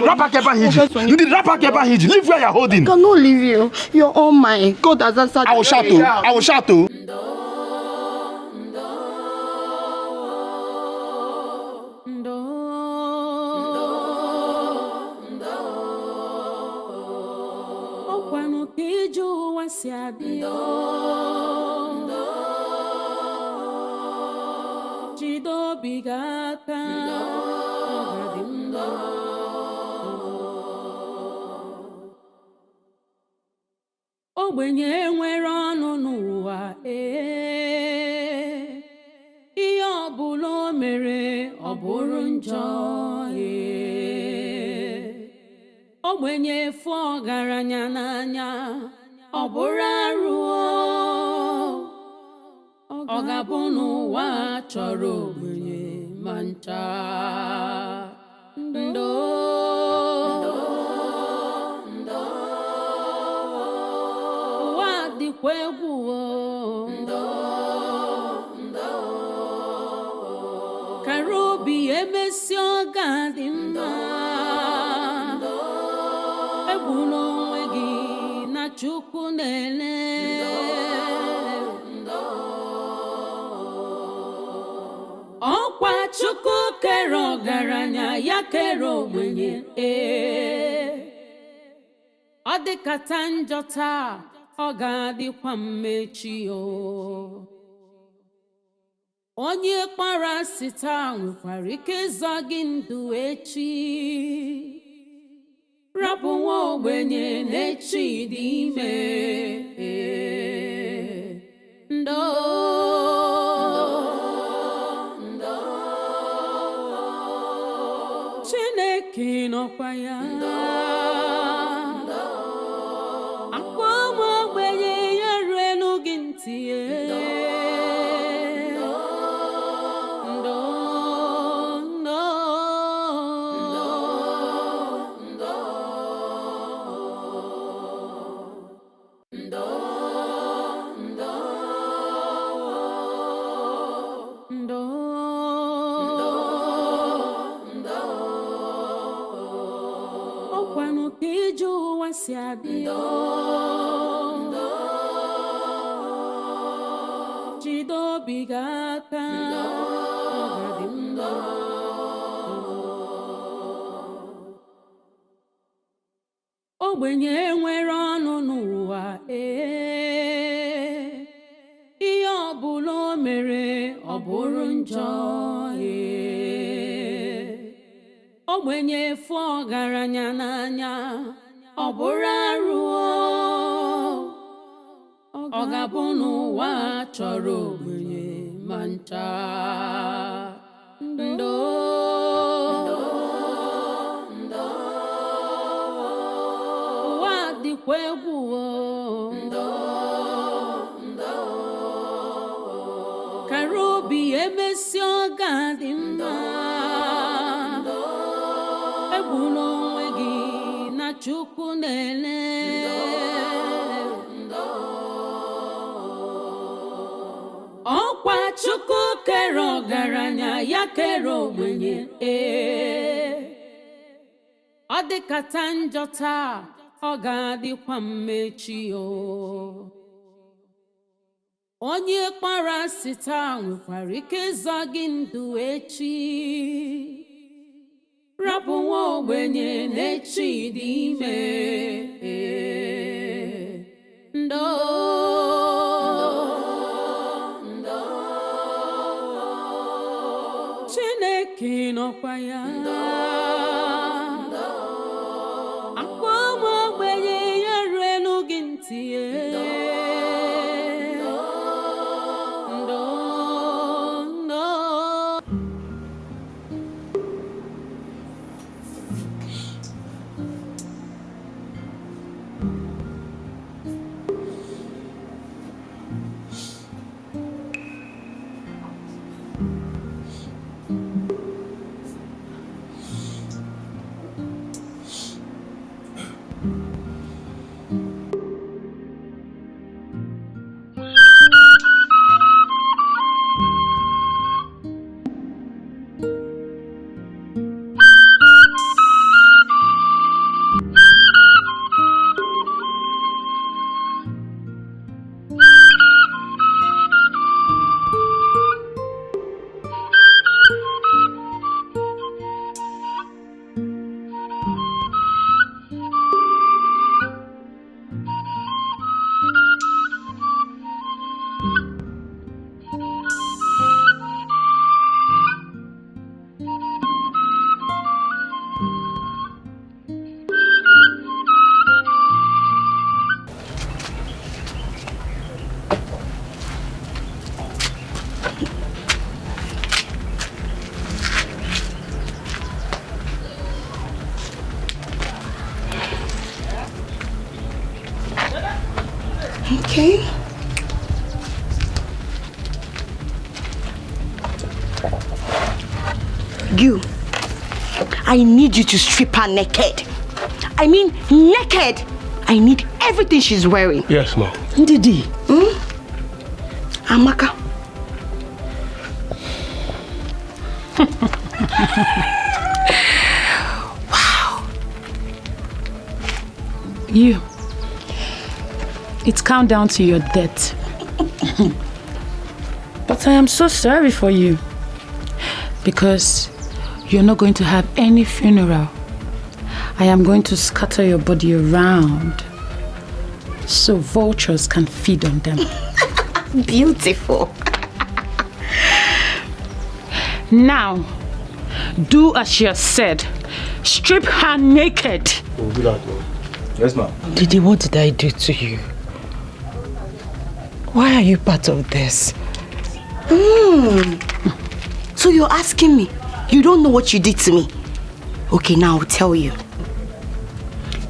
where you're holding. I cannot leave you. You're all mine. God has answered. I will shout. Ogbenye nwere ọnụ n'ụwa ihe ọbụla o mere ọ bụrụ njọ ogbenye fụ ọgaranya n'anya ọ bụrụ arụ ọ ga-abụ n'ụwa chọrọ ogbenye ma ncha Karobi emesi ọga dị mma egbula onwe gị na Chukwu na-ele ọkwa Chukwu kere ọgaranya ya kere ogbenye ọ dịkata njọ taa ọ ga-adịkwa mmechi onye kpara asị taa nwekwara ike ịzọ gị ndụ echi rapụ nwa ogbenye n'echi dị ime Chineke nọkwa ya akwa nwa ogbenye ya ruelu gị ntị ogbenye nwere ọnụ n'ụwa ihe ọbụla o mere ọ bụrụ njọ ogbenye fụ ọgaranya n'anya ọ bụrụ arụ ọ ga-abụ n'ụwa chọrọ ogbenye ma ncha ụwa dịkwa egwu kara obi emesi ọ ga-adị mma egbula onwe chukwu na-ele ọkwa chukwu kere ọgaranya ya kere ogbenye ọ dịkata njọ taa ọ ga-adịkwa mmechi o onye kpara asị taa nwekwara ike ịzọ gị ndụ echi rapụ nwa ogbenye n'echi dị ime ndo Chineke nọkwa ya akwa ụmụ ogbenye ya ruelu gị ntị Okay. You, I need you to strip her naked. I mean naked. I need everything she's wearing. Yes, ma'am. Ndidi. Amaka. Wow. You. It's countdown to your death. But I am so sorry for you. Because you're not going to have any funeral. I am going to scatter your body around so vultures can feed on them. Beautiful. Now, do as she has said. Strip her naked. We'll do that, ma'am. Yes, ma'am. Didi, what did I do to you? Why are you part of this? So you're asking me? You don't know what you did to me? Okay, now I'll tell you.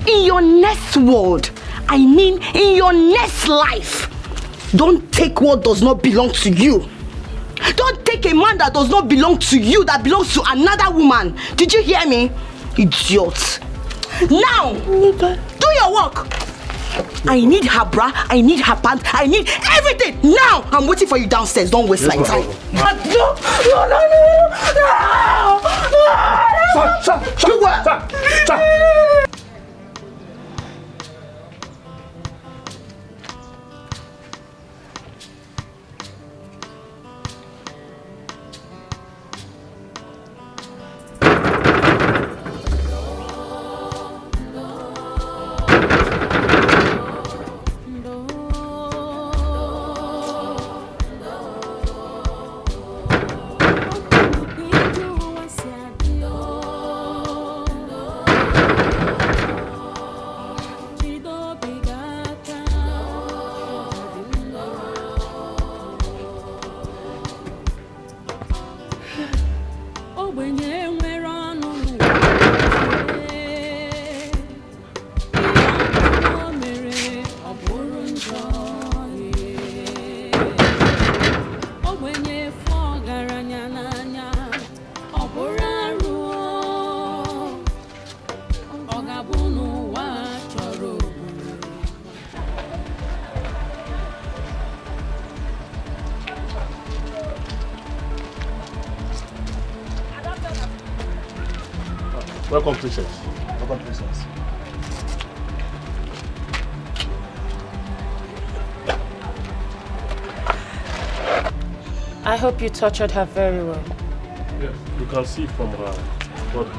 In your next world, I mean in your next life, don't take what does not belong to you. Don't take a man that does not belong to you, that belongs to another woman. Did you hear me? Idiot. Now, do your work. I need her bra, I need her pants, I need everything. Now, I'm waiting for you downstairs. Don't waste my time. Welcome, princess. Welcome, princess. I hope you tortured her very well. Yes, you can see from her body.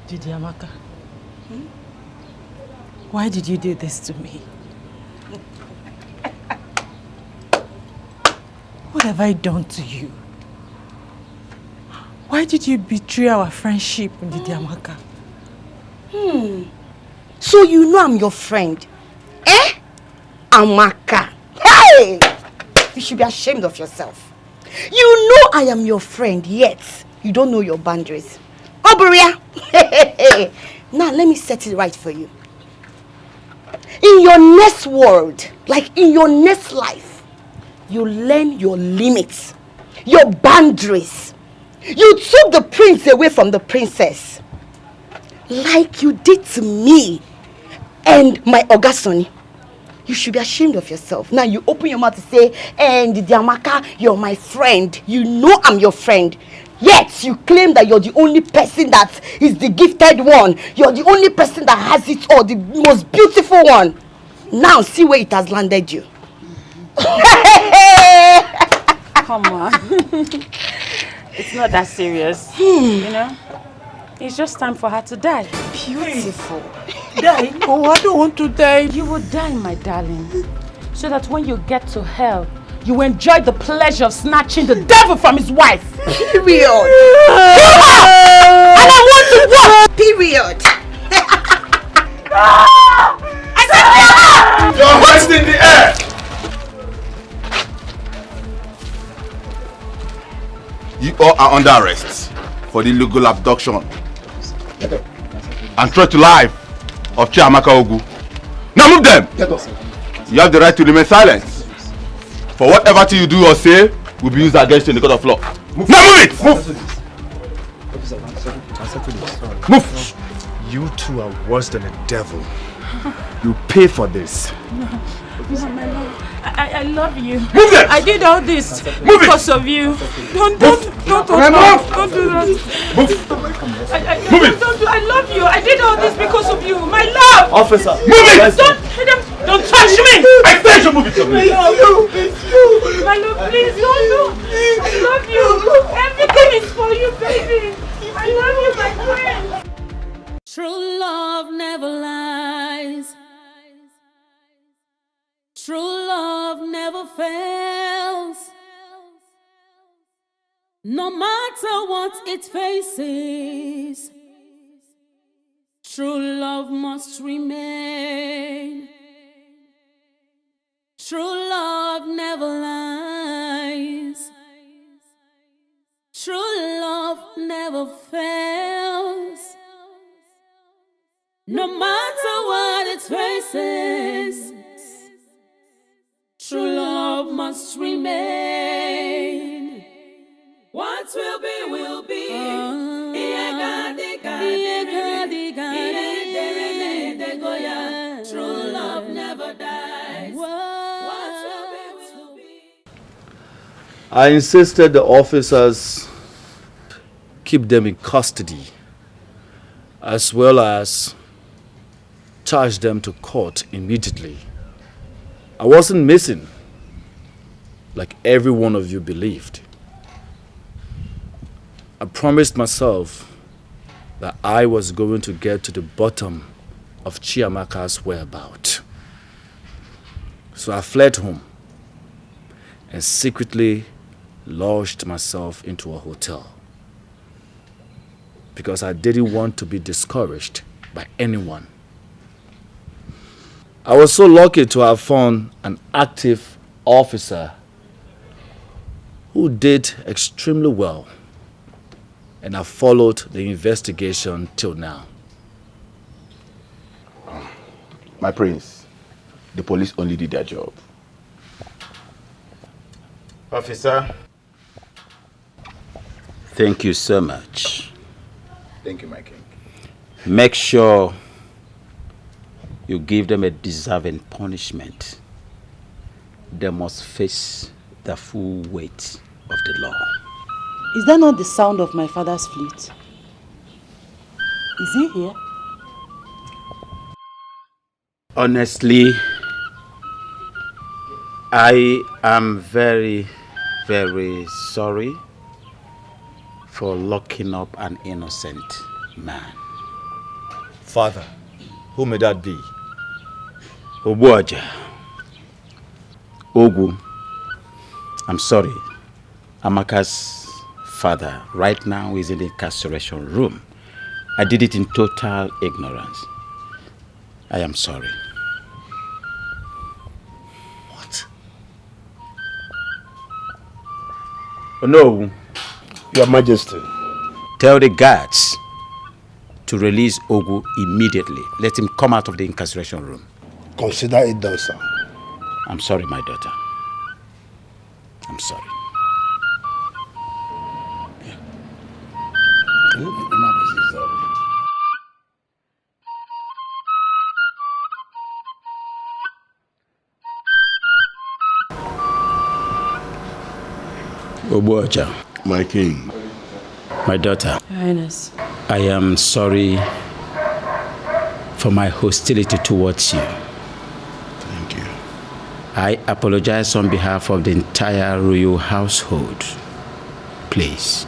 Chiamaka, why did you do this to me? What have I done to you? Why did you betray our friendship, Chiamaka? So you know I'm your friend? Eh? Amaka. Hey! You should be ashamed of yourself. You know I am your friend, yet you don't know your boundaries. Oberia! Now let me set it right for you. In your next world, like in your next life, you learn your limits, your boundaries. You took the prince away from the princess, like you did to me and my Ogasoni. You should be ashamed of yourself. Now you open your mouth to say, and Chiamaka, you're my friend. You know I'm your friend. Yet you claim that you're the only person that is the gifted one. You're the only person that has it all, the most beautiful one. Now see where it has landed you. Come on. It's not that serious. You know? It's just time for her to die. Beautiful. Die? Oh, I don't want to die. You will die, my darling. So that when you get to hell, you enjoy the pleasure of snatching the devil from his wife. Period. And I want to watch. Period. I said your hands in the air. You all are under arrest for the illegal abduction and threat to life of Chiamaka Ogu. Now move them. You have the right to remain silent. For whatever thing you do or say will be used against you in the court of law. Move. Now move it! Move! Move! You two are worse than a devil. You pay for this. My love, I love you. Move it! I did all this because of you. Don't do that. Move! Move it! I love you. I did all this because of you. My love! Officer! Move it! Don't touch me! I said you move it! My love, please don't. I love you. Everything is for you, baby. I love you, my friend. True love never lies. True love never fails. No matter what it faces, true love must remain. True love never lies. True love never fails. No matter what it faces, true love must remain. What will be, will be. True love never dies. What will be. I insisted the officers keep them in custody, as well as charge them to court immediately. I wasn't missing, like every one of you believed. I promised myself that I was going to get to the bottom of Chiamaka's whereabouts. So I fled home and secretly lodged myself into a hotel because I didn't want to be discouraged by anyone. I was so lucky to have found an active officer who did extremely well, and I followed the investigation till now. My prince, the police only did their job. Officer. Thank you so much. Thank you, my king. Make sure you give them a deserving punishment. They must face the full weight of the law. Is that not the sound of my father's flute? Is he here? Honestly, I am very, very sorry for locking up an innocent man. Father, who may that be? Obuaja. Ogu. I'm sorry. Amaka's father right now is in the incarceration room. I did it in total ignorance. I am sorry. What? Oh, no. Your Majesty. Tell the guards to release Ogu immediately. Let him come out of the incarceration room. Consider it done, sir. I'm sorry, my daughter. I'm sorry. Obuaja. My king. My daughter. Your Highness. I am sorry for my hostility towards you. Thank you. I apologize on behalf of the entire royal household. Please,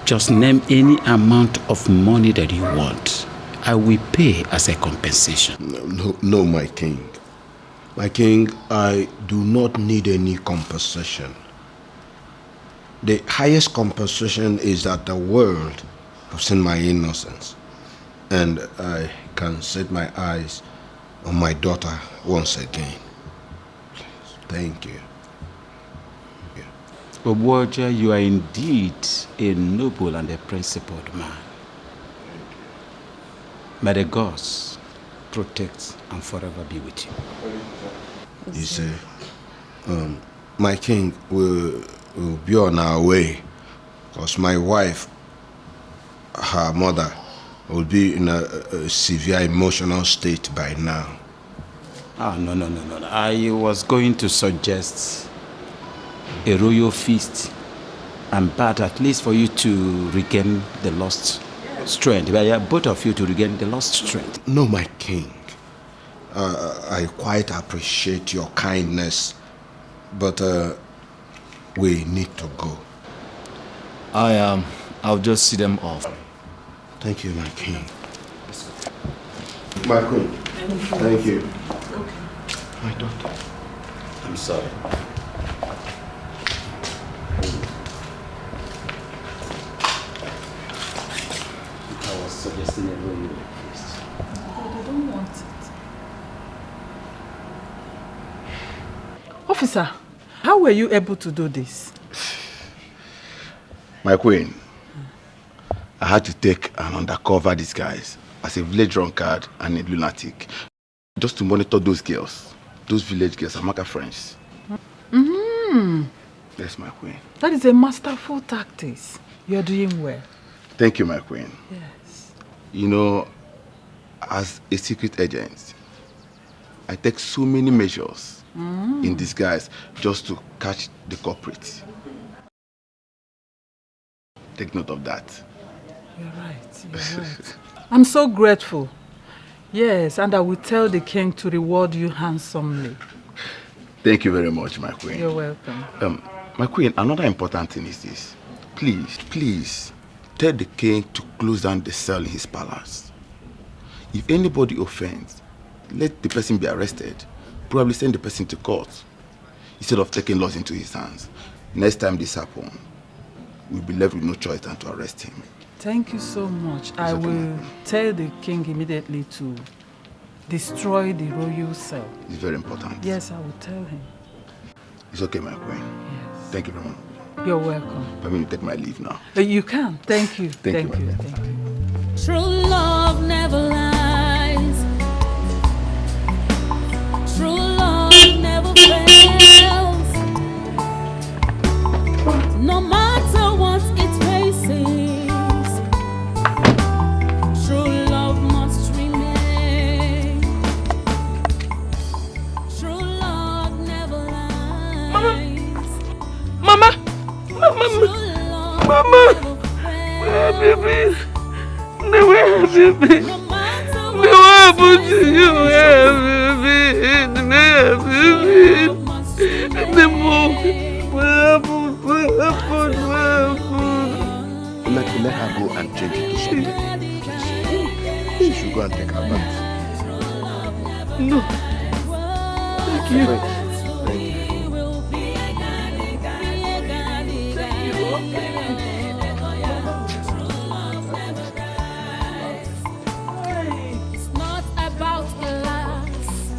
just name any amount of money that you want. I will pay as a compensation. No, my king. My king, I do not need any compensation. The highest compensation is that the world have seen my innocence, and I can set my eyes on my daughter once again. Thank you. Obuaja, you are indeed a noble and a principled man. May the gods protect and forever be with you. You see, my king will be on our way, because my wife, her mother, will be in a severe emotional state by now. Ah, no. I was going to suggest a royal feast and bath, at least for you to regain the lost strength. Both of you to regain the lost strength. No, my king. I quite appreciate your kindness, but we need to go. I'll just see them off. Thank you, my king. My queen. Thank you. My daughter. I'm sorry. I was suggesting a royal feast. But I don't want it. Officer, how were you able to do this? My queen, I had to take an undercover disguise as a village drunkard and a lunatic, just to monitor those girls, those village girls, Amaka friends. Mm-hmm. Yes, my queen. That is a masterful tactics. You're doing well. Thank you, my queen. Yes. You know, as a secret agent, I take so many measures in disguise just to catch the culprit. Take note of that. You're right. I'm so grateful. Yes, and I will tell the king to reward you handsomely. Thank you very much, my queen. You're welcome. My queen, another important thing is this. Please, tell the king to close down the cell in his palace. If anybody offends, let the person be arrested. Probably send the person to court, instead of taking laws into his hands. Next time this happens, we'll be left with no choice than to arrest him. Thank you so much. I will tell the king immediately to destroy the royal cell. It's very important. Yes, I will tell him. It's okay, my queen. Yes. Thank you very much. You're welcome. I'm going to take my leave now. You can. Thank you. Thank you. True love never lies. True love never fails. No matter what it faces, true love must remain. True love never lies. Mama! True Where have you been? Where have you been? What happened to you? Where have you been? Where have you been? The move. What happened? Let her go and change into something. She should go and take her bath. No. Thank you. Thank you. It's not about class,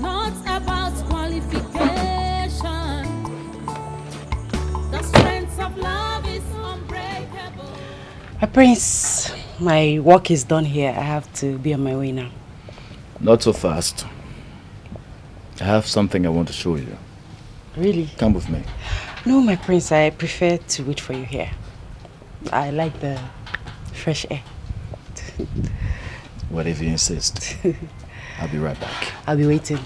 not about qualification. The strength of love is unbreakable. My prince, my work is done here. I have to be on my way now. Not so fast. I have something I want to show you. Really? Come with me. No, my prince, I prefer to wait for you here. I like the fresh air. What if you insist? I'll be right back. I'll be waiting.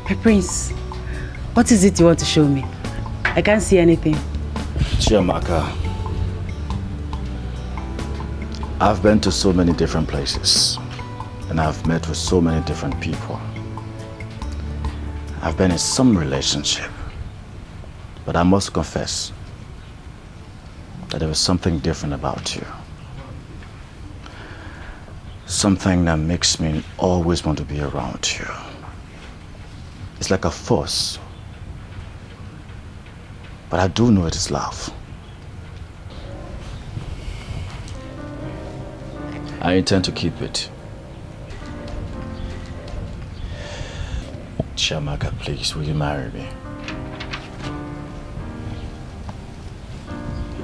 My prince, what is it you want to show me? I can't see anything. Chiamaka, I've been to so many different places and I've met with so many different people. I've been in some relationship, but I must confess that there was something different about you. Something that makes me always want to be around you. It's like a force. But I do know it is love. I intend to keep it. Chiamaka, please, will you marry me?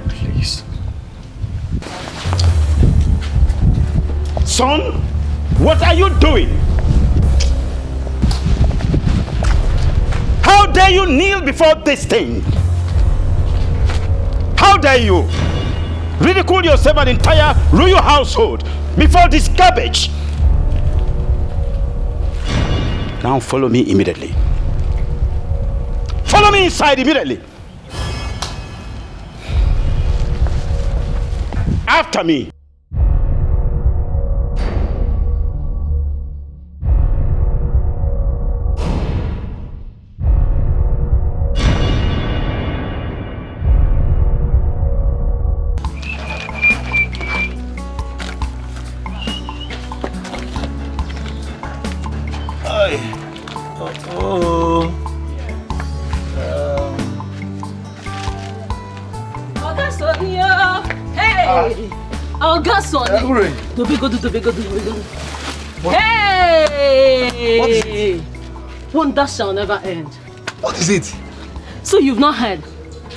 Please. Son, what are you doing? How dare you kneel before this thing? How dare you ridicule yourself and entire royal household before this garbage? Now follow me immediately. Follow me inside immediately. After me. Hey! Wonder shall never end. What is it? So you've not heard?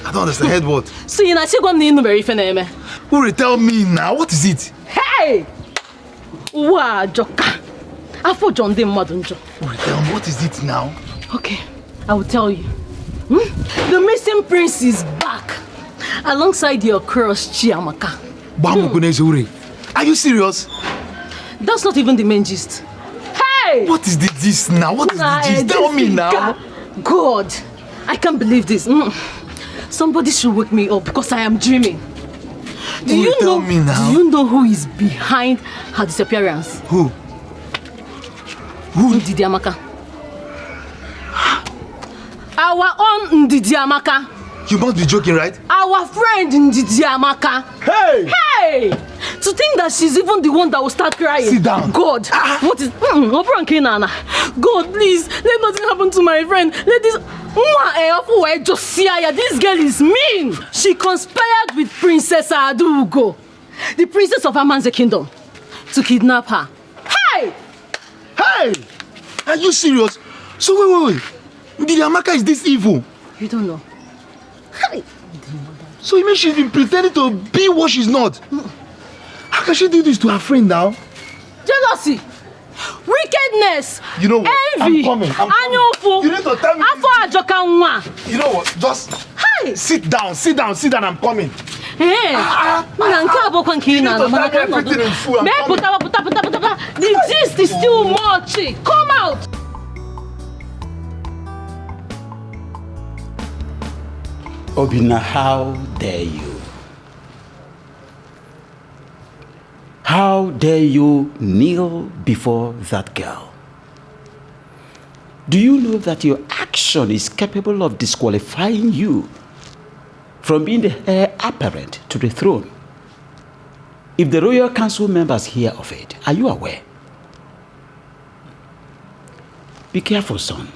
I don't understand. Heard what? So you're not going to very funny. Uri, tell me now. What is it? Hey! Wow, Joka. I thought John didn't modern John. Uri, tell me, what is it now? Okay, I will tell you. The missing prince is back. Alongside your crush, Chiamaka. Uri. Are you serious? That's not even the main gist. Hey! What is this now? What is the gist? Tell me now. God, I can't believe this. Somebody should wake me up because I am dreaming. Do you know who is behind her disappearance? Who? Ndidiamaka. Our own Ndidiamaka. You must be joking, right? Our friend Ndidiamaka. Hey! Hey! To think that she's even the one that will start crying. Sit down. God, what is... God, please, let nothing happen to my friend. Let this... This girl is mean. She conspired with Princess Adugo, the princess of Amanze Kingdom, to kidnap her. Hey! Hey! Are you serious? So wait. Ndidiamaka is this evil? You don't know. Hey! So you mean she's been pretending to be what she's not? How can she do this to her friend now? jealousy, wickedness, you know what? envy, I'm coming. you need to tell me. You know what? Just sit down. I'm coming. Hey, the gist is still much. Come out. Obina, how dare you? How dare you kneel before that girl? Do you know that your action is capable of disqualifying you from being the heir apparent to the throne? If the royal council members hear of it, are you aware? Be careful, son.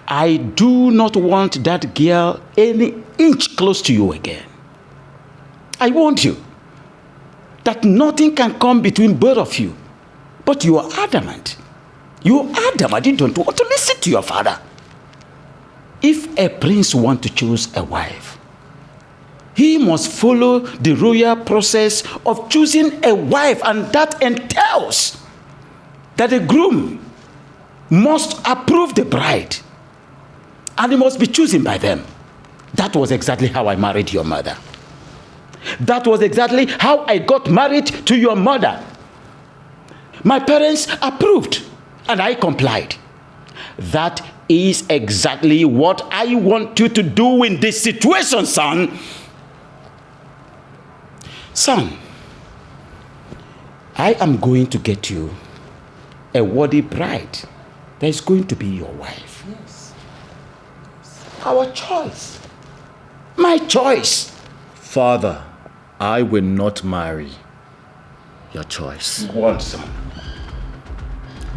I do not want that girl any inch close to you again. I warned you that nothing can come between both of you. But you are adamant. You are adamant. You don't want to listen to your father. If a prince wants to choose a wife, he must follow the royal process of choosing a wife, and that entails that the groom must approve the bride, and he must be chosen by them. That was exactly how I married your mother. That was exactly how I got married to your mother. My parents approved, and I complied. That is exactly what I want you to do in this situation, son. Son, I am going to get you a worthy bride that is going to be your wife. Yes. Our choice. My choice. Father, I will not marry. Your choice. Be warned, son.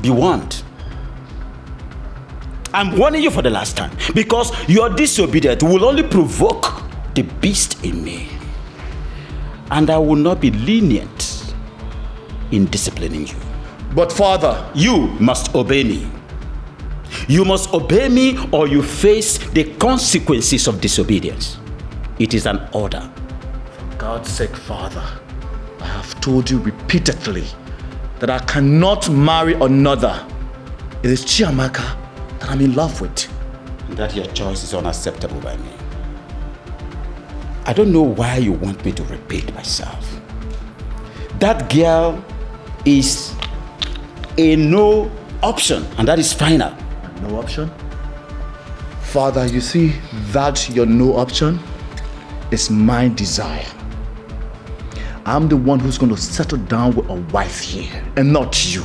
Be warned. I'm warning you for the last time, because your disobedience will only provoke the beast in me. And I will not be lenient in disciplining you. But Father, you must obey me. You must obey me, or you face the consequences of disobedience. It is an order. For God's sake, Father, I have told you repeatedly that I cannot marry another. It is Chiamaka that I'm in love with. That your choice is unacceptable by me. I don't know why you want me to repeat myself. That girl is a no option, and that is final. No option? Father, you see that your no option is my desire. I'm the one who's going to settle down with a wife here, and not you.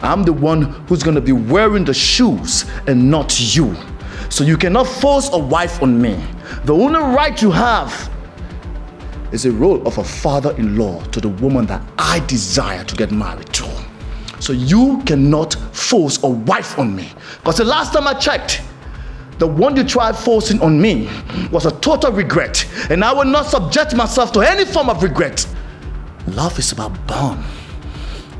I'm the one who's going to be wearing the shoes, and not you. So you cannot force a wife on me. The only right you have is the role of a father-in-law to the woman that I desire to get married to. So you cannot force a wife on me. Because the last time I checked, the one you tried forcing on me was a total regret. And I will not subject myself to any form of regret. Love is about bond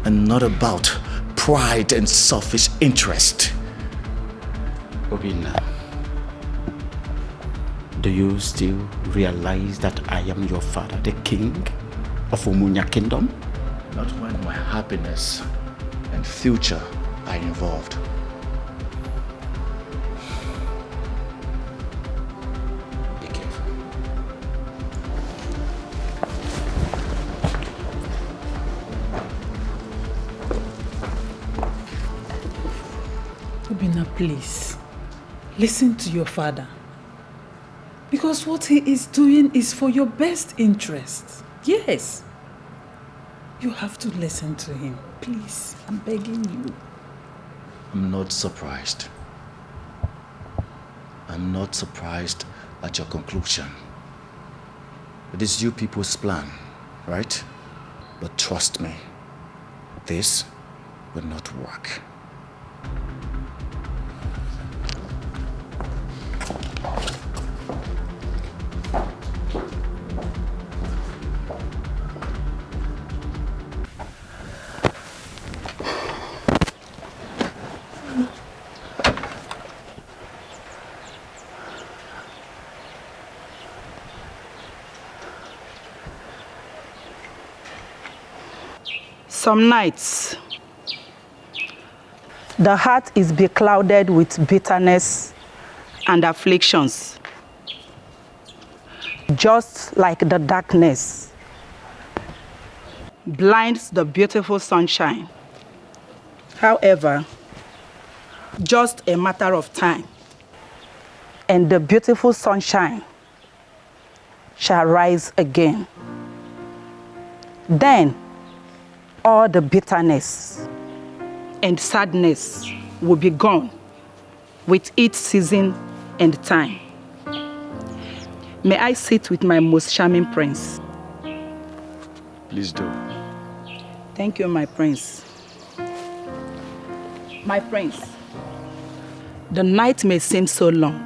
and not about pride and selfish interest. Obina, do you still realize that I am your father, the king of Umunya Kingdom? Not when my happiness and future are involved. Be careful. Obina, please, listen to your father. Because what he is doing is for your best interest. Yes. You have to listen to him. Please, I'm begging you. I'm not surprised. I'm not surprised at your conclusion. It is you people's plan, right? But trust me, this will not work. Some nights, the heart is beclouded with bitterness and afflictions, just like the darkness blinds the beautiful sunshine. However, just a matter of time, and the beautiful sunshine shall rise again. Then all the bitterness and sadness will be gone with its season and time. May I sit with my most charming prince? Please do. Thank you, my prince. My prince, the night may seem so long,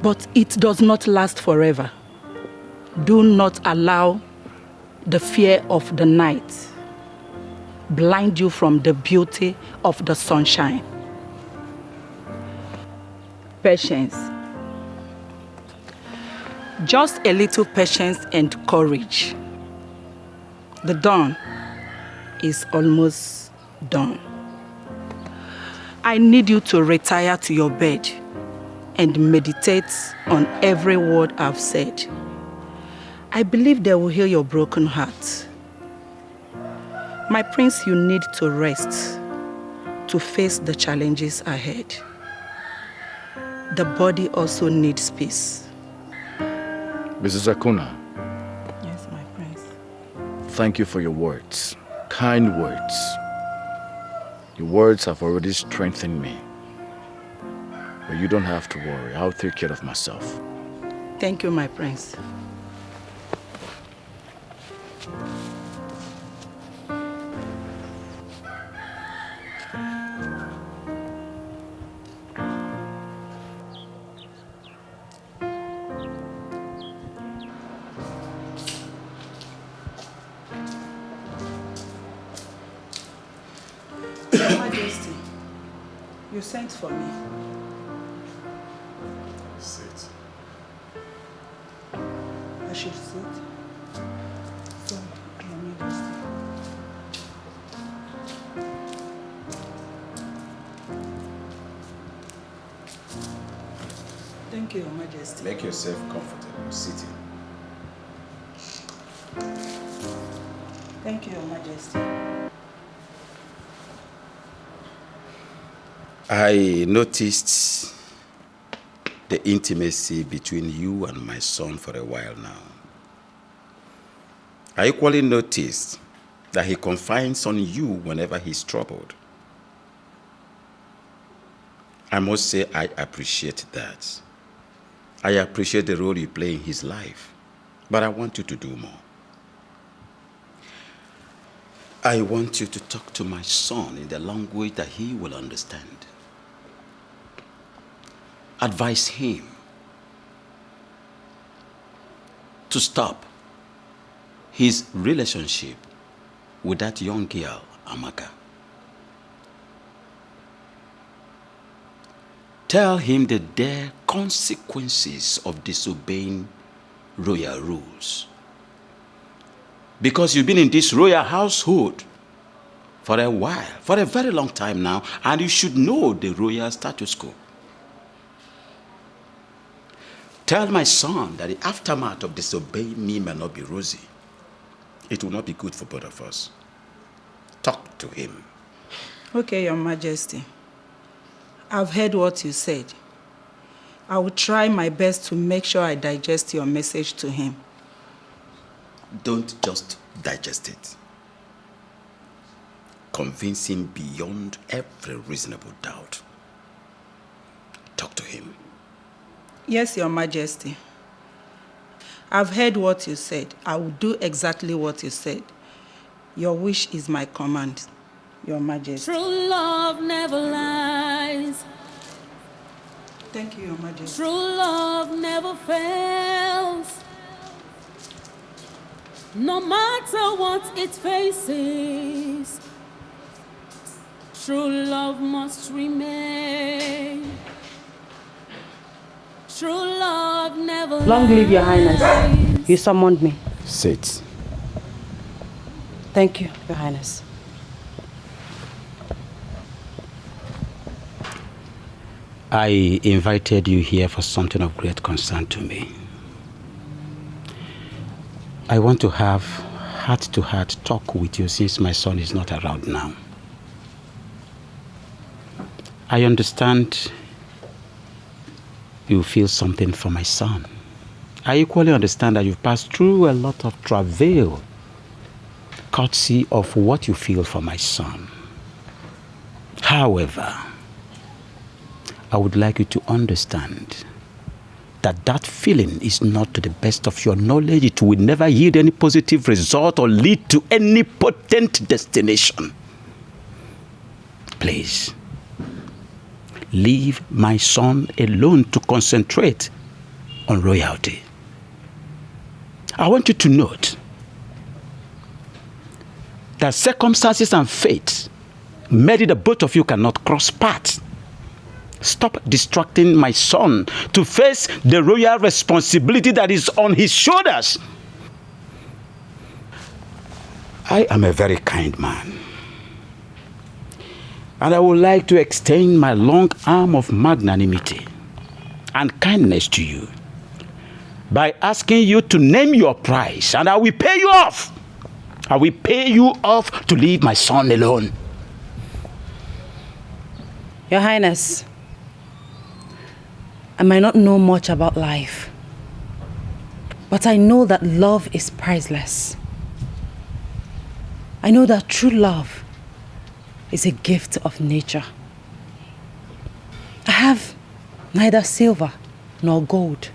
but it does not last forever. Do not allow the fear of the night blind you from the beauty of the sunshine. Patience. Just a little patience and courage. The dawn is almost done. I need you to retire to your bed and meditate on every word I've said. I believe they will heal your broken heart. My prince, you need to rest to face the challenges ahead. The body also needs peace. Mrs. Akuna. Yes, my prince. Thank you for your words. Kind words. Your words have already strengthened me. But you don't have to worry. I'll take care of myself. Thank you, my prince. Your Majesty, you sent for me. Sit. I should sit. So, Your Majesty. Thank you, Your Majesty. Make yourself comfortable sitting. Thank you, Your Majesty. I noticed the intimacy between you and my son for a while now. I equally noticed that he confides on you whenever he's troubled. I must say I appreciate that. I appreciate the role you play in his life, but I want you to do more. I want you to talk to my son in the language that he will understand. Advise him to stop his relationship with that young girl, Amaka. Tell him the dire consequences of disobeying royal rules. Because you've been in this royal household for a while, for a very long time now, and you should know the royal status quo. Tell my son that the aftermath of disobeying me may not be rosy. It will not be good for both of us. Talk to him. Okay, Your Majesty. I've heard what you said. I will try my best to make sure I digest your message to him. Don't just digest it. Convince him beyond every reasonable doubt. Talk to him. Yes, Your Majesty. I've heard what you said. I will do exactly what you said. Your wish is my command, Your Majesty. True love never lies. Thank you, Your Majesty. True love never fails. No matter what it faces, true love must remain. True love never Long live Your Highness. You summoned me. Sit. Thank you, Your Highness. I invited you here for something of great concern to me. I want to have heart-to-heart talk with you since my son is not around now. I understand you feel something for my son. I equally understand that you've passed through a lot of travail, courtesy of what you feel for my son. However, I would like you to understand that that feeling is not to the best of your knowledge. It will never yield any positive result or lead to any potent destination. Please, leave my son alone to concentrate on royalty. I want you to note that circumstances and fate made it that both of you cannot cross paths. Stop distracting my son to face the royal responsibility that is on his shoulders. I am a very kind man, and I would like to extend my long arm of magnanimity and kindness to you by asking you to name your price, and I will pay you off. I will pay you off to leave my son alone. Your Highness, I might not know much about life, but I know that love is priceless. I know that true love is a gift of nature. I have neither silver nor gold,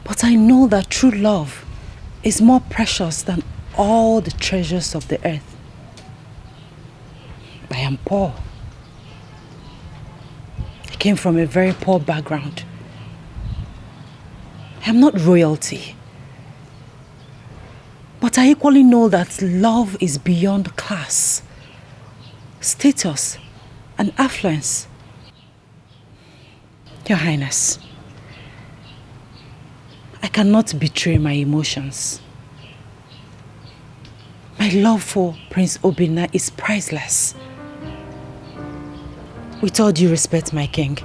but I know that true love is more precious than all the treasures of the earth. I am poor. I came from a very poor background. I am not royalty. But I equally know that love is beyond class, status, and affluence. Your Highness, I cannot betray my emotions. My love for Prince Obinna is priceless. With all due respect, my king,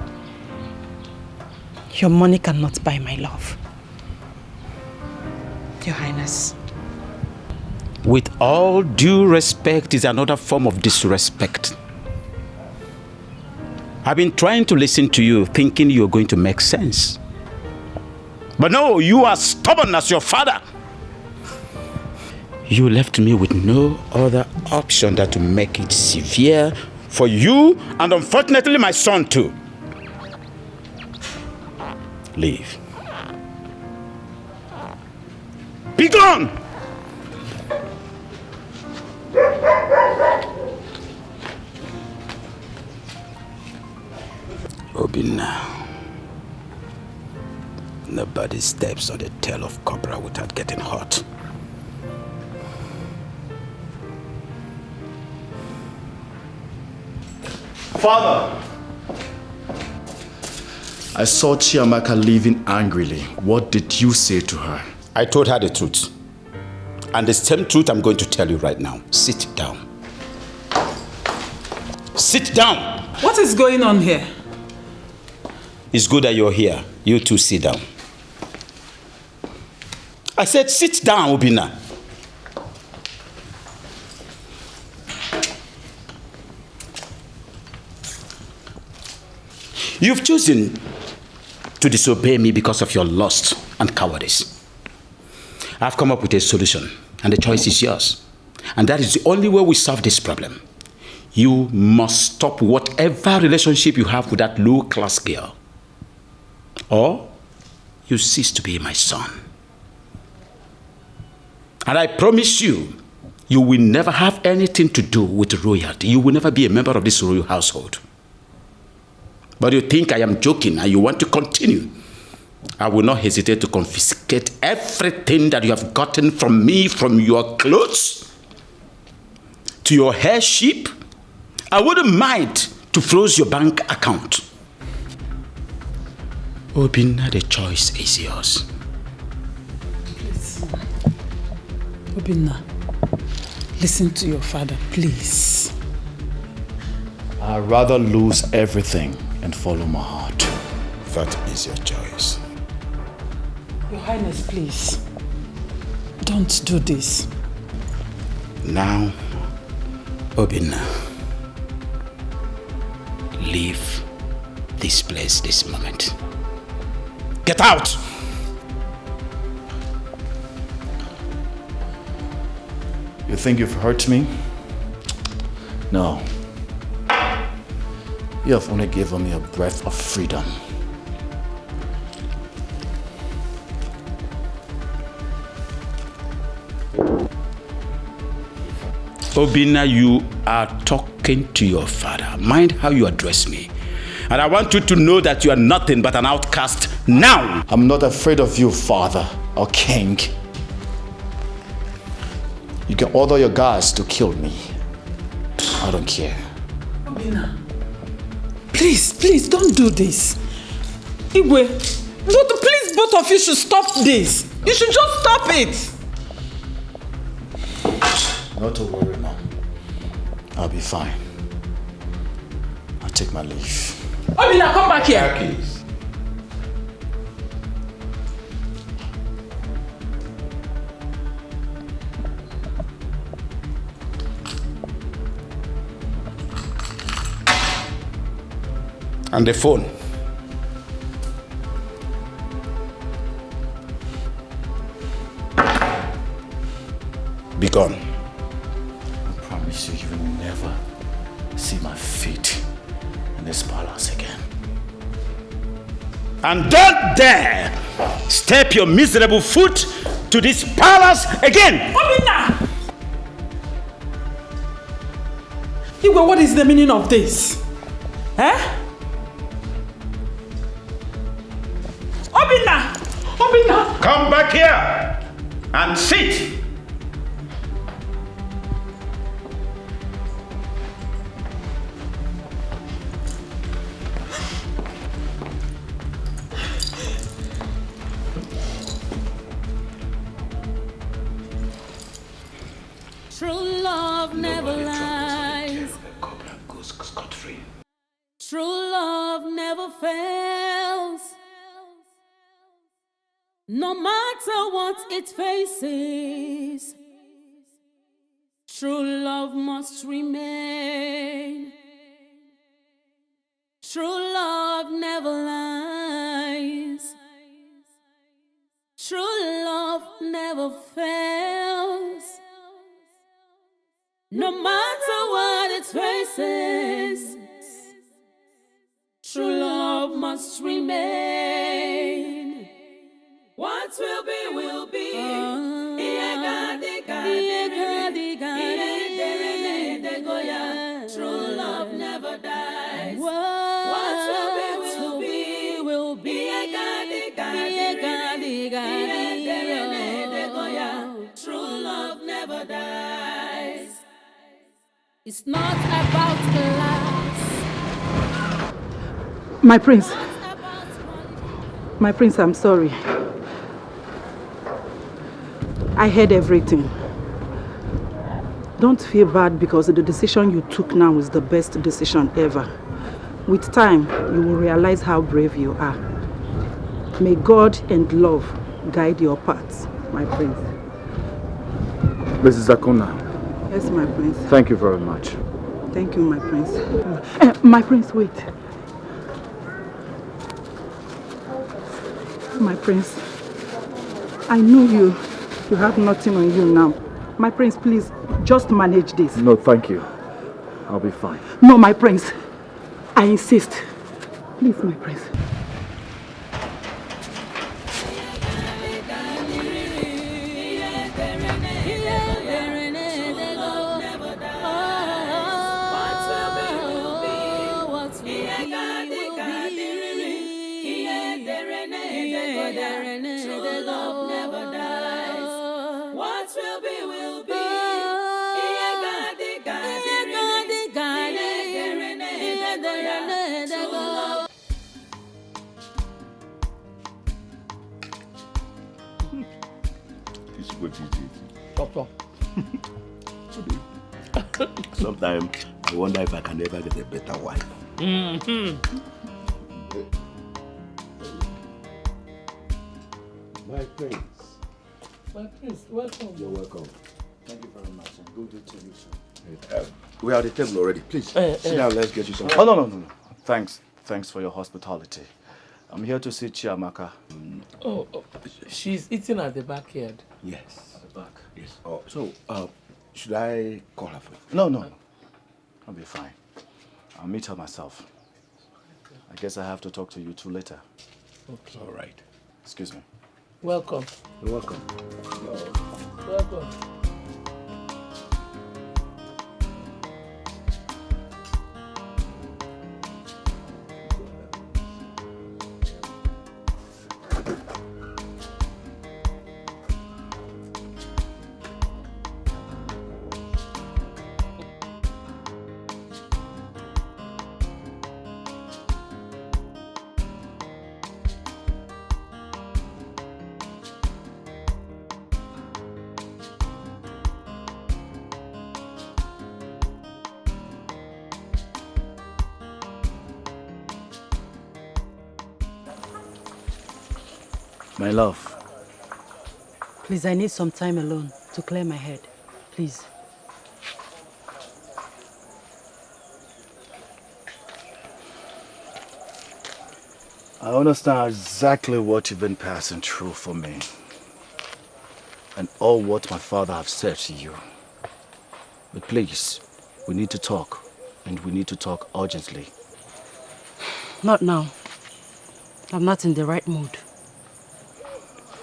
your money cannot buy my love. Your Highness. With all due respect is another form of disrespect. I've been trying to listen to you, thinking you're going to make sense. But no, you are stubborn as your father. You left me with no other option than to make it severe for you and unfortunately my son too. Leave. Be gone! Obinna. Nobody steps on the tail of cobra without getting hurt. Father! I saw Chiamaka leaving angrily. What did you say to her? I told her the truth. And the same truth I'm going to tell you right now. Sit down. Sit down! What is going on here? It's good that you're here. You two sit down. I said sit down, Obinna. You've chosen to disobey me because of your lust and cowardice. I've come up with a solution, and the choice is yours. And that is the only way we solve this problem. You must stop whatever relationship you have with that low-class girl. Or you cease to be my son. And I promise you, you will never have anything to do with royalty. You will never be a member of this royal household. But you think I am joking and you want to continue. I will not hesitate to confiscate everything that you have gotten from me, from your clothes to your hairship. I wouldn't mind to freeze your bank account. Obinna, the choice is yours. Please. Obinna, listen to your father, please. I'd rather lose everything and follow my heart. That is your choice. Your Highness, please. Don't do this. Now, Obinna, leave this place this moment. Get out! You think you've hurt me? No. You have only given me a breath of freedom. Obinna, you are talking to your father. Mind how you address me. And I want you to know that you are nothing but an outcast now. I'm not afraid of you, father or king. You can order your guards to kill me. I don't care. Obinna, please, don't do this. Igwe, please, both of you should stop this. You should just stop it. Not to worry, Mom. I'll be fine. I'll take my leave. Obinna, come back here. Please. And the phone. Be gone. I promise you will never see my feet in this palace again. And don't dare step your miserable foot to this palace again! Obinna! Igwe, what is the meaning of this? Eh? Obinna! Obinna! Come back here and sit! True love never lies. True love never fails. No matter what it faces, true love must remain. True love never lies. True love never fails. No matter what it faces, true love must remain. What will be, will be. True love never dies. What will be, will be. True love never dies. It's not about the last. My prince, I'm sorry. I heard everything. Don't feel bad because the decision you took now is the best decision ever. With time, you will realize how brave you are. May God and love guide your paths, my prince. Mrs. Akuna. Yes, my prince. Thank you very much. Thank you, my prince. My prince, wait. My prince, I know you have nothing on you now. My prince, please, just manage this. No, thank you. I'll be fine. No, my prince. I insist. Please, my prince. Sometimes I wonder if I can ever get a better wife. My prince. My prince, welcome. You're welcome. Thank you very much, and good day to you, sir. We are at the table already. Please, sit down, let's get you some. Oh, no. Thanks for your hospitality. I'm here to see Chiamaka. Oh, she's eating at the backyard. Yes. At the back. Yes. Oh, so, should I call her for you? No. I'll be fine. I'll meet her myself. I guess I have to talk to you two later. Okay. All right. Excuse me. Welcome. You're welcome. Welcome. My love. Please, I need some time alone to clear my head. Please. I understand exactly what you've been passing through for me. And all what my father have said to you. But please, we need to talk. And we need to talk urgently. Not now. I'm not in the right mood.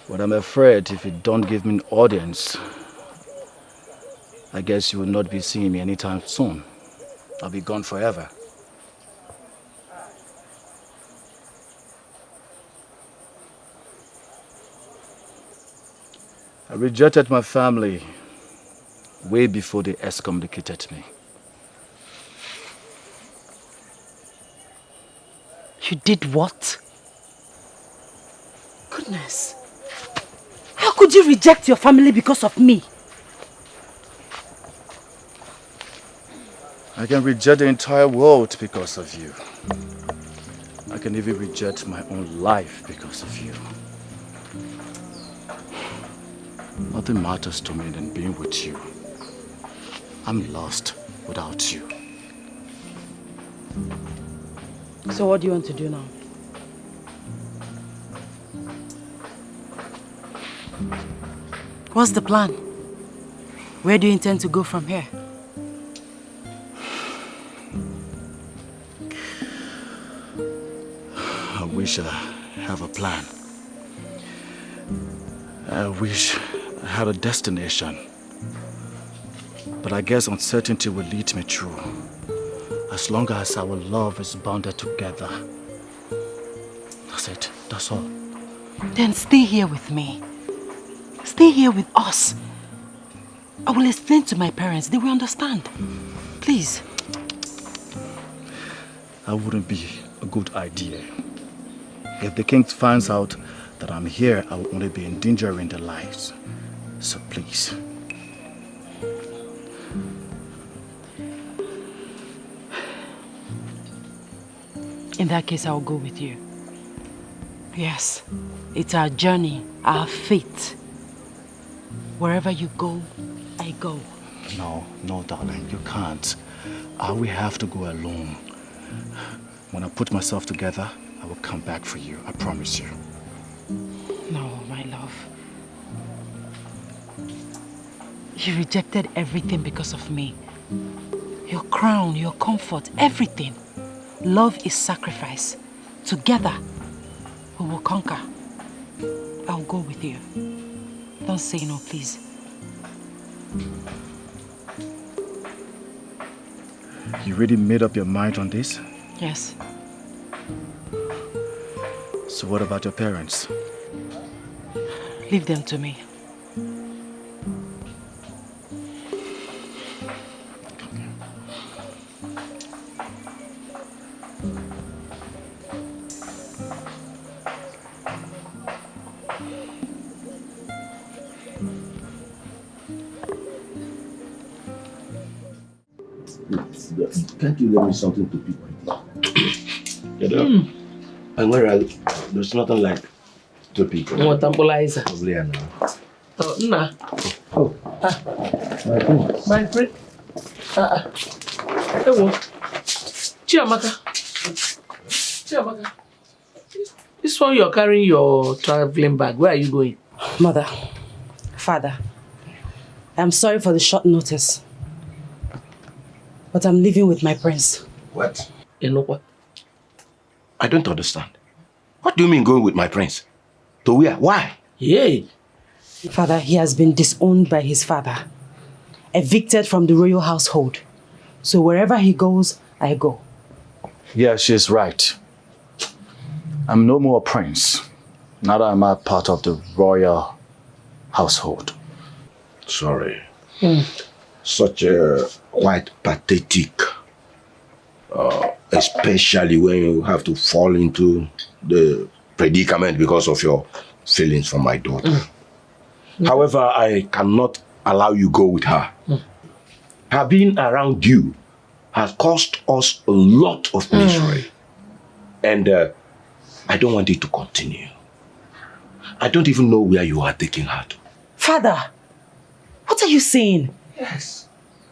But I'm afraid if you don't give me an audience, I guess you will not be seeing me anytime soon. I'll be gone forever. I rejected my family way before they excommunicated me. You did what? Goodness. How could you reject your family because of me? I can reject the entire world because of you. I can even reject my own life because of you. Nothing matters to me than being with you. I'm lost without you. So what do you want to do now? What's the plan? Where do you intend to go from here? I wish I have a plan. I wish I had a destination. But I guess uncertainty will lead me through. As long as our love is bounded together. That's it. That's all. Then stay here with me. Stay here with us. I will explain to my parents. They will understand. Please. That wouldn't be a good idea. If the king finds out that I'm here, I will only be endangering their lives. So please. In that case, I will go with you. Yes, it's our journey, our fate. Wherever you go, I go. No, darling, you can't. I will have to go alone. When I put myself together, I will come back for you. I promise you. No, my love. You rejected everything because of me. Your crown, your comfort, everything. Love is sacrifice. Together, we will conquer. I'll go with you. Don't say no, please. You really made up your mind on this? Yes. So what about your parents? Leave them to me. Can't you lend me something to pick with? And there's nothing like to pick. What tambolizer? Probably now. Oh, nah. Oh. My friend. Hello. Chiamaka. This one you're carrying your traveling bag. Where are you going? Mother, father, I'm sorry for the short notice, but I'm living with my prince. What? You know what? I don't understand. What do you mean going with my prince? To where? Why? Yay. Father, he has been disowned by his father, evicted from the royal household. So wherever he goes, I go. Yeah, she's right. I'm no more a prince. Neither am I part of the royal household. Sorry. Such a quite pathetic. Especially when you have to fall into the predicament because of your feelings for my daughter. However, I cannot allow you go with her. Her being around you has caused us a lot of misery. And I don't want it to continue. I don't even know where you are taking her to. Father, what are you saying? Yes.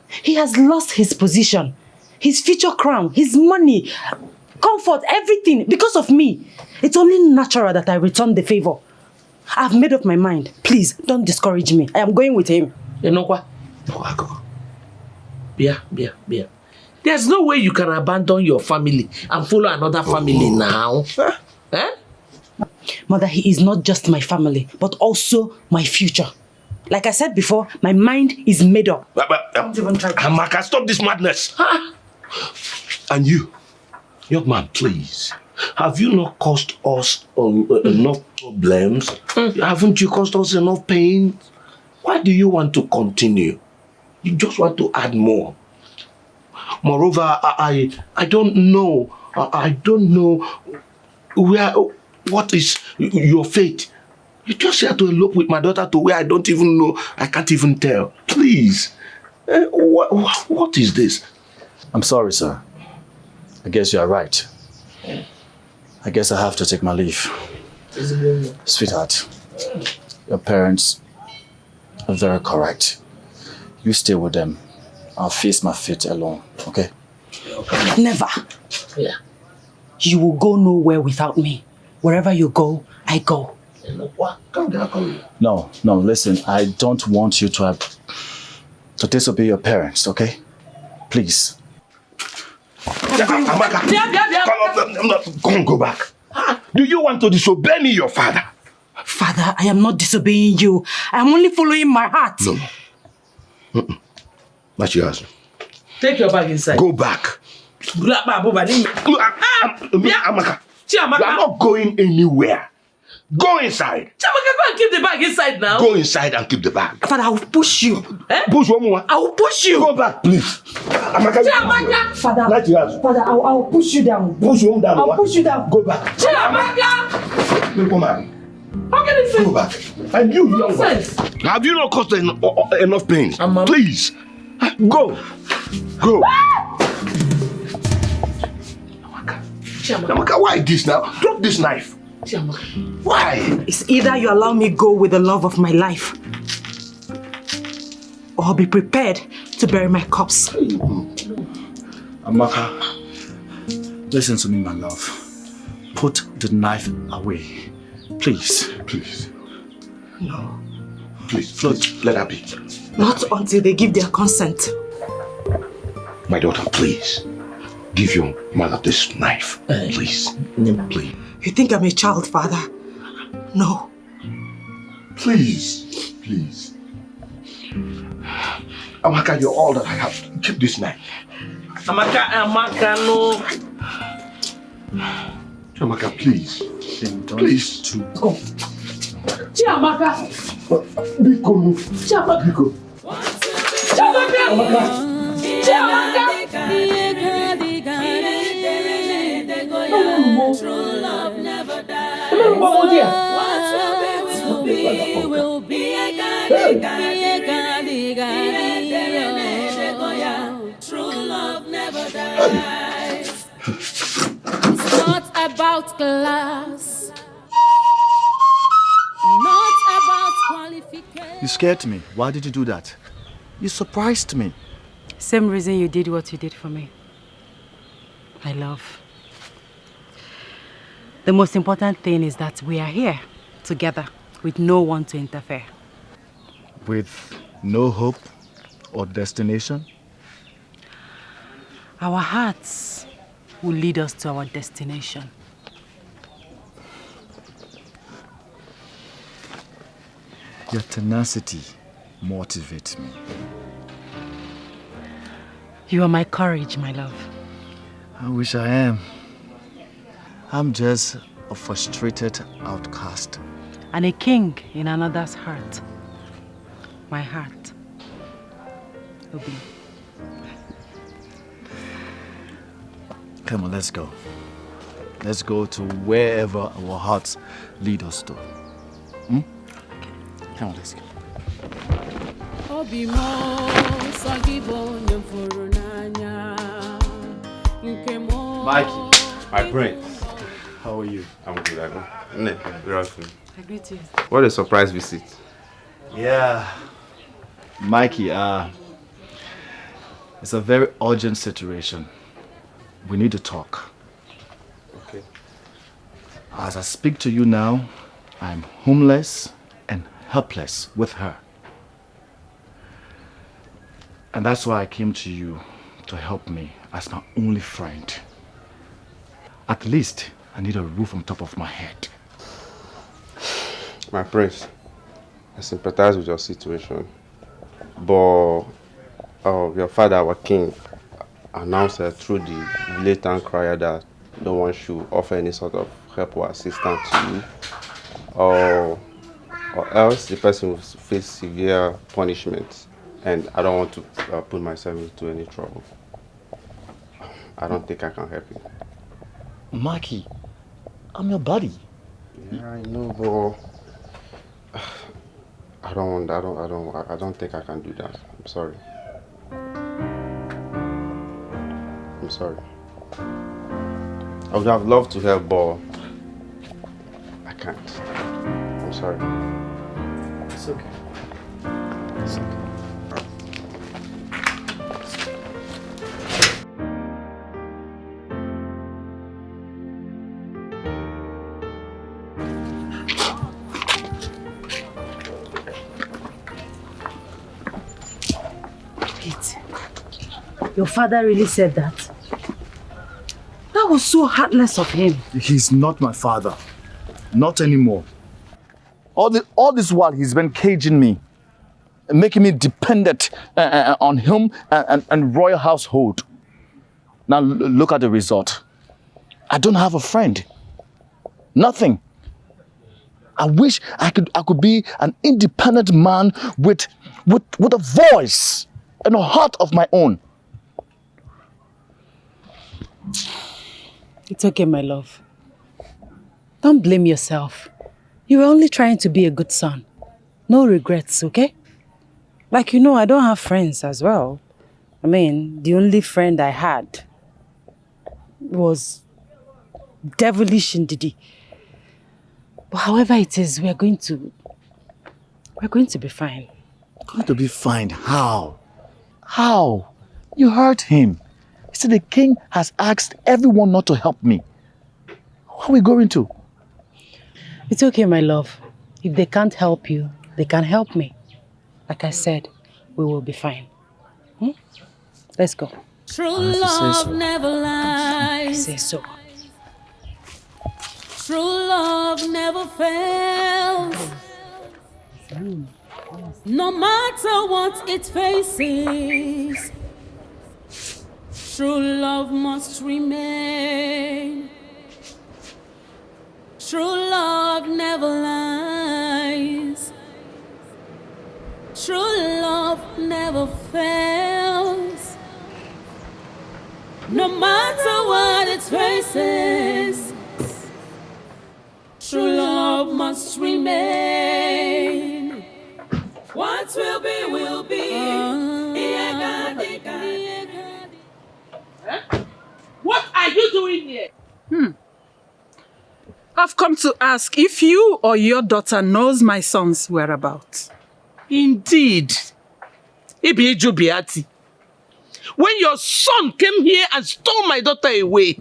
He has lost his position, his future crown, his money, comfort, everything because of me. It's only natural that I return the favor. I've made up my mind. Please, don't discourage me. I am going with him. You know what? Bia. There's no way you can abandon your family and follow another family now. Eh? Mother, he is not just my family, but also my future. Like I said before, my mind is made up. Don't even try to... Chiamaka, stop this madness. And you, young man, please. Have you not caused us enough problems? Haven't you caused us enough pain? Why do you want to continue? You just want to add more. Moreover, I don't know. I don't know what is your fate. You just had to elope with my daughter to where I don't even know. I can't even tell. Please. What is this? I'm sorry, sir. I guess you are right. I guess I have to take my leave. Sweetheart, your parents are very correct. You stay with them. I'll face my fate alone, okay? Never. Yeah. You will go nowhere without me. Wherever you go, I go. No, listen, I don't want you to disobey your parents, okay? Please. Go back. Do you want to disobey me, your father? Father, I am not disobeying you. I am only following my heart. No. That's yours. Take your bag inside. Go back. Chiamaka, you are not going anywhere. Go inside. Chiamaka, go and keep the bag inside now. Go inside and keep the bag. Father, I will push you. Push one more. I will push you. Go back, please. Chiamaka. Father, that's yours. Father, I will push you down. Push him down. I'll push you down. Go back. Chiamaka. Come on. How can you say? Go back. And you, young man. Have you not caused enough pain? Please. Go. Chiamaka, why this now? Drop this knife. Chiamaka. Why? It's either you allow me go with the love of my life, or be prepared to bury my corpse. Amaka, listen to me, my love. Put the knife away. Please. No. Please, let her be. Not until they give their consent. My daughter, please. Give your mother this knife. Please. Please. You think I'm a child, Father? No. Please. Amaka, you're all that I have. Keep this knife. Amaka, no. Chiamaka, please. Please. Go. Chiamaka. Biko. Chiamaka. True love never dies. Will be a True love paradise. It's not about class, not about qualification. You scared me. Why did you do that? You surprised me. Same reason you did what you did for me. My love. The most important thing is that we are here together with no one to interfere. With no hope or destination? Our hearts will lead us to our destination. Your tenacity motivates me. You are my courage, my love. I wish I am. I'm just a frustrated outcast. And a king in another's heart. My heart. Obi. Come on, let's go. Let's go to wherever our hearts lead us to. Come on, let's go. Mikey, my prince. How are you? I'm good, I know. Good afternoon. I greet you. What a surprise visit. Yeah. Mikey, it's a very urgent situation. We need to talk. Okay. As I speak to you now, I'm homeless and helpless with her. And that's why I came to you to help me as my only friend. At least I need a roof on top of my head. My prince, I sympathize with your situation. But your father, our king, announced through the blatant crier that no one should offer any sort of help or assistance to you. Or else the person will face severe punishment. And I don't want to put myself into any trouble. I don't think I can help you. Mikey, I'm your buddy. Yeah, I know, but I don't think I can do that. I'm sorry. I'm sorry. I would have loved to help, but I can't. I'm sorry. It's okay. It's okay. Your father really said that? That was so heartless of him. He's not my father. Not anymore. All this while he's been caging me, making me dependent on him and royal household. Now look at the result. I don't have a friend. Nothing. I wish I could be an independent man with a voice and a heart of my own. It's okay, my love. Don't blame yourself. You were only trying to be a good son. No regrets, okay? Like, you know, I don't have friends as well. I mean, the only friend I had was devilish Ndidi. But however it is, we're going to be fine. Going to be fine? How? How? You hurt him. He said the king has asked everyone not to help me. How are we going to? It's okay, my love. If they can't help you, they can help me. Like I said, we will be fine. Let's go. True love never lies. I say so. True love never fails. No matter what it faces, true love must remain. True love never lies. True love never fails. No matter what it faces, true love must remain. What will be, will be. I've come to ask if you or your daughter knows my son's whereabouts. Indeed. Ibijubiati. When your son came here and stole my daughter away,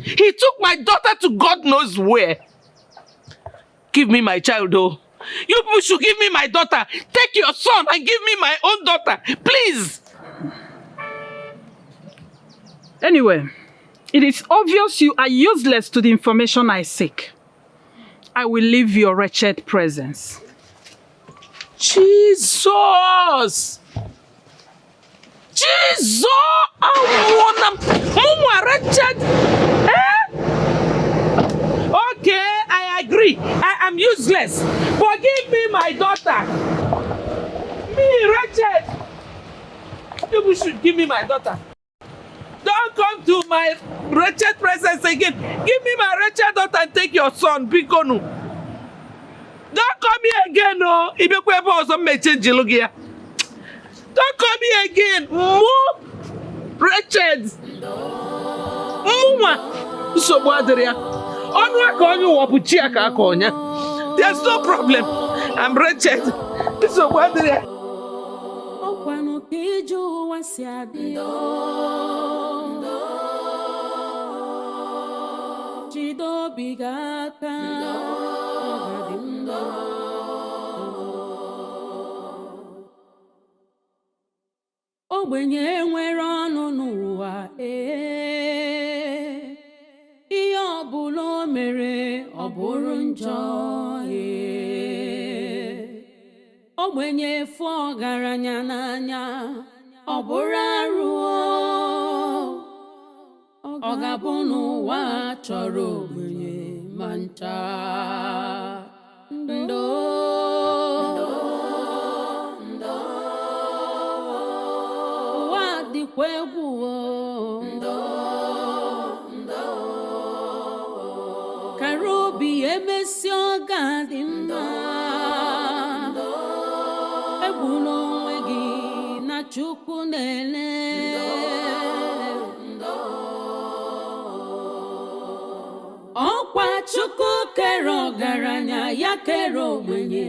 he took my daughter to God knows where. Give me my child, though. You people should give me my daughter. Take your son and give me my own daughter, please. Anyway, it is obvious you are useless to the information I seek. I will leave your wretched presence. Jesus! Jesus! I wretched. Okay, I agree. I am useless. Forgive me, my daughter. Me, wretched. You should give me my daughter. Don't come to my wretched presence again. Give me my wretched daughter and take your son, Bikonu. Don't come here again, no. Don't come here again. More wretched. There's no problem. I'm wretched. Ogbenye nwere ọnụ n'ụwa ihe ọbụla o mere ọ bụrụ njọ ogbenye fụ ọgaranya n'anya ọ bụrụ arụ ọ ga-abụ n'ụwa chọrọ ogbenye ma ncha Karobi emesi ọga dị mma egbula onwe gị na Chukwu na-ele ọkwa Chukwu kere ọgaranya ya kere ogbenye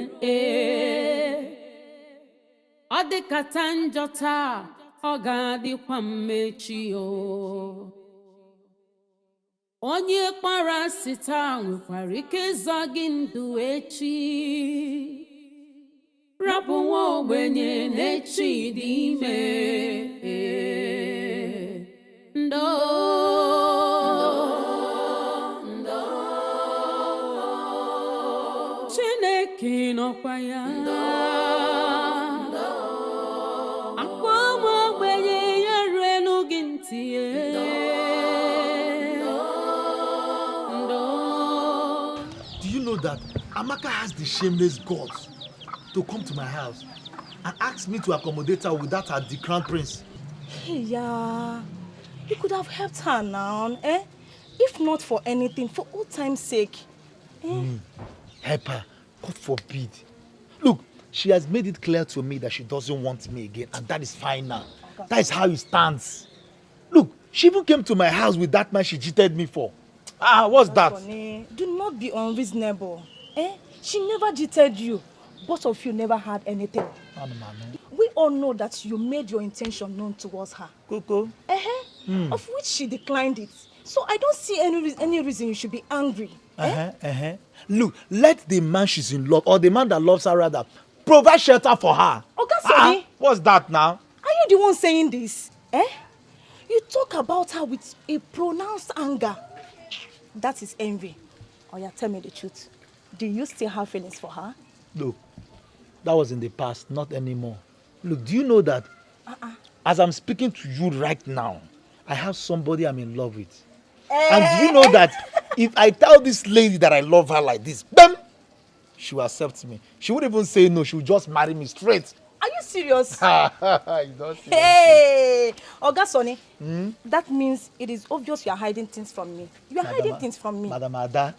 ọ dịkata njọ taa ọ ga-adịkwa mmechi onye kpara asị taa nwekwara ike ịzọ gị ndụ echi rapụ nwa ogbenye n'echi dị ime Chineke nọkwa ya akwa nwa ogbenye ya ruelu gị ntị that Amaka has the shameless guts to come to my house and ask me to accommodate her without her the crown prince. Hey, yeah. You could have helped her now, eh? If not for anything, for old time's sake. Help her. God forbid. Look, she has made it clear to me that she doesn't want me again, and that is fine now. Okay. That is how it stands. Look, she even came to my house with that man she cheated me for. What's that? Funny. Do not be unreasonable. She never cheated you. Both of you never had anything. We all know that you made your intention known towards her. Coco. Of which she declined it. So I don't see any reason you should be angry. Look, let the man she's in love, or the man that loves her rather, provide shelter for her. Okay, what's that now? Are you the one saying this? You talk about her with a pronounced anger. That is envy. Oh yeah, tell me the truth. Do you still have feelings for her? Look, that was in the past, not anymore. Look, do you know that as I'm speaking to you right now, I have somebody I'm in love with. And do you know that if I tell this lady that I love her like this, bam, she will accept me. She wouldn't even say no, she will just marry me straight. Are you serious? You don't see hey, Oga Sonny, that means it is obvious you are hiding things from me. You are hiding things from me. Madam Ada.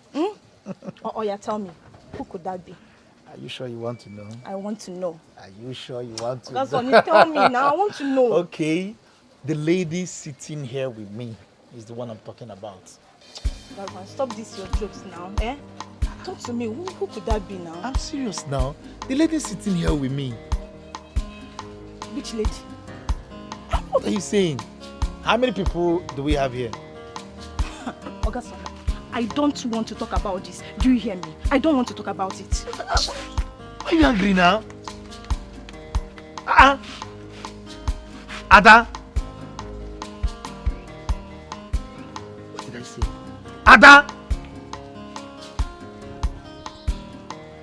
Oh yeah, tell me, who could that be? Are you sure you want to know? I want to know. Are you sure you want to know? Oga Sonny, tell me now, I want to know. Okay, the lady sitting here with me is the one I'm talking about. Galvan, stop this your jokes now, eh? Talk to me. Who could that be now? I'm serious now. The lady sitting here with me. Which lady? What are you saying? How many people do we have here? Ogason, I don't want to talk about this. Do you hear me? I don't want to talk about it. Why are you angry now? Ada? What did I say? Ada?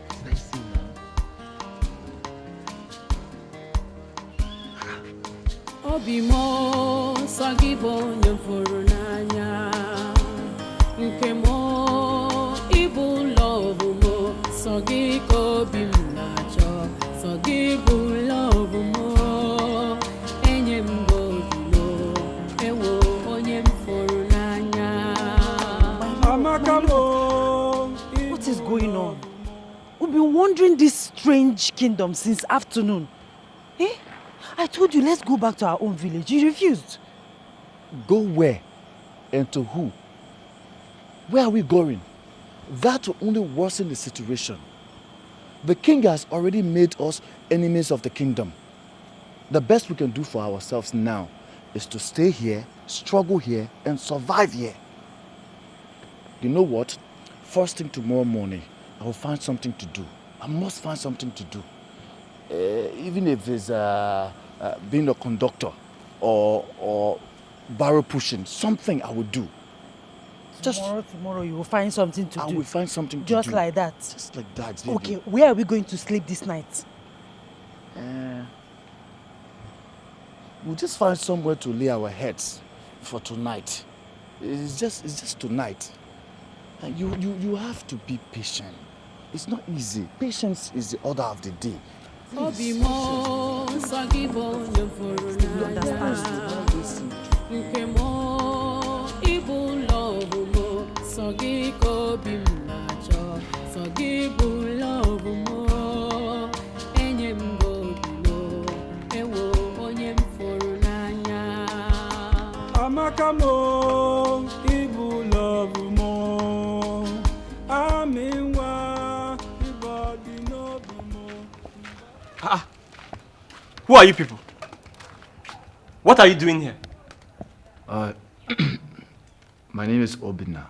What did I say now? Obimo sagibo nyamfuru n'anya nke mo ibu love mo sagi ko bim nacho sagi bu love mo enyem godilo ewo onyem furu n'anya. What is going on? We've been wandering this strange kingdom since afternoon. Eh? I told you, let's go back to our own village. You refused. Go where? And to who? Where are we going? That will only worsen the situation. The king has already made us enemies of the kingdom. The best we can do for ourselves now is to stay here, struggle here, and survive here. You know what? First thing tomorrow morning, I will find something to do. I must find something to do. Even if it's being a conductor or barrel pushing, something I will do. Tomorrow you will find something to do. I will find something to do. Just like that. Just like that, baby. Okay, where are we going to sleep this night? We'll just find somewhere to lay our heads for tonight. It's just tonight. And you have to be patient. It's not easy. Patience is the order of the day. Obimo sagibo nyamfuru n'anya nke mo ibu love mo sagi ko bim nacho sagi bu love mo enyem godilo ewo onyem furu n'anya. Amaka mo ibu love mo aminwa ibodi no bi mo. Who are you people? What are you doing here? My name is Obina.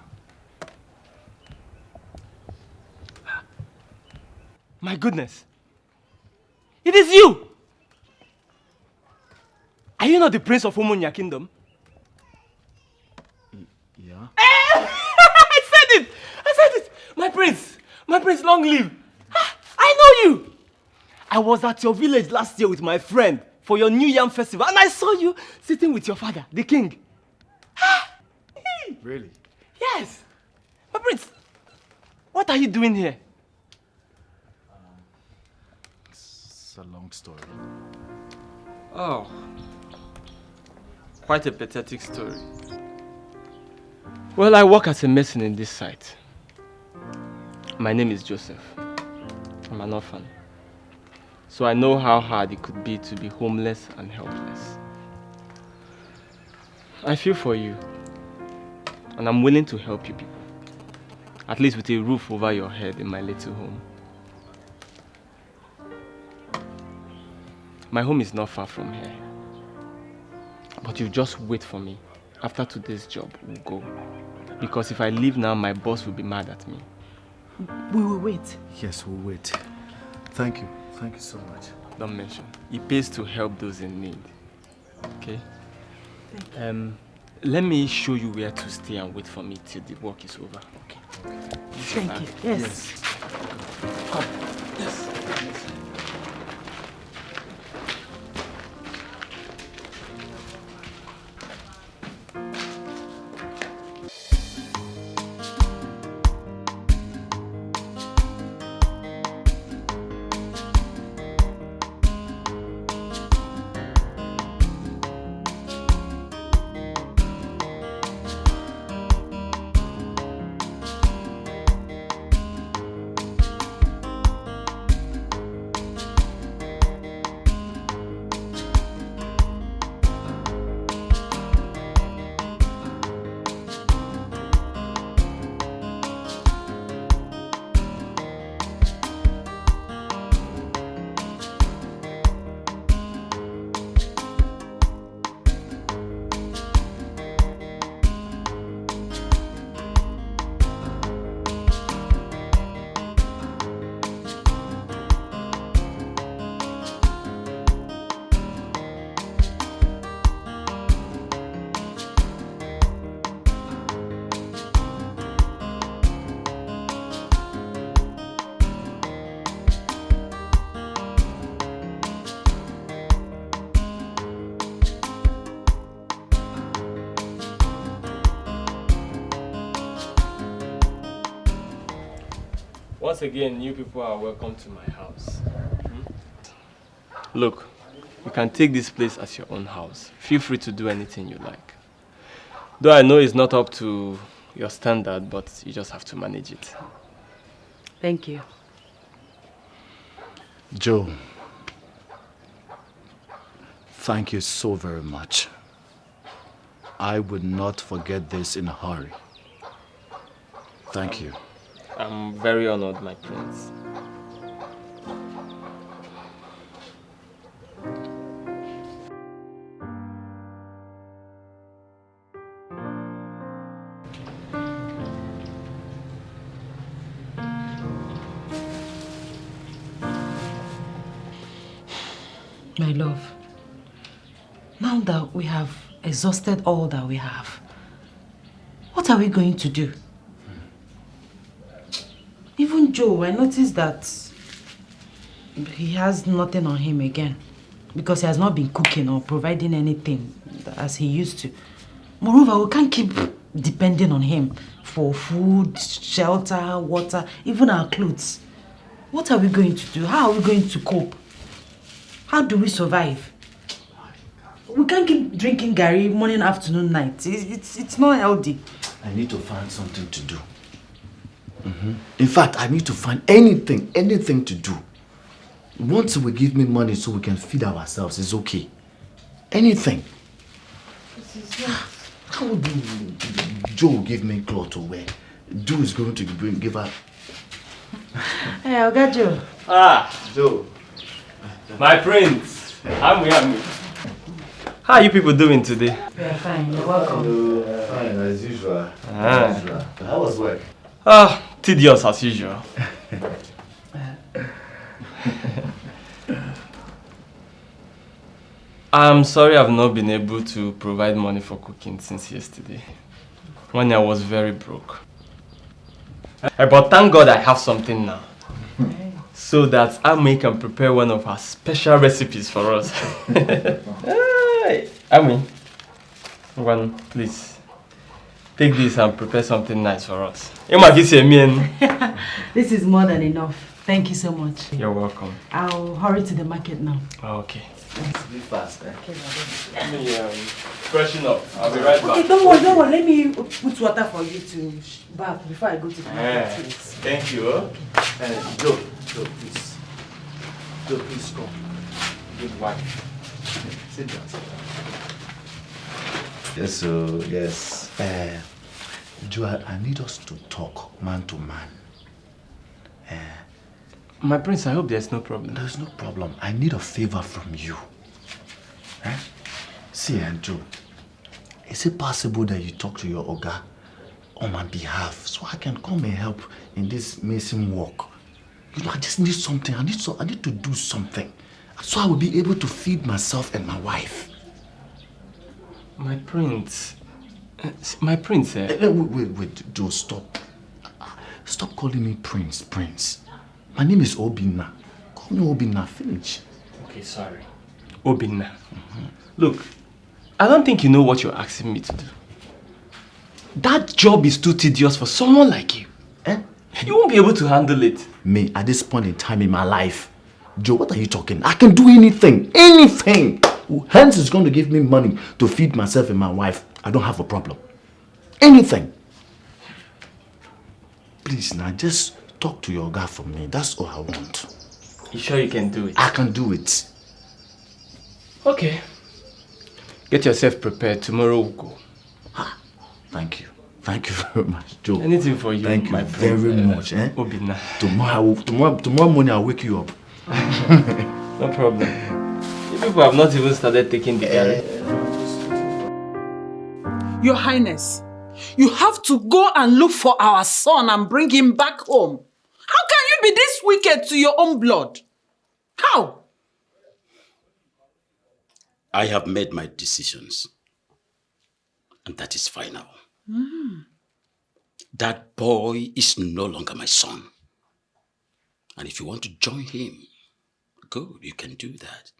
My goodness. It is you! Are you not the prince of Umunya kingdom? Yeah? I said it! My prince, long live. I know you! I was at your village last year with my friend for your New Yam festival and I saw you sitting with your father, the king. Really? Yes. My prince, what are you doing here? It's a long story. Oh, quite a pathetic story. Well, I work as a mason in this site. My name is Joseph. I'm an orphan. So I know how hard it could be to be homeless and helpless. I feel for you. And I'm willing to help you people. At least with a roof over your head in my little home. My home is not far from here. But you just wait for me. After today's job, we'll go. Because if I leave now, my boss will be mad at me. We will wait. Yes, we'll wait. Thank you. Thank you so much. Don't mention. It pays to help those in need. Okay? Let me show you where to stay and wait for me till the work is over. Okay? Thank you. Yes. Come. Yes. Once again, you people are welcome to my house. Look, you can take this place as your own house. Feel free to do anything you like. Though I know it's not up to your standard, but you just have to manage it. Thank you. Joe, thank you so very much. I would not forget this in a hurry. Thank you. I'm very honored, my prince. My love, now that we have exhausted all that we have, what are we going to do? Even Joe, I noticed that he has nothing on him again because he has not been cooking or providing anything as he used to. Moreover, we can't keep depending on him for food, shelter, water, even our clothes. What are we going to do? How are we going to cope? How do we survive? We can't keep drinking Gary morning, afternoon, night. It's not healthy. I need to find something to do. In fact, I need to find anything to do. Once he will give me money so we can feed ourselves, it's okay. Anything. How would Joe give me clothes to wear? Joe is going to give her... Hey, Oga Joe. Joe. My prince. I'm How are you people doing today? We are fine. You're welcome. Hello. Fine, as usual. How was work? Tedious as usual. I'm sorry I've not been able to provide money for cooking since yesterday, when I was very broke. But thank God I have something now, so that Ami can prepare one of her special recipes for us. Hey, Ami, one, please. Take this and prepare something nice for us. This is more than enough. Thank you so much. You're welcome. I'll hurry to the market now. Okay. Be fast, eh? Let me freshen up. I'll be right back. Okay, don't worry. Let me put water for you to bath before I go to the market. Please. Thank you. Joe, please. Joe, please come. Good wife. Sit down. Yes, so, yes. Joe, I need us to talk man to man. My prince, I hope there's no problem. There's no problem. I need a favor from you. See, Joe, is it possible that you talk to your Oga on my behalf so I can come and help in this mason work? You know, I just need something. I need to do something so I will be able to feed myself and my wife. My prince. Wait, Joe, stop. Stop calling me Prince. My name is Obinna. Call me Obinna, finish. Okay, sorry. Obinna. Look, I don't think you know what you're asking me to do. That job is too tedious for someone like you. You won't be able to handle it. Me, at this point in time in my life, Joe, what are you talking? I can do anything. Anything. Hence is going to give me money to feed myself and my wife. I don't have a problem. Anything. Please, now, just talk to your guy for me. That's all I want. You sure you can do it? I can do it. Okay. Get yourself prepared. Tomorrow we'll go. Thank you. Thank you very much, Joe. Anything for you, Thank you my very much. Obinna. Tomorrow morning I'll wake you up. No problem. You people have not even started taking the garri. Your Highness, you have to go and look for our son and bring him back home. How can you be this wicked to your own blood? How? I have made my decisions. And that is final. That boy is no longer my son. And if you want to join him, good, you can do that.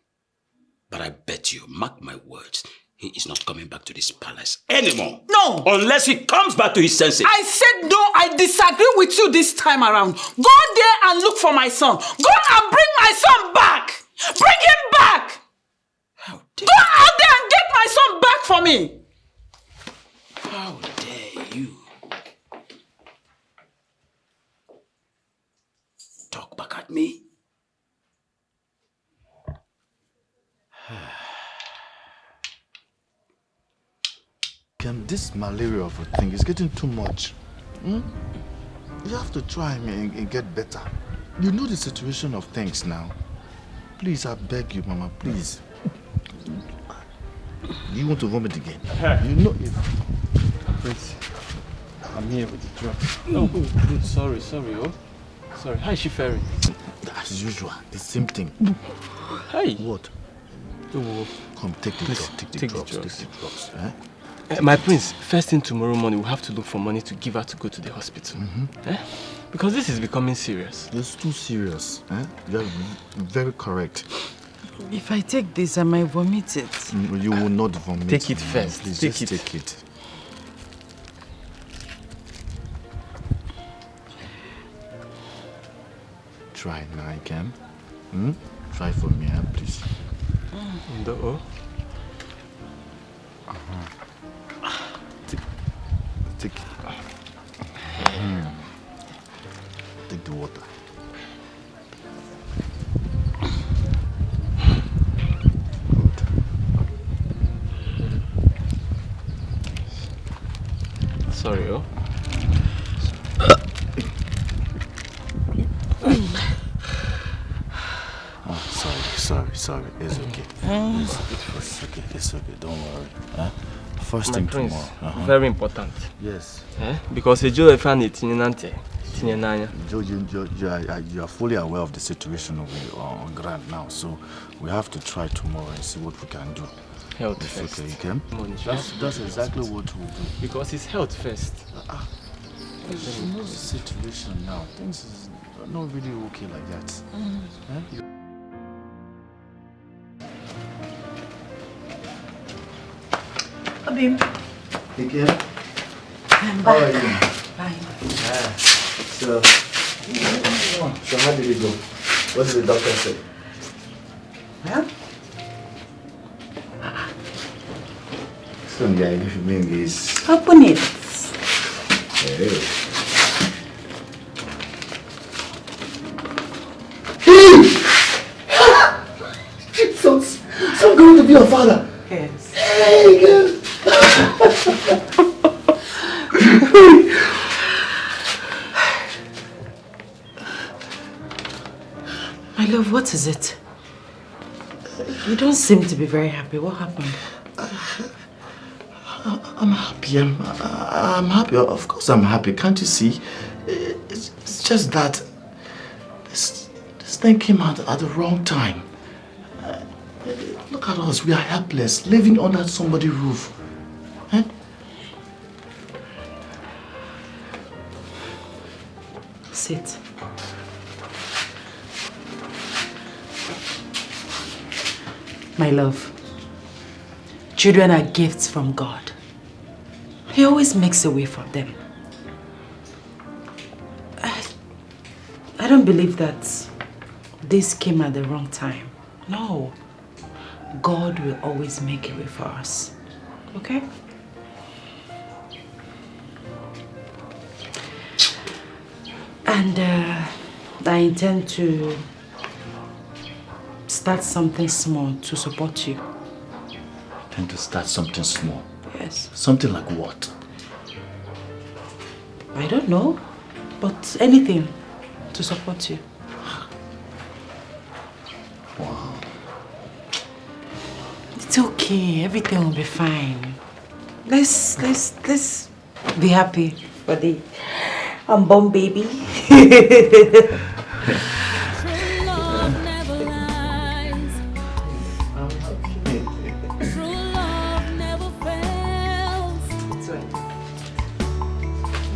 But I bet you, mark my words, he is not coming back to this palace anymore. No. Unless he comes back to his senses. I said no, I disagree with you this time around. Go there and look for my son. Go and bring my son back. Bring him back. Go out there and get my son back for me. How dare you? Talk back at me. Ken, this malaria of a thing is getting too much. You have to try and get better. You know the situation of things now. Please, I beg you, Mama, please. You want to vomit again? You know if... Prince, I'm here with the drugs. Oh, good. Sorry, oh. Sorry. How is she faring? As usual, the same thing. Hey. What? Come, take the drugs. Take the drugs. Eh? My prince, first thing tomorrow morning, we'll have to look for money to give her to go to the hospital. Because this is becoming serious. It's too serious. You're very correct. If I take this, I might vomit it. You will not vomit. Take it first. Please, take it. Try now, I can. Try for me, please. Take it. Take the water. Good. Sorry, oh. Sorry. It's okay. It's okay. Don't worry. First thing prince, tomorrow. Very important. Yes. Because the Joe fan is Joe, you are fully aware of the situation on ground now, so we have to try tomorrow and see what we can do. Health it's first. Okay, Ken? That's exactly what we'll do. Because it's health first. You know the situation now. Things is not really okay like that. Abim. Again? I'm How are back. you? Fine. So how did it go? What did the doctor say? Well, So yeah, if you mean is open it. Hey. So I'm going to be your father. Yes. Hey, girl. My love, what is it? You don't seem to be very happy. What happened? I'm happy. I'm happy. Of course I'm happy. Can't you see? It's just that this thing came out at the wrong time. Look at us. We are helpless, living under somebody's roof. Sit. My love, children are gifts from God. He always makes a way for them. I don't believe that this came at the wrong time. No. God will always make a way for us. Okay? And I intend to start something small to support you. Tend to start something small. Yes. Something like what? I don't know, but anything to support you. Wow. It's okay. Everything will be fine. Let's be happy for the unborn baby.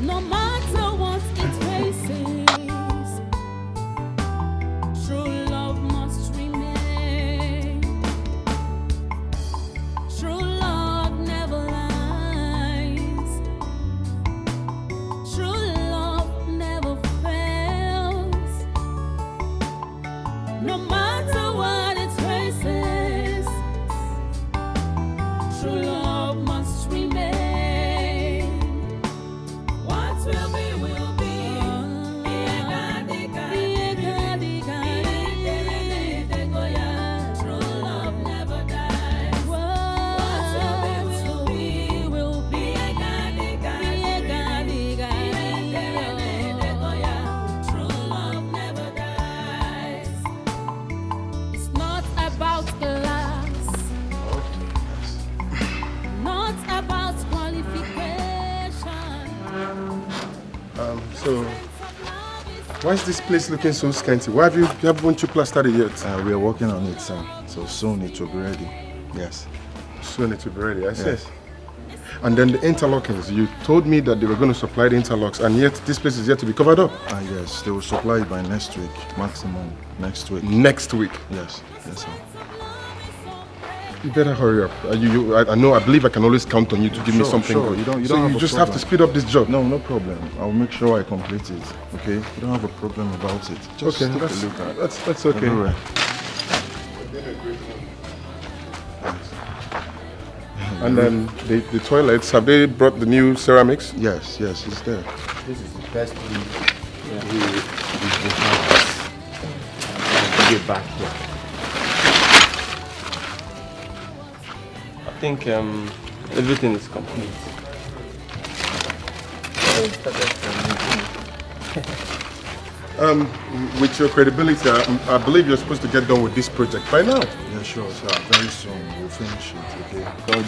No matter what it faces, true love must remain. True love. So, why is this place looking so scanty? Why haven't you plastered it yet? We are working on it, sir. So soon it will be ready. Yes. Soon it will be ready, I see. Yes. And then the interlockings, you told me that they were going to supply the interlocks, and yet this place is yet to be covered up. Yes, they will supply it by next week, maximum next week. Next week? Yes, yes, sir. You better hurry up. I believe I can always count on you to give me something good. You don't just have to speed up this job. No problem. I'll make sure I complete it. Okay? You don't have a problem about it. Just okay, take a look at it. That's okay. Everywhere. And then the toilets, have they brought the new ceramics? Yes, it's there. This is the first week we have to get back here. I think everything is complete. With your credibility, I believe you're supposed to get done with this project by now. Yeah, sure, sir. Very soon we'll finish it, okay? God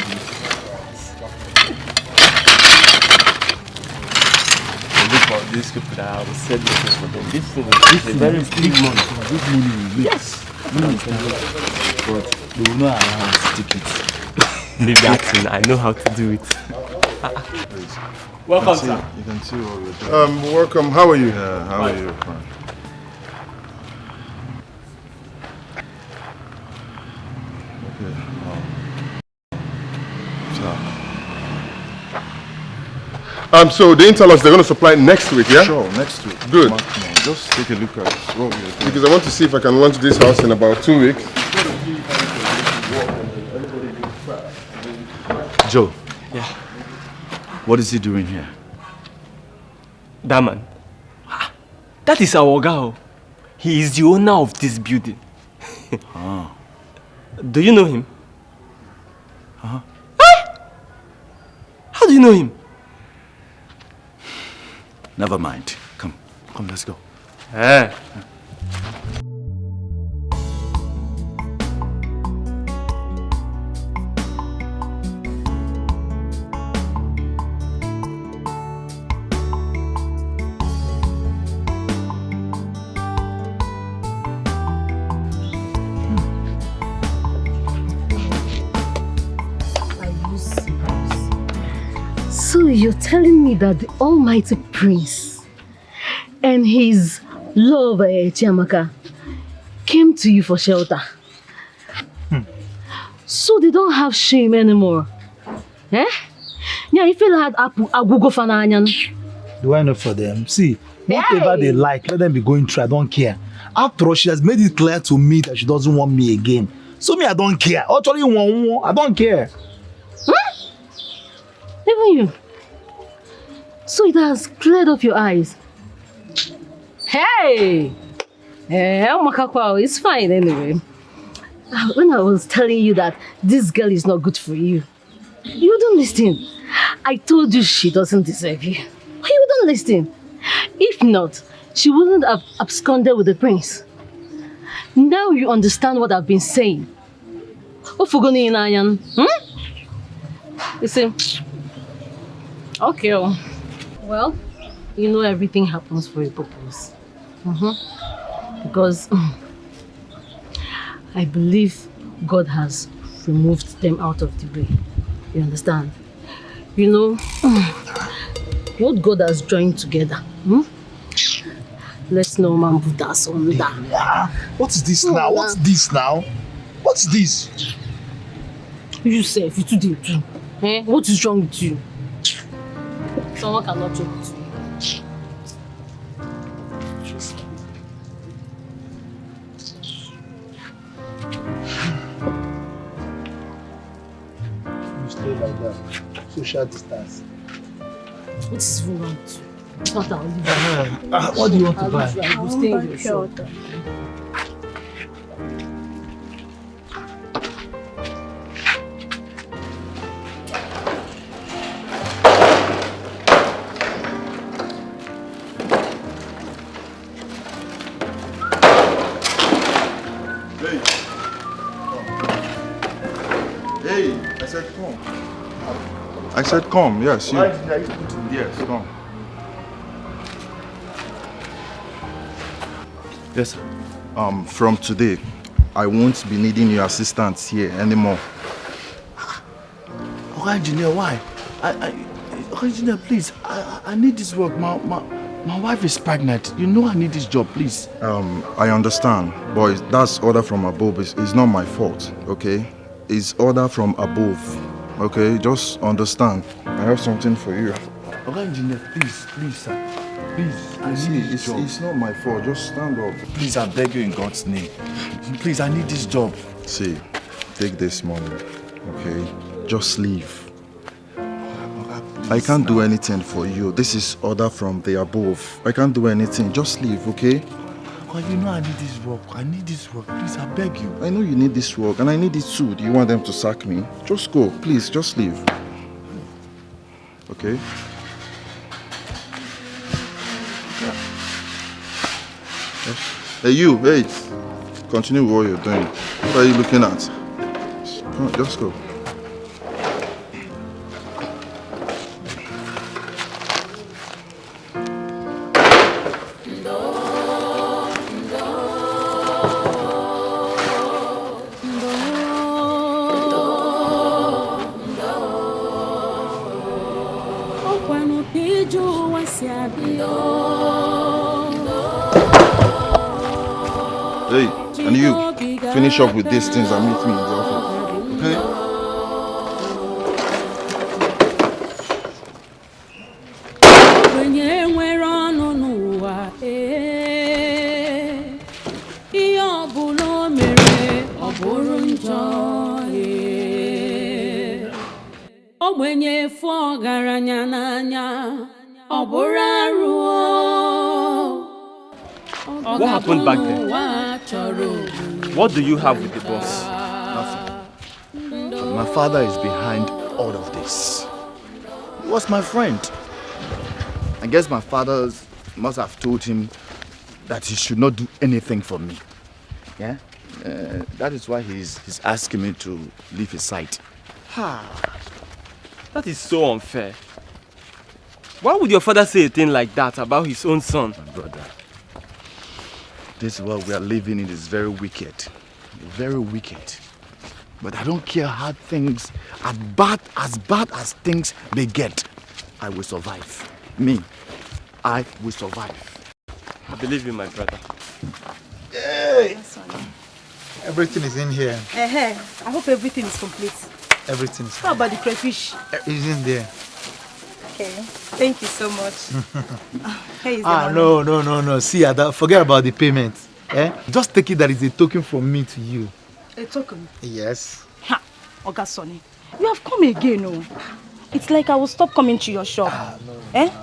Look at these people that I will sell this for them. This is a very big money. This money will make. Yes. But they will not allow us to take it. Leave that thing. I know how to do it. Welcome, sir. You can see what we're doing. Welcome. How are you? Yeah, how are you? Fine. So the interlocks they're going to supply next week, yeah? Sure, next week. Good. Just take a look at what we're doing. Because I want to see if I can launch this house in about 2 weeks. Joe. Yeah. What is he doing here? That man. That is our Oga. He is the owner of this building. Do you know him? How do you know him? Never mind. Come, let's go. So you're telling me that the almighty prince and his lover, Chiamaka, came to you for shelter? So they don't have shame anymore? Eh? Yeah, if you had Agugo Fananyan. Do I know for them? See, whatever they like, let them be going through. I don't care. After all, she has made it clear to me that she doesn't want me again. So me, I don't care. Actually, I don't care. Even you. So it has cleared up your eyes. Hey! It's fine anyway. When I was telling you that this girl is not good for you, you don't listen. I told you she doesn't deserve you. Why you don't listen? If not, she wouldn't have absconded with the prince. Now you understand what I've been saying. Ofugoni Inayan. You see? Okay. Well, you know everything happens for a purpose. Because I believe God has removed them out of the way. You understand? You know, what God has joined together. Let's no man put us on that. What's this now? What's this now? What's this? You say if you do too. What is wrong with you? Someone cannot joke with you. You stay like that. Social distance. What is wrong with you? It's not our liver. What do you want to buy? I will stay in your shop. I said come, yes, you. Why did I put in? Yes, come. Yes, sir. From today, I won't be needing your assistance here anymore. Okay, engineer, why? Okay, engineer, please. I need this work. My wife is pregnant. You know I need this job, please. I understand, boys. That's order from above. It's not my fault, okay? It's order from above, okay? Just understand. I have something for you. Okay, engineer, please, sir. Please, I See, need this job. it's not my fault. Just stand up. Please, I beg you in God's name. Please, I need this job. See, take this money, okay? Just leave. I can't do anything for you. This is order from the above. I can't do anything. Just leave, okay? Well, you know I need this work. I need this work. Please, I beg you. I know you need this work, and I need it too. Do you want them to sack me? Just go. Please, just leave. Okay? Hey, you, wait. Continue what you're doing. What are you looking at? Come on, just go. Hey, and you, finish up with these things and meet me in the office, okay? What happened back then? What do you have with the boss? Nothing. My father is behind all of this. He was my friend. I guess my father must have told him that he should not do anything for me. Yeah? That is why he's asking me to leave his side. That is so unfair. Why would your father say a thing like that about his own son? My brother, this world we are living in is very wicked. Very wicked. But I don't care how things, as bad as things may get, I will survive. Me, I will survive. I believe you, my brother. Hey! Everything is in here. I hope everything is complete. Everything is How about the crayfish? It's in there. Okay, thank you so much. Here is the money. No. See, Ada, forget about the payment. Just take it that it's a token from me to you. A token? Yes. Ha! Oga Sonny, you have come again, oh. It's like I will stop coming to your shop. No.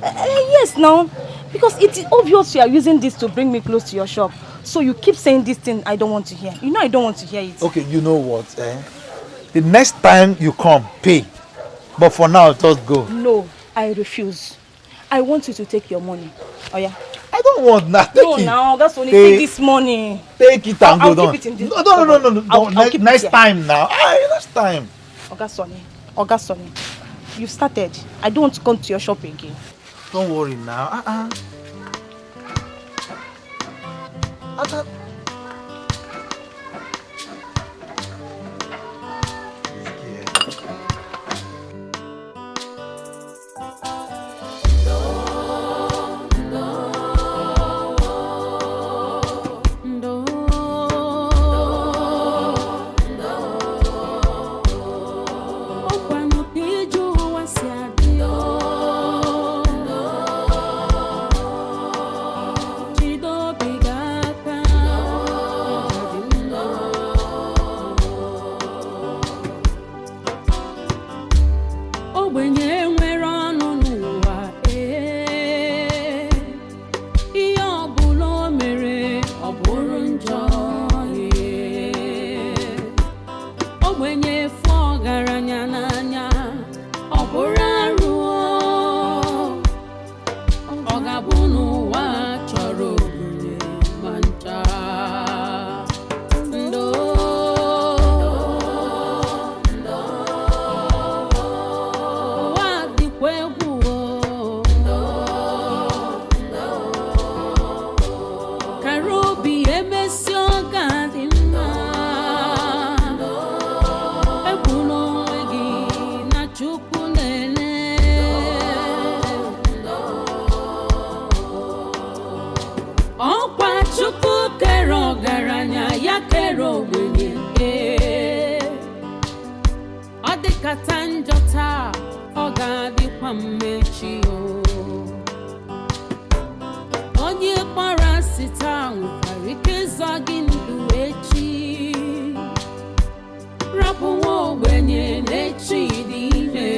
Yes, now. Because it's obvious you are using this to bring me close to your shop. So you keep saying this thing I don't want to hear. You know I don't want to hear it. Okay, you know what? The next time you come, pay. But for now, just go. No, I refuse. I want you to take your money. Oh yeah. I don't want that. No, now that's only take this money. Take it and go down. I'll keep it in this. No. I'll keep next it time now. Next time. Oga Sonny, you've started. I don't want to come to your shop again. Don't worry now. kere ogbenye ọ dịkata njọ taa ọ ga-adịkwa mmechi onye kpọrọ asị taa nwekwara ike ịzọ gị ndụ echi rapụ nwa ogbenye n'echi dị ime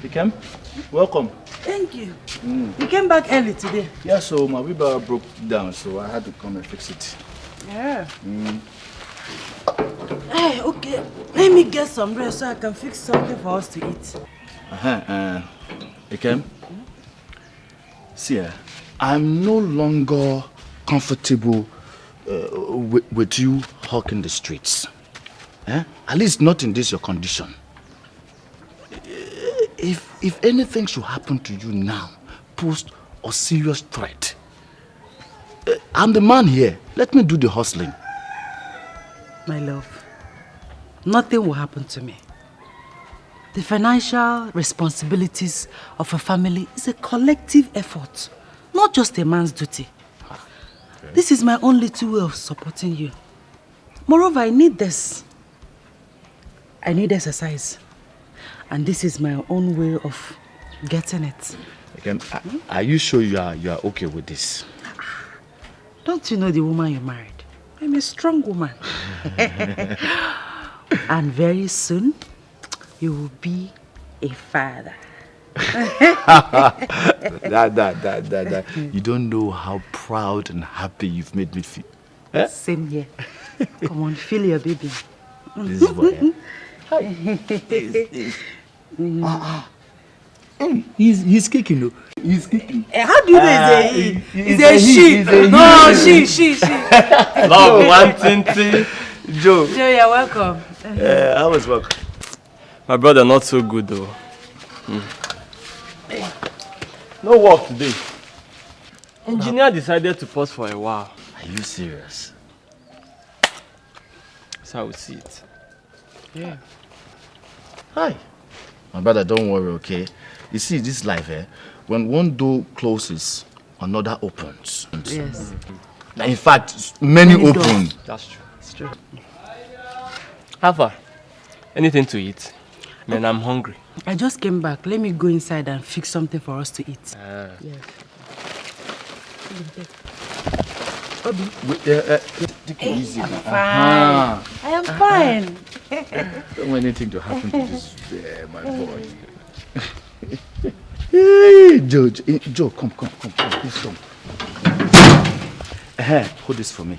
You came? Welcome. Thank you. You came back early today. Yeah, so my wheelbarrow broke down, so I had to come and fix it. Yeah. Hey, okay. Let me get some rest so I can fix something for us to eat. You came? See, I'm no longer comfortable with you hawking the streets. At least not in this your condition. If anything should happen to you now, pose a serious threat, I'm the man here. Let me do the hustling. My love, nothing will happen to me. The financial responsibilities of a family is a collective effort, not just a man's duty. Okay. This is my only way of supporting you. Moreover, I need this. I need exercise. And this is my own way of getting it. Again, are you sure you are okay with this? Don't you know the woman you married? I'm a strong woman. And very soon, you will be a father. You don't know how proud and happy you've made me feel. Eh? Same here. Come on, feel your baby. This is what. He's kicking, though. He's kicking. How do you know he's a she? No, she. Love, one tinty. Joe. Joe, you're welcome. I was welcome. My brother, not so good though. No work today. Engineer decided to pause for a while. Are you serious? That's how we see it. Yeah. Hi. My brother, don't worry, okay? You see, this life, when one door closes, another opens. Yes. In fact, many open. That's true. That's true. How far? Anything to eat? Man, I'm hungry. I just came back. Let me go inside and fix something for us to eat. Yes. Obi. Take it easy. I'm fine. I am fine. Don't want anything to happen to this, my boy. Hey, Joe, come, please come. Hold this for me.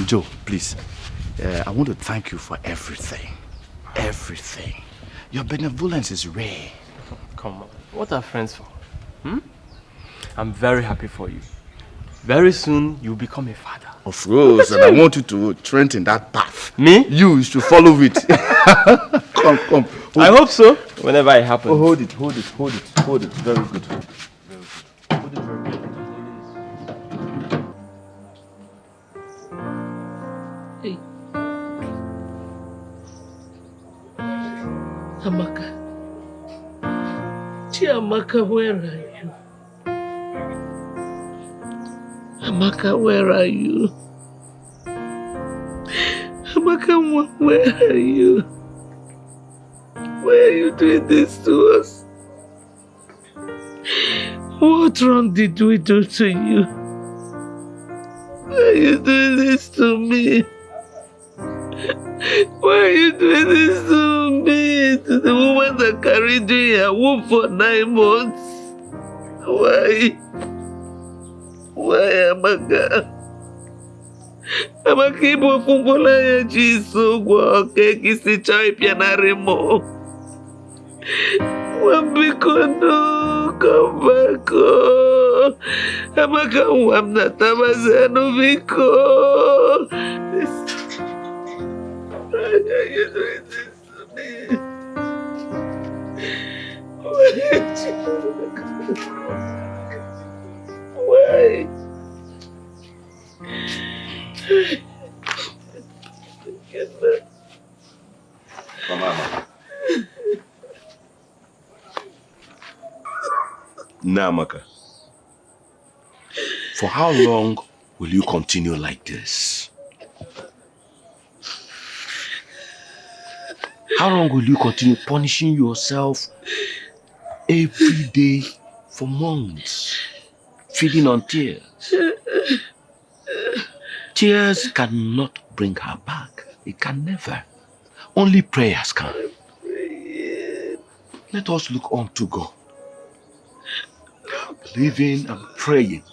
Joe, please. I want to thank you for everything. Everything. Your benevolence is rare. Come on. What are friends for? I'm very happy for you. Very soon, you'll become a father. Of course, and I want you to trend in that path. Me? You should follow it. Come. I hope so. Whenever it happens. Oh, hold it. Very good. Hold it very good. Hey. Amaka. Chiamaka, where are you? Amaka, where are you? Amaka, where are you? Why are you doing this to us? What wrong did we do to you? Why are you doing this to me? Why are you doing this to me? To the woman that carried you in her womb for 9 months? Why? Why, Amaka? Amaka, ibo fungola ya jiso gwa keki si chai pianare mo. Wambiko no, come back. Amaka, wamna tamazeno biko. Why are you doing this to me? Why? Mama. Namaka, for how long will you continue like this? How long will you continue punishing yourself every day for months, feeding on tears? Tears cannot bring her back. It can never. Only prayers can. Let us look on to God, believing and praying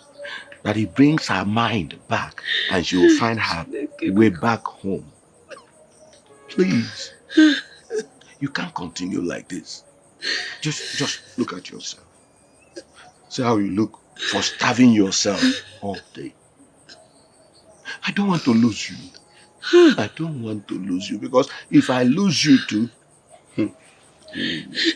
that He brings her mind back and she will find her way back home. Please. You can't continue like this. Just look at yourself. See how you look for starving yourself all day. I don't want to lose you. I don't want to lose you, because if I lose you too, please.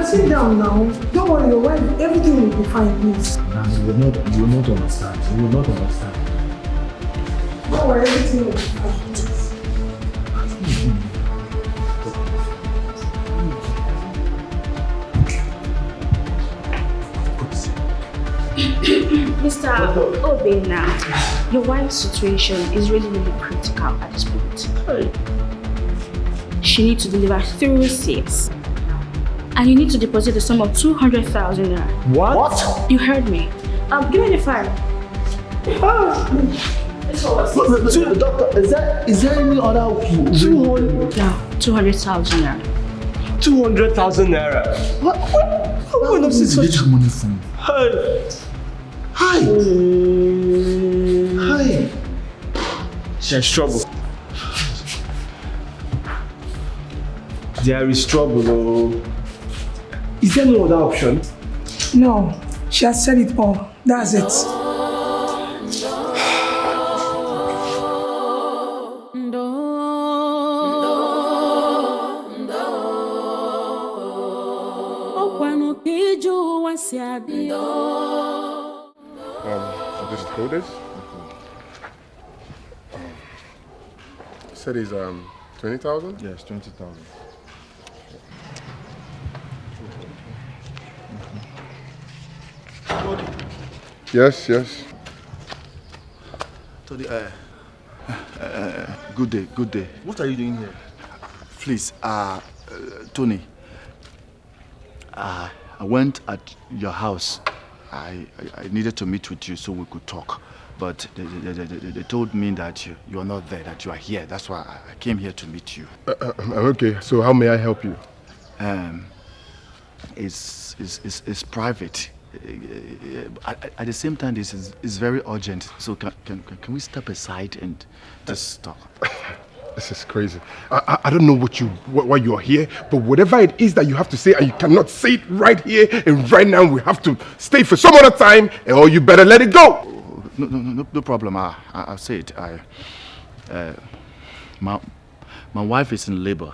Sit down now. Don't worry, your wife, everything will be fine, please. You will not understand. You will not understand. Don't worry, everything will be fine. Mr. Obey now, your wife's situation is really, really critical at this point. She needs to deliver 3 receipts. And you need to deposit the sum of 200,000 naira. What? You heard me. Give me the file. Doctor, is there any other 200,000 naira. 200,000 naira. What? Where did you get that money from? Hi. There's trouble. There is trouble. Oh. Is there no other option? No, she has said it all. That's it. This is code is? You said he's 20,000? Yes, 20,000. Yes, yes. Tony, good day, good day. What are you doing here? Please, Tony, I went at your house. I needed to meet with you so we could talk. But they told me that you are not there, that you are here. That's why I came here to meet you. Okay, so how may I help you? It's private. At the same time, this is very urgent. So can we step aside and just talk? This is crazy. I don't know why you are here, but whatever it is that you have to say, and you cannot say it right here and right now, we have to stay for some other time, or you better let it go. No problem. I'll say it. My wife is in labor,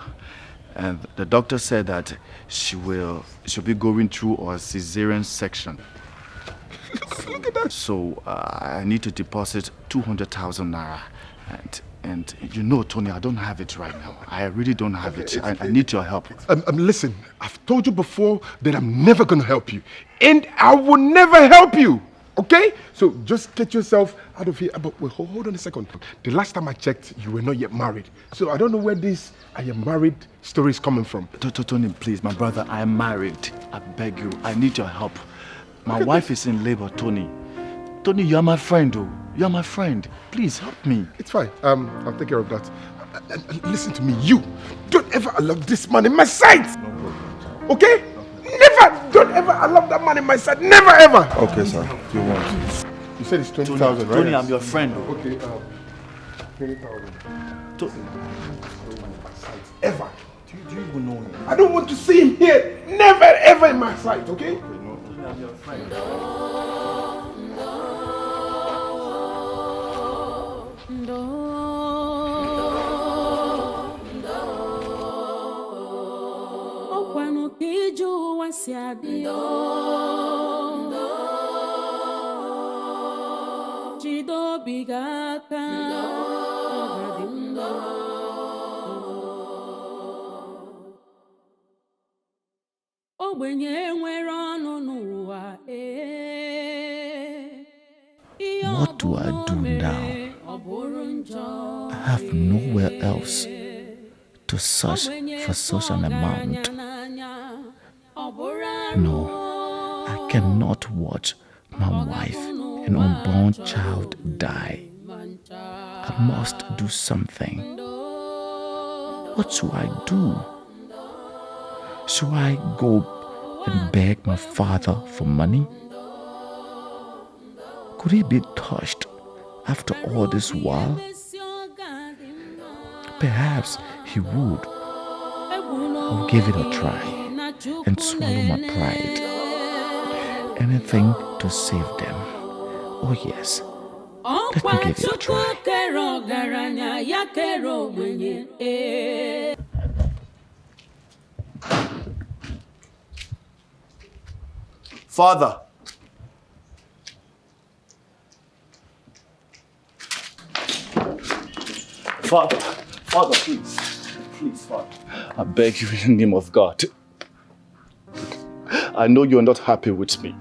and the doctor said that she'll be going through a cesarean section. Look at that. So I need to deposit 200,000 naira, and you know, Tony, I don't have it right now. I really don't have it. I need your help. Listen, I've told you before that I'm never going to help you, and I will never help you. Okay? So just get yourself out of here. But wait, hold on a second. The last time I checked, you were not yet married. So I don't know where this I am married story is coming from. Tony, please, my brother, I am married. I beg you. I need your help. My wife is in labor, Tony. Tony, you are my friend, though. You are my friend. Please help me. It's fine. I'll take care of that. Listen to me. You don't ever allow this man in my sight. No problem. Okay? Never! Don't ever allow that man in my sight. Never ever! Okay, sir. You want? You said it's 20,000, right? Tony, I'm your friend. Okay, 20,000. Ever. Do you even know him? I don't want to see him here. Never ever in my sight, okay? No, Tony, I'm your friend. What do I do now? I have nowhere else to search for such an amount. No, I cannot watch my wife and unborn child die. I must do something. What should I do? Should I go and beg my father for money? Could he be touched after all this while? Perhaps he would. I'll give it a try and swallow my pride. Anything to save them. Oh yes, let me give it a try. Father. Father, please. Please, Father. I beg you in the name of God. I know you're not happy with me,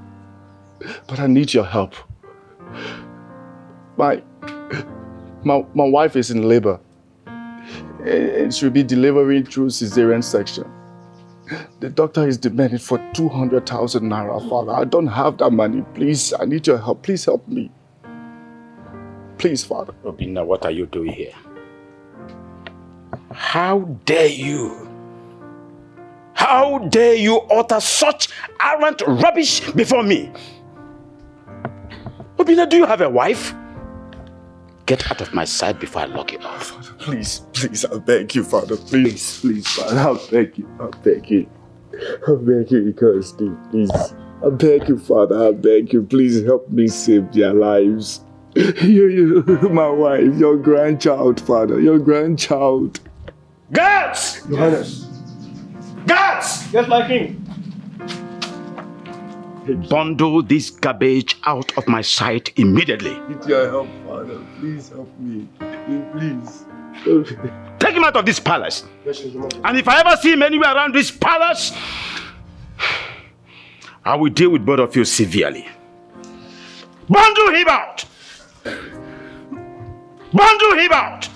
but I need your help. My wife is in labor. And she'll be delivering through cesarean section. The doctor is demanding for 200,000 naira, Father. I don't have that money. Please, I need your help. Please help me. Please, Father. Obinna, what are you doing here? How dare you? How dare you utter such arrant rubbish before me? Obinna, do you have a wife? Get out of my sight before I lock you up. Father, please, I beg you, Father. Please, Father, I beg you. I beg you, because please. I beg you, Father, I beg you. Please help me save their lives. You, my wife, your grandchild, Father, your grandchild. Guards! Yes. Guards! Yes, my king. Bundle this garbage out of my sight immediately. Need your help, Father. Please help me. Please. Take him out of this palace. And if I ever see him anywhere around this palace, I will deal with both of you severely. Bundle him out! Bundle him out!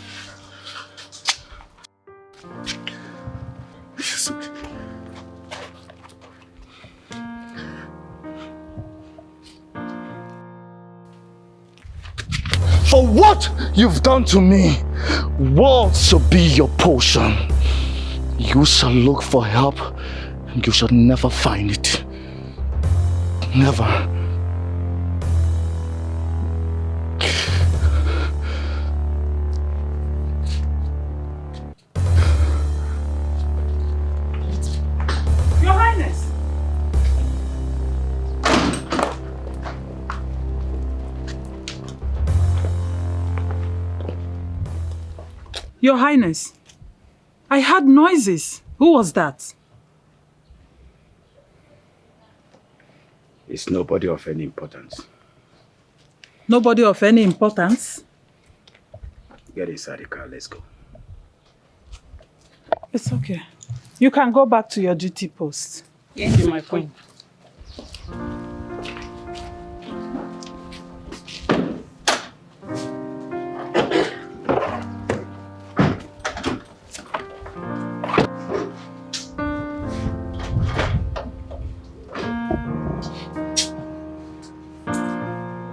For what you've done to me, what shall be your portion? You shall look for help, and you shall never find it. Never. Your Highness. Your Highness, I heard noises. Who was that? It's nobody of any importance. Nobody of any importance? Get inside the car, let's go. It's okay. You can go back to your duty post. Thank you, my queen.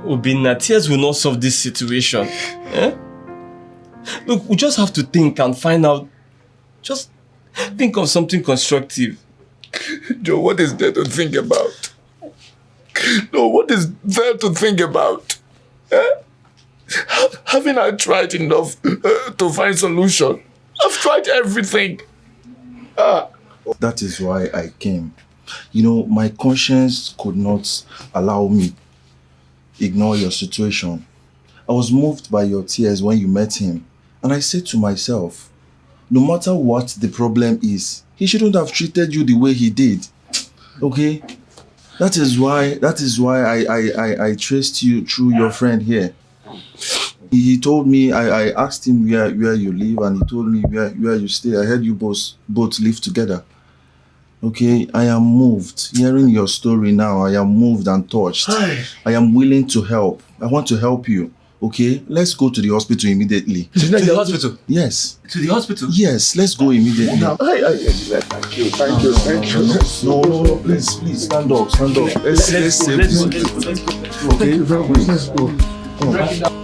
Obinna, tears will not solve this situation. Eh? Look, we just have to think and find out. Just think of something constructive. Joe, what is there to think about? No, what is there to think about? Eh? Haven't I tried enough to find solution? I've tried everything. That is why I came. You know, my conscience could not allow me ignore your situation. I was moved by your tears when you met him. And I said to myself, no matter what the problem is, he shouldn't have treated you the way he did. Okay? That is why I traced you through your friend here. He told me, I asked him where you live, and he told me where you stay. I heard you both live together. Okay, I am moved. Hearing your story now, I am moved and touched. I am willing to help. I want to help you. Okay, let's go to the hospital immediately. To the hospital? Yes. To the hospital? Yes, let's go immediately. Thank you. No, please, stand up. Let's save this. Okay, thank you very much. Let's go. Come on.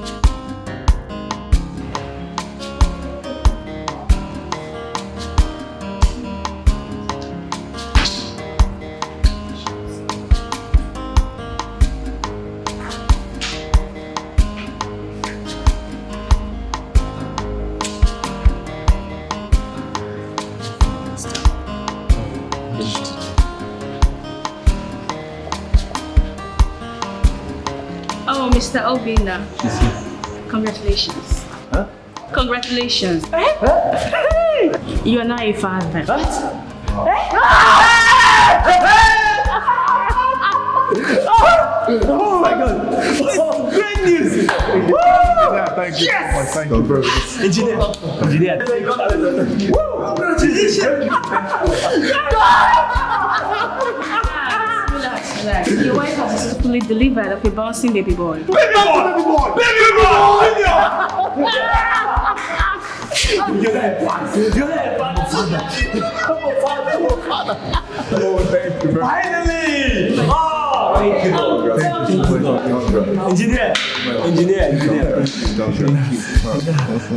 Oh, Mr. Obinna. Congratulations. Huh? Congratulations. You are now a father. Oh my God! Great news! Yeah, thank Yes! Thank you, bro. Engineer. Congratulations! Relax. Your wife has successfully delivered of a bouncing baby boy. Baby boy! You're there, father. Oh, thank you, bro. Finally! Oh, thank you, bro. Thank you. Engineer. Thank you.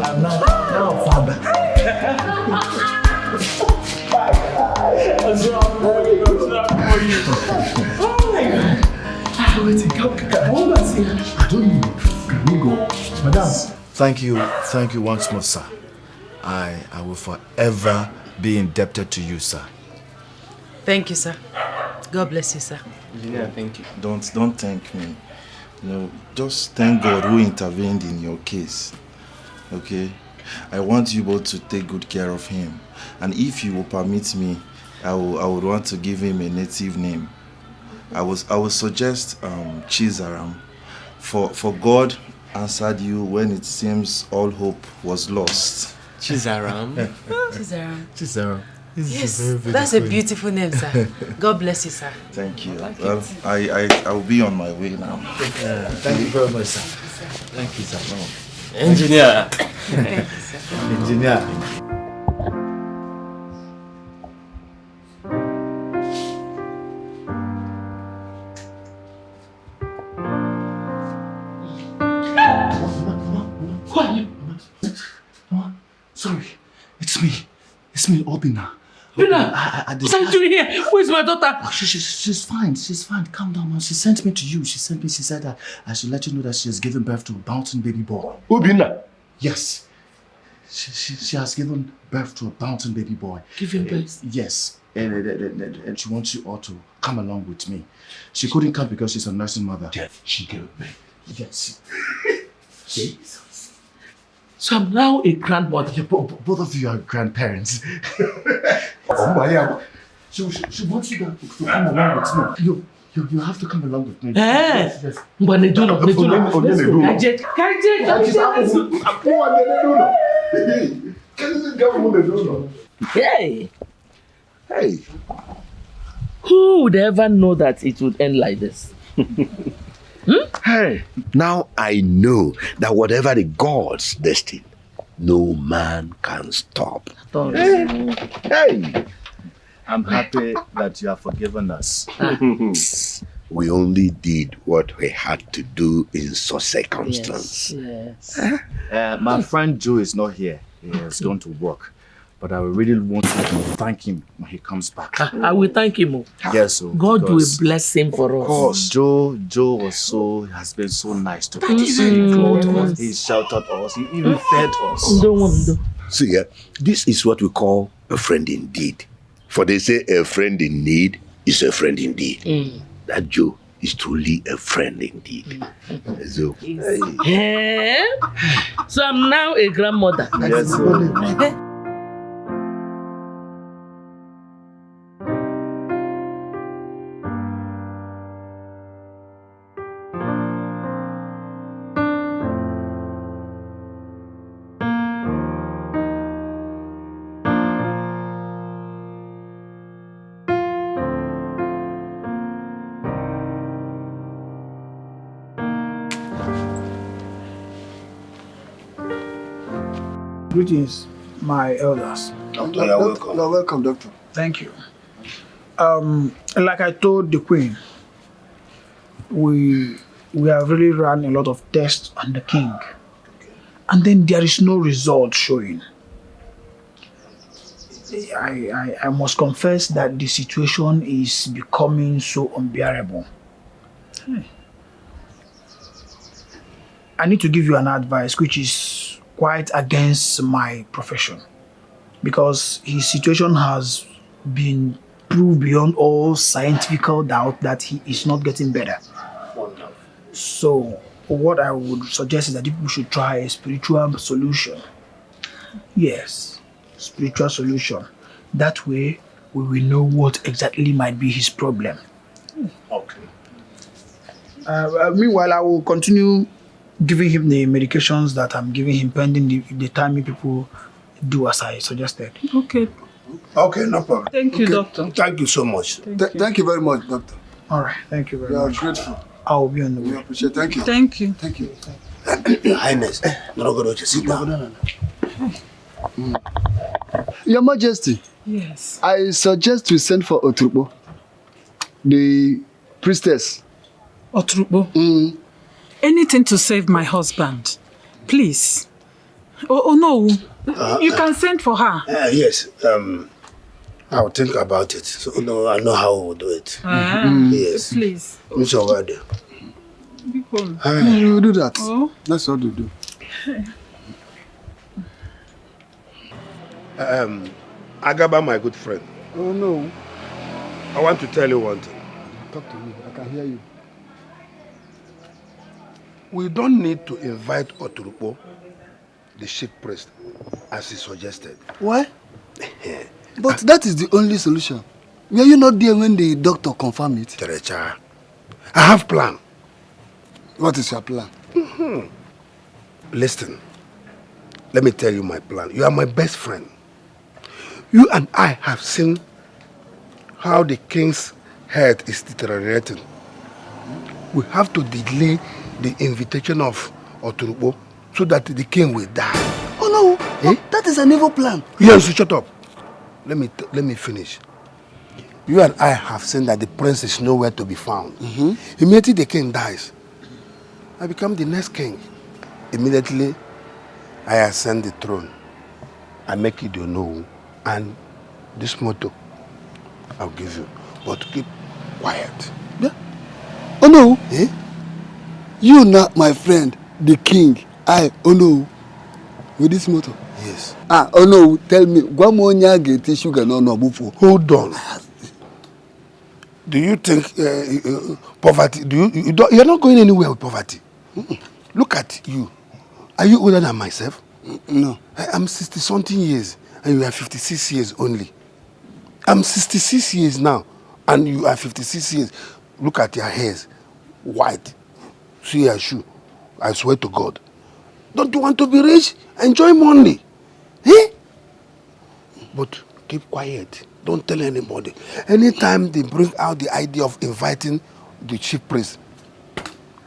I'm now father. What's wrong for you? Oh my God. I don't know. Can we go? Madam. Thank you once more, sir. I will forever be indebted to you, sir. Thank you, sir. God bless you, sir. Yeah, thank you. Don't thank me. Just thank God who intervened in your case. Okay? I want you both to take good care of him. And if you will permit me, I would want to give him a native name. I would suggest Chizaram. For God answered you when it seems all hope was lost. Chizaram. Chizaram. Yes, that's a beautiful name, sir. God bless you, sir. Thank you. Well, I will be on my way now. Thank you very much, sir. Thank you, sir. Engineer. Engineer. Who are you? Mama, sorry. It's me, Obina. Bina, what are you doing here? Where's my daughter? Oh, she's fine. Calm down, man. She sent me to you. She said that I should let you know that she has given birth to a bouncing baby boy. Obina? Yes. She has given birth to a bouncing baby boy. Giving birth? Yes. And she wants you all to come along with me. She couldn't come because she's a nursing mother. Yes, she gave birth. Yes. Jesus. So I'm now a grandmother. Yeah, both of you are grandparents. She wants you to come along with me. You have to come along with me. Yes. Hey. Who would ever know that it would end like this? Hey, now I know that whatever the gods destine, no man can stop. Hey. I'm happy that you have forgiven us. We only did what we had to do in such circumstance. Yes. My friend Joe is not here. He has gone to work. But I really want to thank him when he comes back. I will thank him. Yes, so God will bless him for us. Of course, Joe has been so nice to us. He clothed us, he sheltered us, he even fed us. See, this is what we call a friend indeed. For they say a friend in need is a friend indeed. That Joe is truly a friend indeed. So, so I'm now a grandmother. Yes, sir. Greetings, my elders. Doctor, you're welcome. You're welcome, Doctor. Thank you. Like I told the Queen, we have really run a lot of tests on the King. And then there is no result showing. I must confess that the situation is becoming so unbearable. I need to give you an advice which is quite against my profession, because his situation has been proved beyond all scientific doubt that he is not getting better. So what I would suggest is that people should try a spiritual solution. Yes, spiritual solution. That way we will know what exactly might be his problem. Okay. Meanwhile, I will continue giving him the medications that I'm giving him pending the time you people do as I suggested. Okay. Okay, no problem. Thank you, doctor. Thank you so much. Thank you very much, doctor. All right, thank you very much. We are grateful. I will be on the way. We appreciate. Thank you. Thank you. Thank you. Your Highness, no, sit down. Your Majesty. Yes. I suggest we send for Oturbo, the priestess. Oturbo? Anything to save my husband. Please. Oh no. You can send for her. Yes. I'll think about it. So no, I know how we'll do it. Yes. Please. It's over there. Be cool. We will do that. Oh. That's what we do. Agaba, my good friend. Oh no. I want to tell you one thing. Talk to me. I can hear you. We don't need to invite Oturukpo, the chief priest, as he suggested. Why? But that is the only solution. Were you not there when the doctor confirmed it? Terecha, I have a plan. What is your plan? Listen, let me tell you my plan. You are my best friend. You and I have seen how the king's health is deteriorating. We have to delay the invitation of Oturukpo so that the king will die. Oh no, that is an evil plan. Yes, shut up. Let me finish. You and I have seen that the prince is nowhere to be found. Immediately the king dies, I become the next king. Immediately, I ascend the throne. I make you the know, and this motto I'll give you. But keep quiet. Yeah. Oh no. You not my friend, the king. Oh no. With this motto. Yes. Oh no, tell me. Get sugar no before. Hold on. Do you think poverty? You're not going anywhere with poverty. Look at you. Are you older than myself? No. I am 60-something years, and you are 56 years only. I'm 66 years now, and you are 56 years. Look at your hairs, white. See your shoe. I swear to God. Don't you want to be rich? Enjoy money. But keep quiet. Don't tell anybody. Anytime they bring out the idea of inviting the chief priest,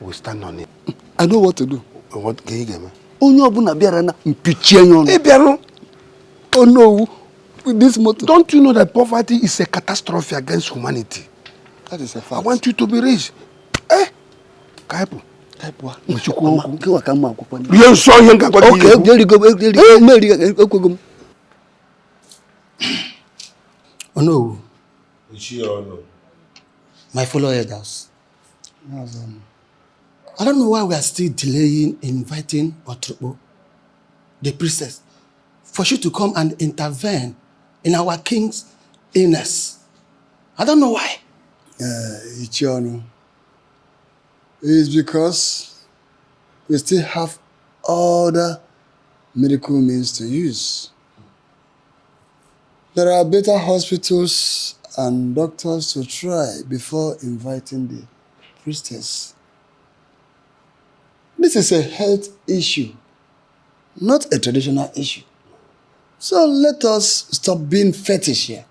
we stand on it. I know what to do. What can you get me? Oh no, with this motto. Don't you know that poverty is a catastrophe against humanity? That is a fact. I want you to be rich. Kaipu. Okay, there you go. Oh no. My fellow elders. I don't know why we are still delaying inviting Oturukpo, the priestess, for you to come and intervene in our king's illness. I don't know why. Ichiono. It's because we still have other medical means to use. There are better hospitals and doctors to try before inviting the priestess. This is a health issue, not a traditional issue. So let us stop being fetish here.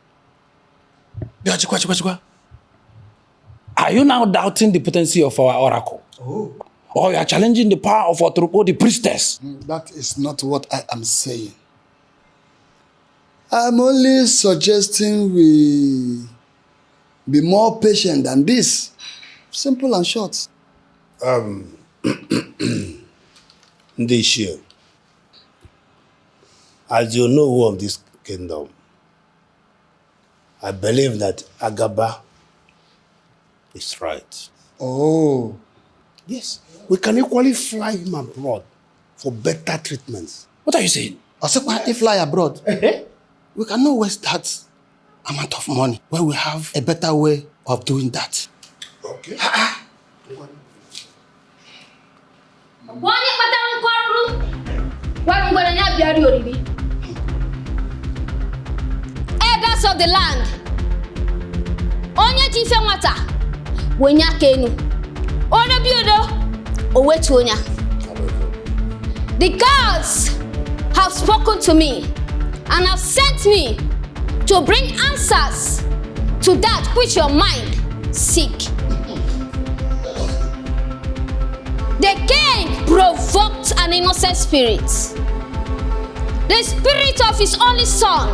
Are you now doubting the potency of our oracle? Oh. Or you are challenging the power of Oturukpo, the priestess? That is not what I am saying. I'm only suggesting we be more patient than this. Simple and short. This year, as you know who of this kingdom, I believe that Agaba is right. Oh. Yes. We can equally fly him abroad for better treatments. What are you saying? If fly abroad, we cannot waste that amount of money when we have a better way of doing that. Okay. Elders of the land, onye jife nwata, wonya kenu. Ono biodo, owetu onya. The gods have spoken to me and have sent me to bring answers to that which your mind seek. The king provoked an innocent spirit, the spirit of his only son,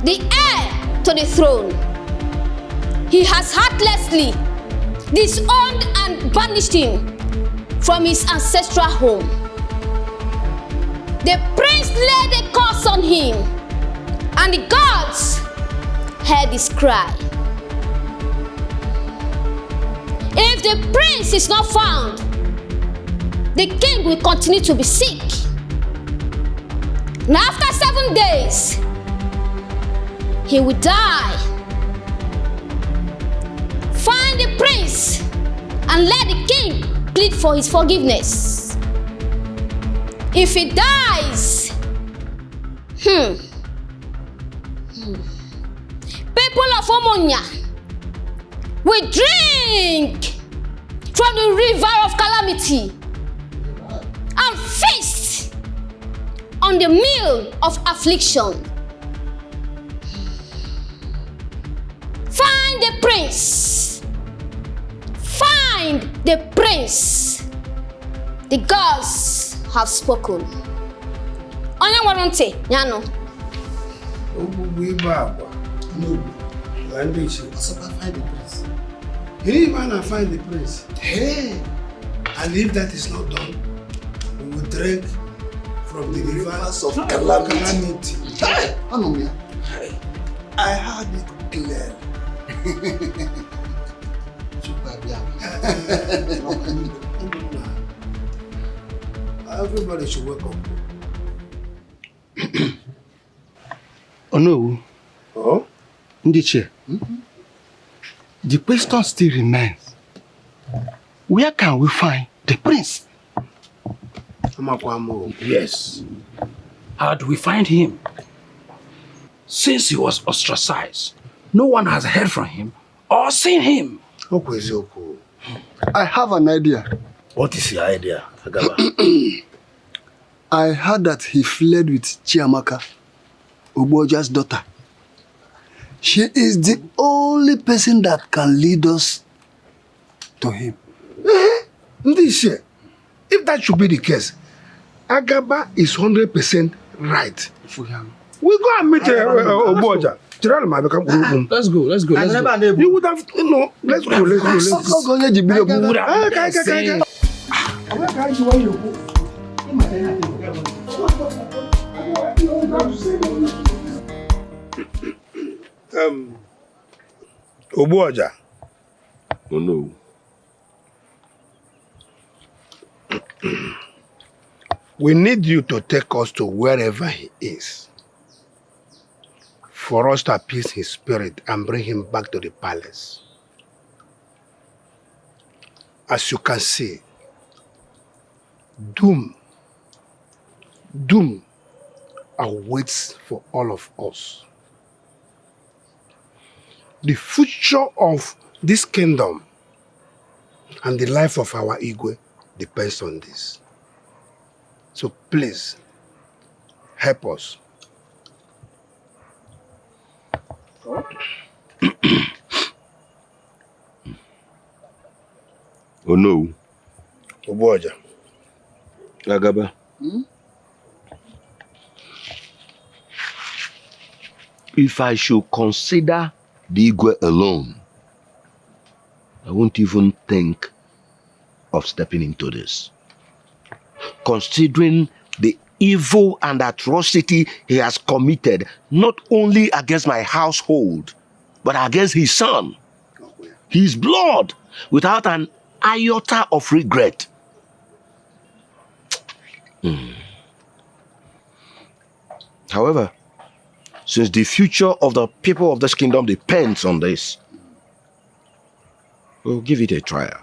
the heir to the throne. He has heartlessly disowned and banished him from his ancestral home. The prince laid a curse on him, and the gods heard his cry. If the prince is not found, the king will continue to be sick. And after 7 days, he will die. Find the prince and let the king plead for his forgiveness. If he dies, people of Omonia will drink from the river of calamity and feast on the meal of affliction. Find the prince. Find the prince. The gods have spoken. Onye warranty, Nyano. No. Find the prince. He man find the prince. Hey! And if that is not done, we will drink from the rivers of calamity. Hey! Anomia. I heard it clear. Everybody should wake up. Oh no. Oh? Ndiche. The question still remains. Where can we find the prince? Yes. How do we find him? Since he was ostracized, no one has heard from him or seen him. I have an idea. What is your idea, Agaba? I heard that he fled with Chiamaka, Uboja's daughter. She is the only person that can lead us to him. Ndiche, if that should be the case, Agaba is 100% right. We go and meet Oboja. Let's go. You would have, let's go. Oboja. Oh no. We need you to take us to wherever he is, for us to appease his spirit and bring him back to the palace. As you can see, doom awaits for all of us. The future of this kingdom and the life of our Igwe depends on this. So please, help us. Oh no. Oboja. Agaba. If I should consider the Igwe alone, I won't even think of stepping into this. Considering the evil and atrocity he has committed, not only against my household, but against his son, his blood, without an iota of regret. However, since the future of the people of this kingdom depends on this, we'll give it a trial.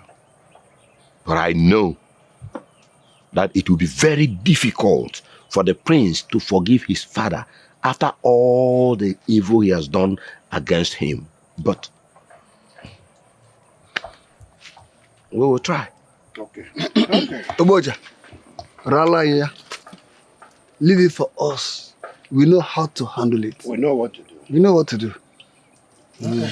But I know that it will be very difficult for the prince to forgive his father after all the evil he has done against him. But we will try. Okay. Oboja, Ralaya, leave it for us. We know how to handle it. We know what to do. We know what to do. Okay.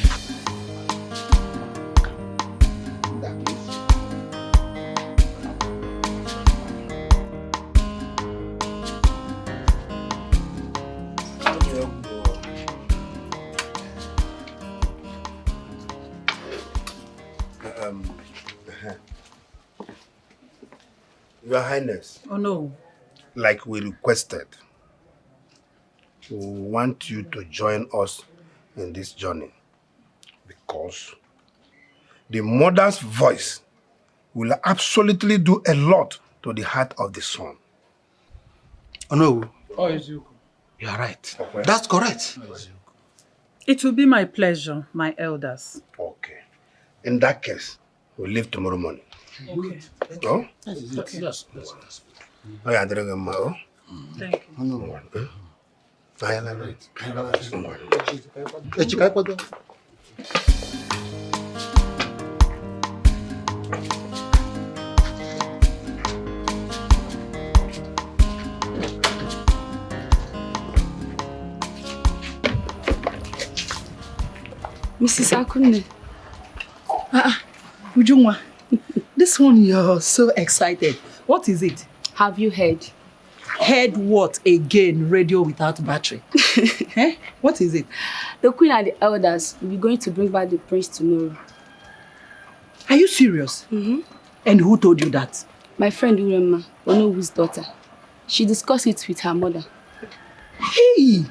Your Highness. Oh no. Like we requested, we want you to join us in this journey because the mother's voice will absolutely do a lot to the heart of the son. Oh no. Oh, you. You are right. That's correct. It will be my pleasure, my elders. Okay. In that case, we'll leave tomorrow morning. Okay. Oh? Okay. Yes. Oh, yeah, oh. Thank you. No. I am right. Mrs. Akunne. Ujungwa, this one you're so excited. What is it? Have you heard? Heard what again? Radio without battery. Eh? What is it? The queen and the elders will be going to bring back the prince tomorrow. Are you serious? Mm-hmm. And who told you that? My friend Urema, Onowu's daughter. She discussed it with her mother. Hey!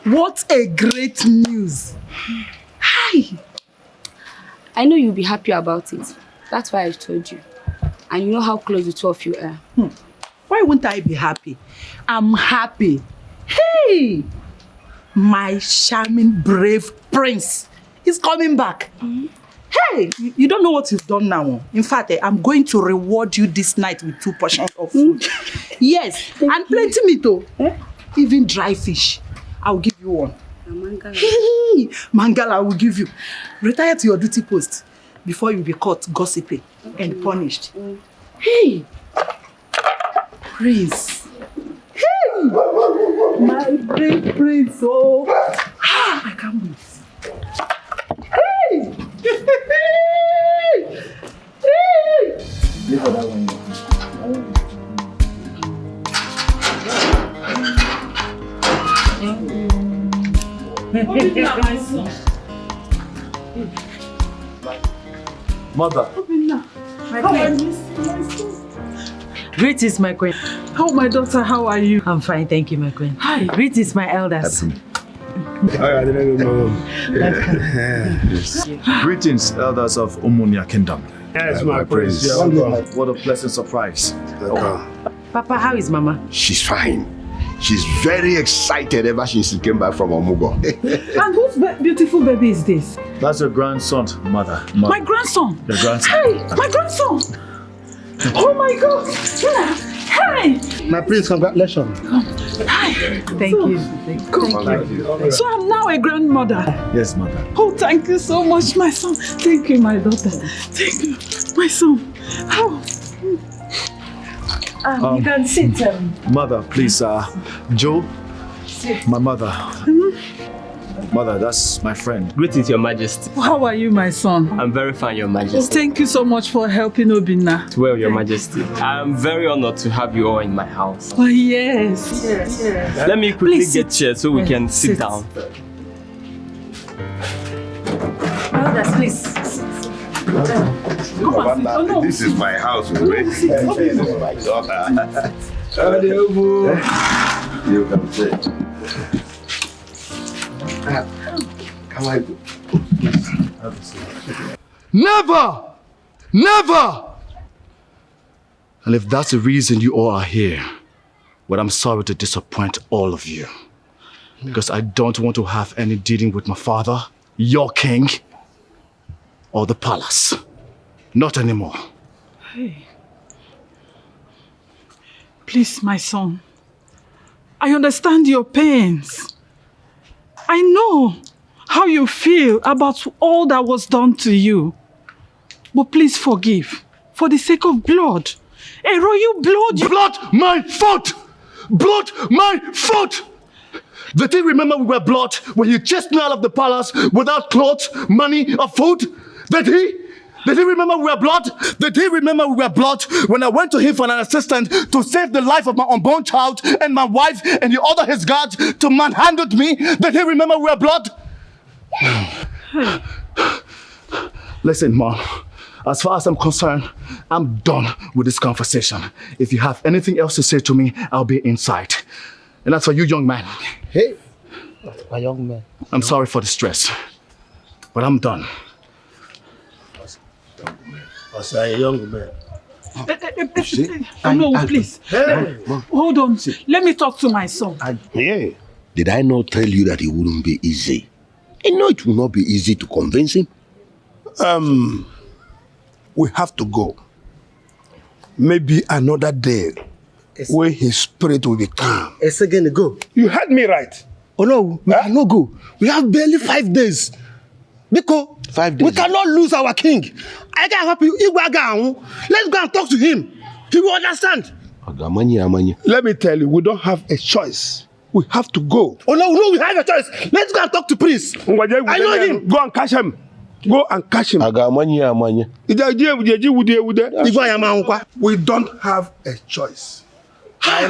What a great news! Hi! I know you'll be happy about it. That's why I told you. And you know how close the two of you are. Why wouldn't I be happy? I'm happy. Hey! My charming, brave prince is coming back. Mm-hmm. Hey! You don't know what you've done now. In fact, I'm going to reward you this night with 2 portions of food. Yes, and plenty meat too. Even dry fish. I'll give you one. Hey, Mangala, I will give you. Retire to your duty post before you be caught gossiping and punished. Hey, Prince. Hey, my brave prince. Oh, I can't wait. Hey, hey, Mother. My queen. Greetings, my queen. Oh, my daughter, how are you? I'm fine, thank you, my queen. Hi. Greetings, my elders. Greetings, elders of Umunia Kingdom. Yes, my prince. What a pleasant surprise. Papa, how is Mama? She's fine. She's very excited ever since she came back from Omugo. And whose beautiful baby is this? That's your grandson, mother. My grandson. Your grandson. Hey, my grandson. Oh my God. Hey. My prince, congratulations. Hi. Thank you. Thank you. So I'm now a grandmother. Yes, mother. Oh, thank you so much, my son. Thank you, my daughter. Thank you, my son. How? You can sit. Mother, please, Joe, my mother. Mother, that's my friend. Greetings, Your Majesty. How are you, my son? I'm very fine, Your Majesty. Thank you so much for helping Obinna. Well, Your Majesty, I'm very honored to have you all in my house. Oh, yes. Let me quickly get chairs so we can sit down. Elders, please. Come on, no. This is my house, right? This is my daughter. You can sit. Can I go? Never! Never! And if that's the reason you all are here, well, I'm sorry to disappoint all of you. Because I don't want to have any dealing with my father, your king, or the palace. Not anymore. Hey. Please, my son. I understand your pains. I know how you feel about all that was done to you. But please forgive. For the sake of blood. Hey, royal blood. Blood my foot! Blood my foot! Did he remember we were blood when he chased me out of the palace without clothes, money, or food? Did he? Did he remember we were blood? Did he remember we were blood when I went to him for an assistant to save the life of my unborn child and my wife, and he ordered his guards to manhandle me? Did he remember we were blood? Listen, Mom. As far as I'm concerned, I'm done with this conversation. If you have anything else to say to me, I'll be inside. And that's for you, young man. Hey, my young man. I'm sorry for the stress, but I'm done. A young man. No, please. Hold on. Let me talk to my son. Hey, did I not tell you that it wouldn't be easy? I know it will not be easy to convince him. We have to go. Maybe another day where his spirit will be calm. A second ago. You heard me right. Oh no, we cannot go. We have barely 5 days. Because 5 days. we cannot lose our king. I can help you. Let's go and talk to him. He will understand. Let me tell you, we don't have a choice. We have to go. Oh no, we have a choice. Let's go and talk to Prince. I know him. Go and catch him. Go and catch him. We don't have a choice. Oh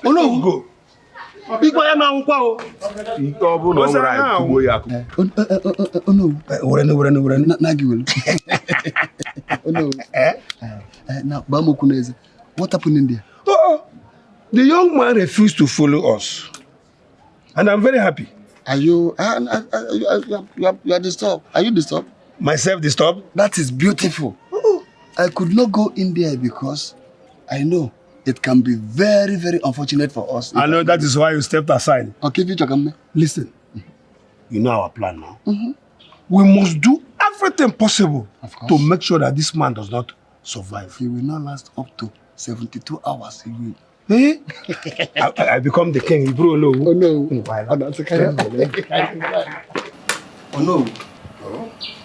no, go. Oh no. Now, what happened in there? The young man refused to follow us. And I'm very happy. Are you you are disturbed? Are you disturbed? Myself disturbed? That is beautiful. I could not go in there because I know it can be very, very unfortunate for us. I know that is why you stepped aside. Okay, listen. You know our plan now. We must do everything possible to make sure that this man does not survive. He will not last up to 72 hours. He will. Eh? I become the king. Oh no. Oh no.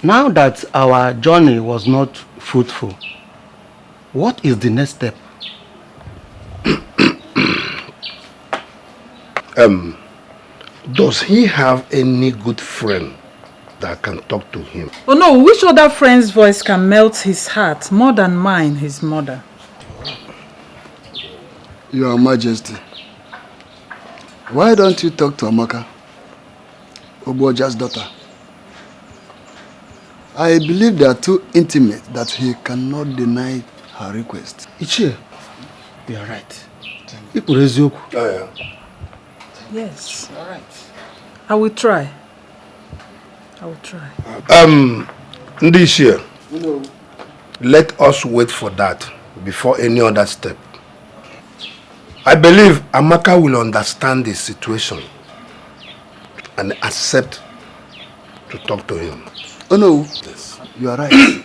Now that our journey was not fruitful, what is the next step? Does he have any good friend that can talk to him? Oh no, which other friend's voice can melt his heart more than mine, his mother? Your Majesty, why don't you talk to Amaka, Oboja's daughter? I believe they are too intimate that he cannot deny her request. Ichie, you are right. Yes. All right. I will try. Ndishia, let us wait for that before any other step. I believe Amaka will understand the situation and accept to talk to him. Oh no, yes. You are right.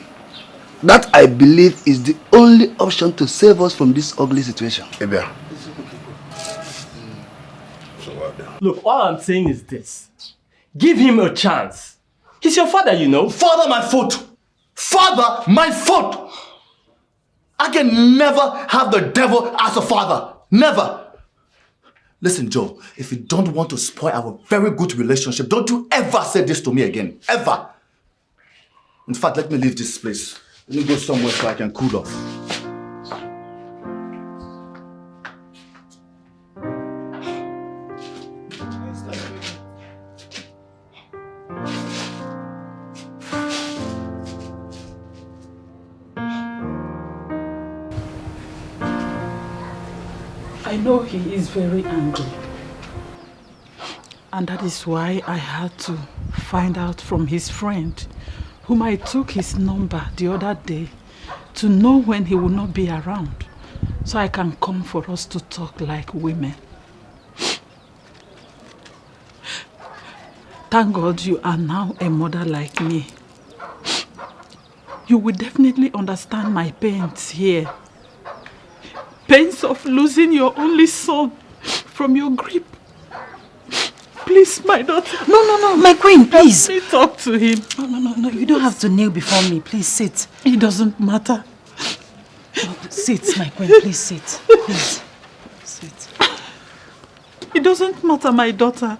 That I believe is the only option to save us from this ugly situation. Look, all I'm saying is this. Give him a chance. He's your father, you know. Father, my foot! Father, my foot! I can never have the devil as a father. Never. Listen, Joe, if you don't want to spoil our very good relationship, don't you ever say this to me again. Ever. In fact, let me leave this place. Let me go somewhere so I can cool off. I know he is very angry. And that is why I had to find out from his friend, whom I took his number the other day, to know when he will not be around, so I can come for us to talk like women. Thank God you are now a mother like me. You will definitely understand my pains here. Pains of losing your only son from your grip. Please, my daughter. No, my queen, please. Let me talk to him. No, you don't have to kneel before me. Please sit. It doesn't matter. Sit, my queen, please sit. Please. Sit. It doesn't matter, my daughter.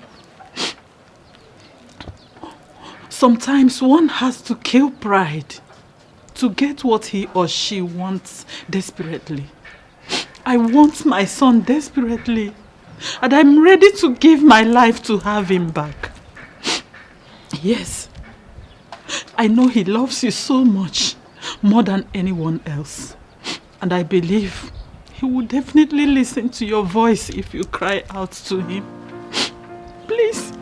Sometimes one has to kill pride to get what he or she wants desperately. I want my son desperately, and I'm ready to give my life to have him back. Yes, I know he loves you so much, more than anyone else. And I believe he will definitely listen to your voice if you cry out to him. Please,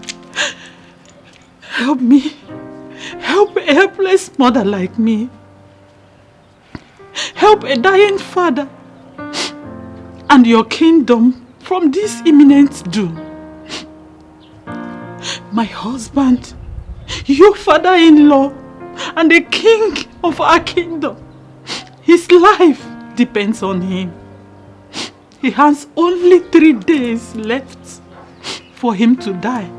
help me. Help a helpless mother like me. Help a dying father and your kingdom from this imminent doom. My husband, your father-in-law, and the king of our kingdom. His life depends on him. He has only 3 days left for him to die,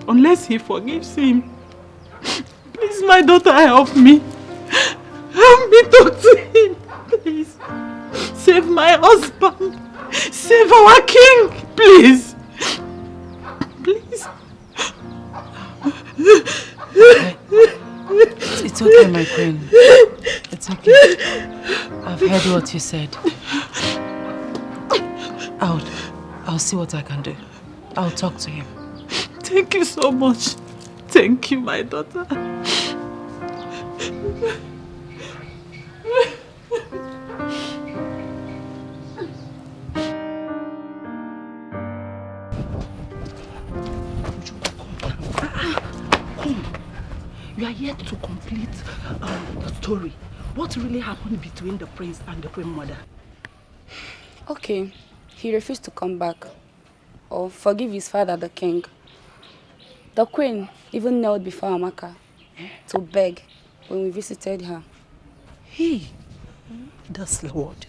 unless he forgives him. Please, my daughter, help me. Help me talk to him, please. Save my husband. Save our king, please. Please. It's okay, my queen. It's okay. I've heard what you said. I'll see what I can do. I'll talk to him. Thank you so much. Thank you, my daughter. You are yet to complete the story. What really happened between the prince and the queen mother? Okay, he refused to come back or forgive his father, the king. The queen even knelt before Amaka to beg when we visited her. Hey, that's the word.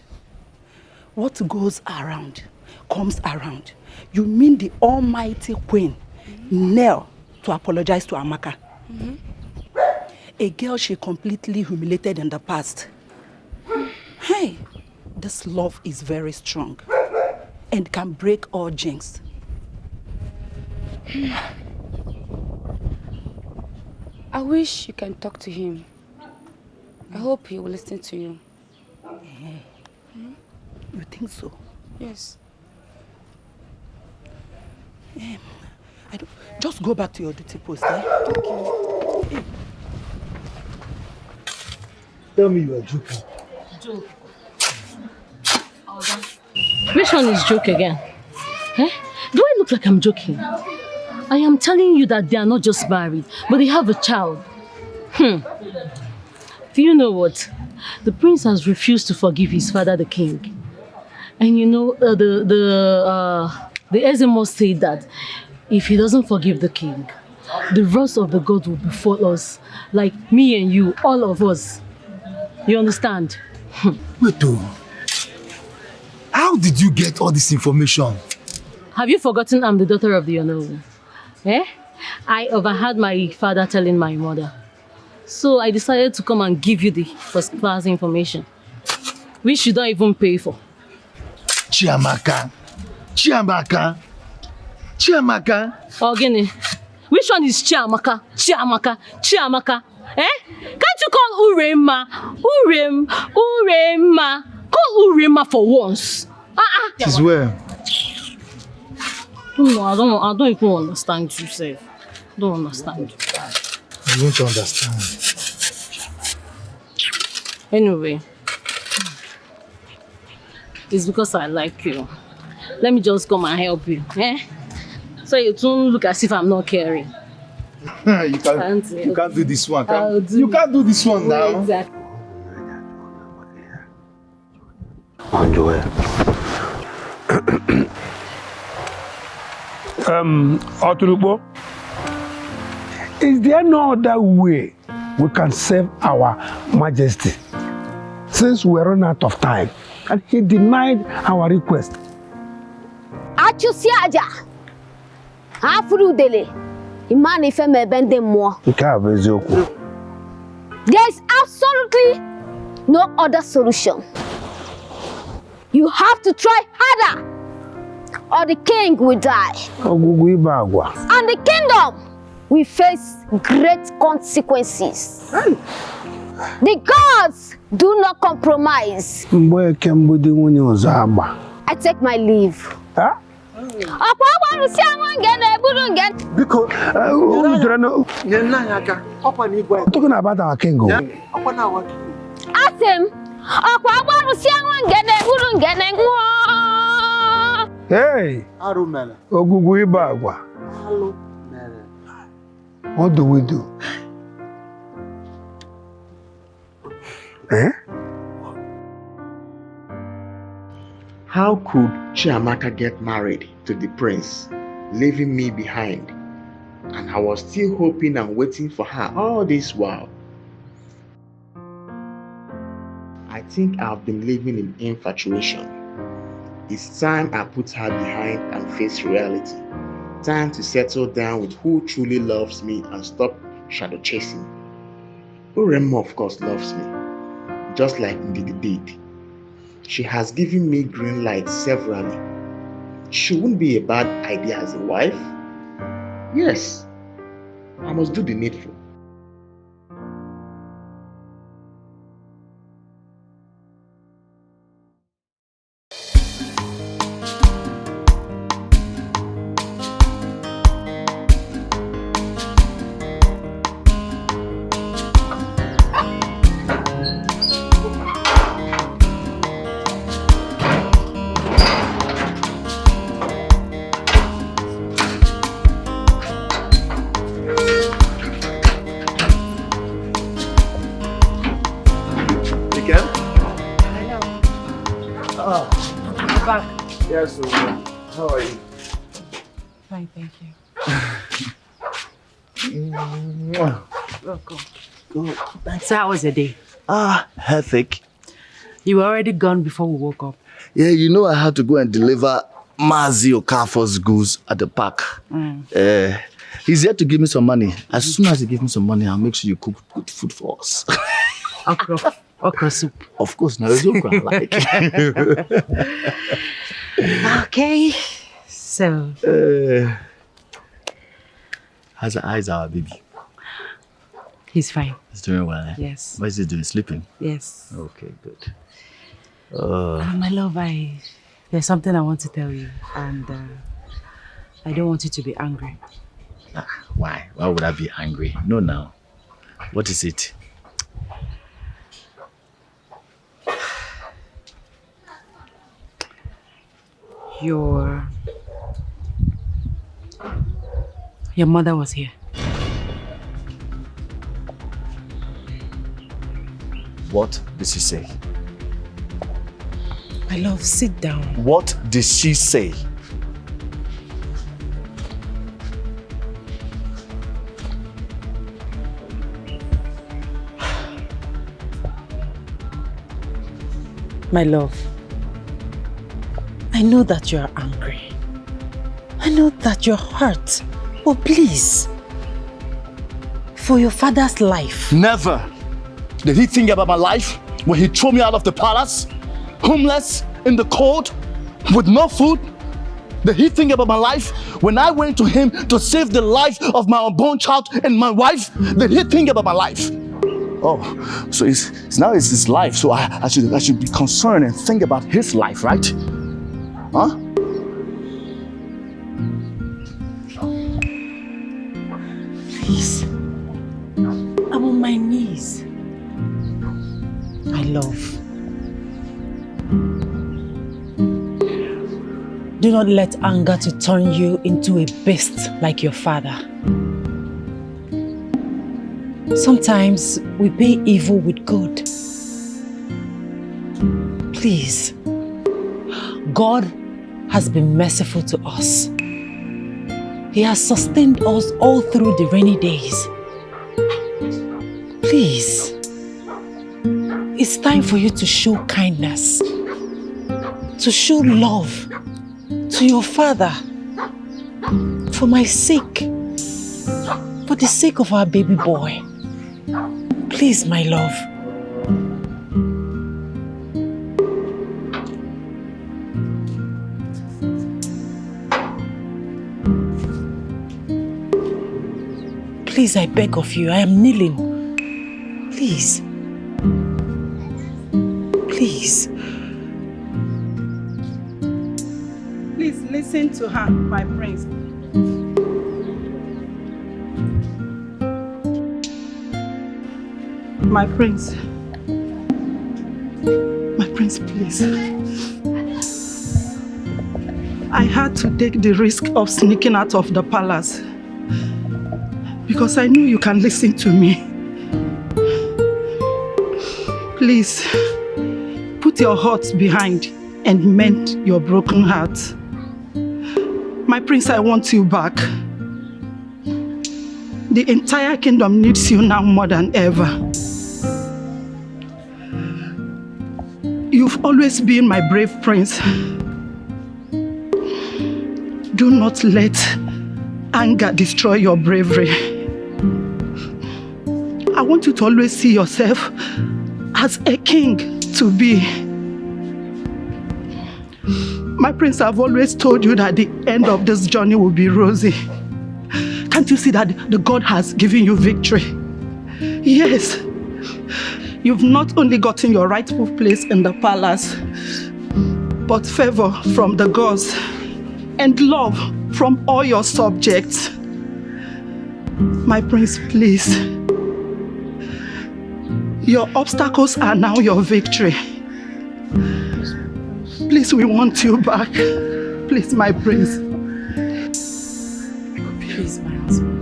What goes around comes around. You mean the almighty queen knelt to apologize to Amaka? A girl she completely humiliated in the past. Hey, this love is very strong and can break all jinx. I wish you can talk to him. I hope he will listen to you. You think so? Yes. Just go back to your duty post, eh? Okay. Tell me you are joking. Joke. Which one is joke again? Eh? Do I look like I'm joking? I am telling you that they are not just married, but they have a child. Do you know what? The prince has refused to forgive his father, the king. And you know, the Ezemo said that if he doesn't forgive the king, the wrath of the God will befall us, like me and you, all of us. You understand? Wait, how did you get all this information? Have you forgotten I'm the daughter of the Onowu? Eh? I overheard my father telling my mother. So I decided to come and give you the first class information, which you don't even pay for. Chiamaka. Ogini, which one is Chiamaka? Eh? Can't you call Urema? Urema. Call Urema for once. This is where? No, I don't even understand you, sir. Don't understand. I don't understand. Anyway, it's because I like you. Let me just come and help you. Eh? So you don't look as if I'm not caring. You can't do this one. You can't do this one now. Exactly. Oturubo, is there no other way we can serve our majesty since we're run out of time and he denied our request? Achusiaja, Afrudele, Imani Feme Bende Mo. There is absolutely no other solution. You have to try harder, or the king will die. And the kingdom will face great consequences. The gods do not compromise. I take my leave. Talking about our king. Ask him. Hey, what do we do? How could Chiamaka get married to the prince, leaving me behind? And I was still hoping and waiting for her all this while. I think I've been living in infatuation. It's time I put her behind and face reality. Time to settle down with who truly loves me and stop shadow chasing. Uremma, of course, loves me, just like Ndidi did. She has given me green light severally. She wouldn't be a bad idea as a wife. Yes, I must do the needful. Yes, how are you? Fine, thank you. Welcome. Good. So how was your day? Hectic. You were already gone before we woke up. Yeah, you know I had to go and deliver Mazi Okafor's goods at the park. He's here to give me some money. As soon as he gives me some money, I'll make sure you cook good food for us. Okra soup. Of course, now it's okra I like. Okay, so how's our baby? He's fine. He's doing well, eh? Yes. What is he doing? Sleeping? Yes. Okay, good. My love, there's something I want to tell you, and I don't want you to be angry. Why? Why would I be angry? No, now. What is it? Your mother was here. What did she say? My love, sit down. What did she say? My love, I know that you are angry. I know that you're hurt. But please, for your father's life. Never did he think about my life when he threw me out of the palace, homeless, in the cold, with no food. Did he think about my life when I went to him to save the life of my unborn child and my wife? Did he think about my life? Oh, so now it's his life, so I should be concerned and think about his life, right? Huh? Please, I'm on my knees. My love, do not let anger to turn you into a beast like your father. Sometimes we pay evil with good. Please, God has been merciful to us. He has sustained us all through the rainy days. Please, it's time for you to show kindness, to show love to your father, for my sake, for the sake of our baby boy. Please, my love. Please, I beg of you, I am kneeling. Please. Please. Please listen to her, my prince. My prince. My prince, please. I had to take the risk of sneaking out of the palace because I knew you can listen to me. Please, put your heart behind and mend your broken heart. My prince, I want you back. The entire kingdom needs you now more than ever. You've always been my brave prince. Do not let anger destroy your bravery. I want you to always see yourself as a king to be. My prince, I've always told you that the end of this journey will be rosy. Can't you see that the God has given you victory? Yes. You've not only gotten your rightful place in the palace, but favor from the gods and love from all your subjects. My prince, please. Your obstacles are now your victory. Please, we want you back. Please, my prince. Please, my husband.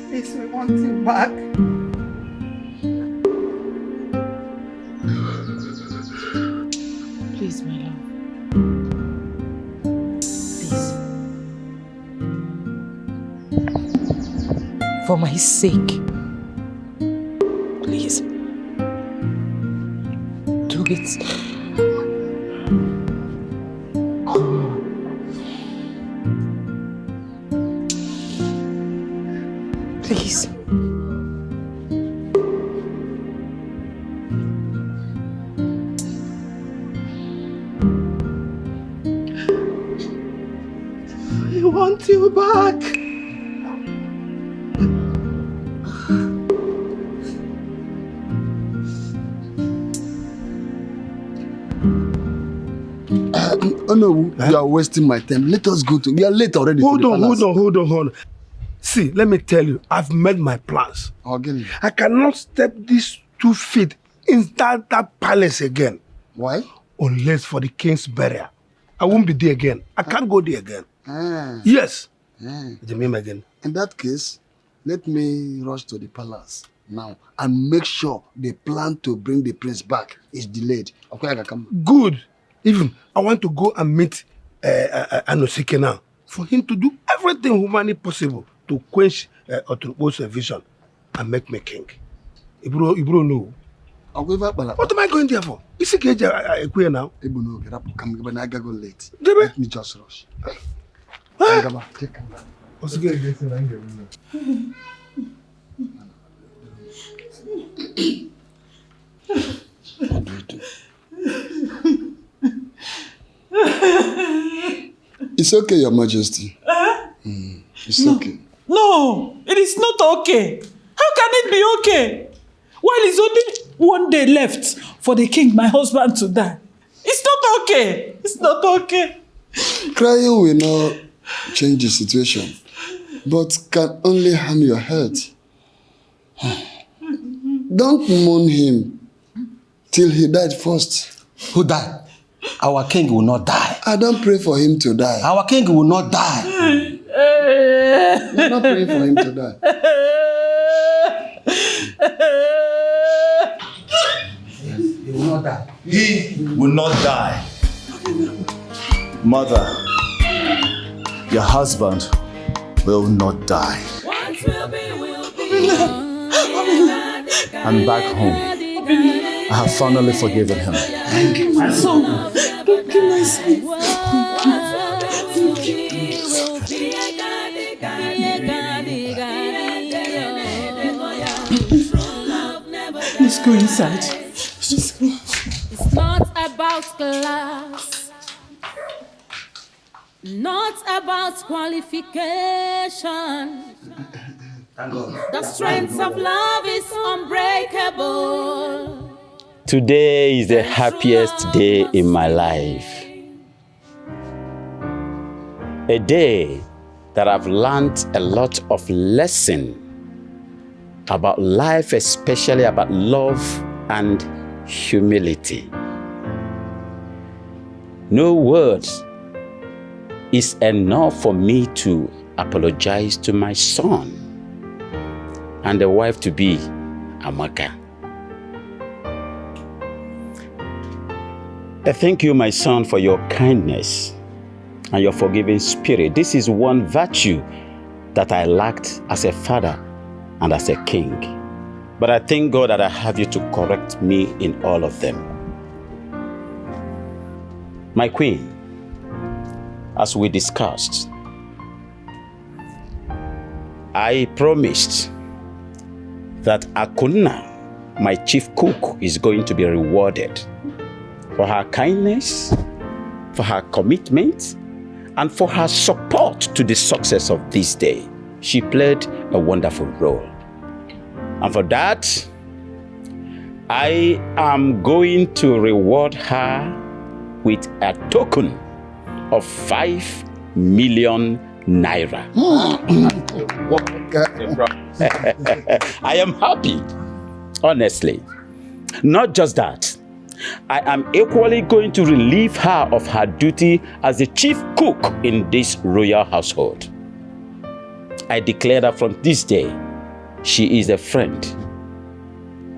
Please, we want you back. Please, my love. Please. For my sake. Please. Do it. Please. We want you back. Oh no, you are wasting my time. Let us go to. We are late already. Hold on. See, let me tell you, I've made my plans. Again. I cannot step these 2 feet inside that palace again. Why? Unless for the king's burial. I won't be there again. I can't go there again. Yes. Again. In that case, let me rush to the palace now and make sure the plan to bring the prince back is delayed. Okay, I can come. Good. Even I want to go and meet Anosike now for him to do everything humanly possible to quench Oturukpo's vision and make me king. Ibro know. What am I going there for? Is he queer now? Ibu get up, come, but I go late. Let me just rush. What's good? What do we do? It's okay, Your Majesty. It's okay. No, it is not okay. How can it be okay? While it's only one day left for the king, my husband, to die. It's not okay. It's not okay. Crying will not change the situation, but can only harm your head. Don't mourn him till he died first. Who died? Our king will not die. I don't pray for him to die. Our king will not die. You're not praying for him to die. He will not die. He will not die. Mother, your husband will not die. I'm back home. I have finally forgiven him. Thank you, my son. Thank you, my son. Please go inside. Just go. It's not about class, not about qualification. Thank God. The strength of love is unbreakable. Today is the happiest day in my life. A day that I've learned a lot of lesson about life, especially about love and humility. No words is enough for me to apologize to my son and the wife-to-be, Amaka. I thank you, my son, for your kindness and your forgiving spirit. This is one virtue that I lacked as a father and as a king. But I thank God that I have you to correct me in all of them. My queen, as we discussed, I promised that Akuna, my chief cook, is going to be rewarded for her kindness, for her commitment, and for her support to the success of this day. She played a wonderful role. And for that, I am going to reward her with a token of 5 million naira. I am happy, honestly. Not just that, I am equally going to relieve her of her duty as the chief cook in this royal household. I declare that from this day, she is a friend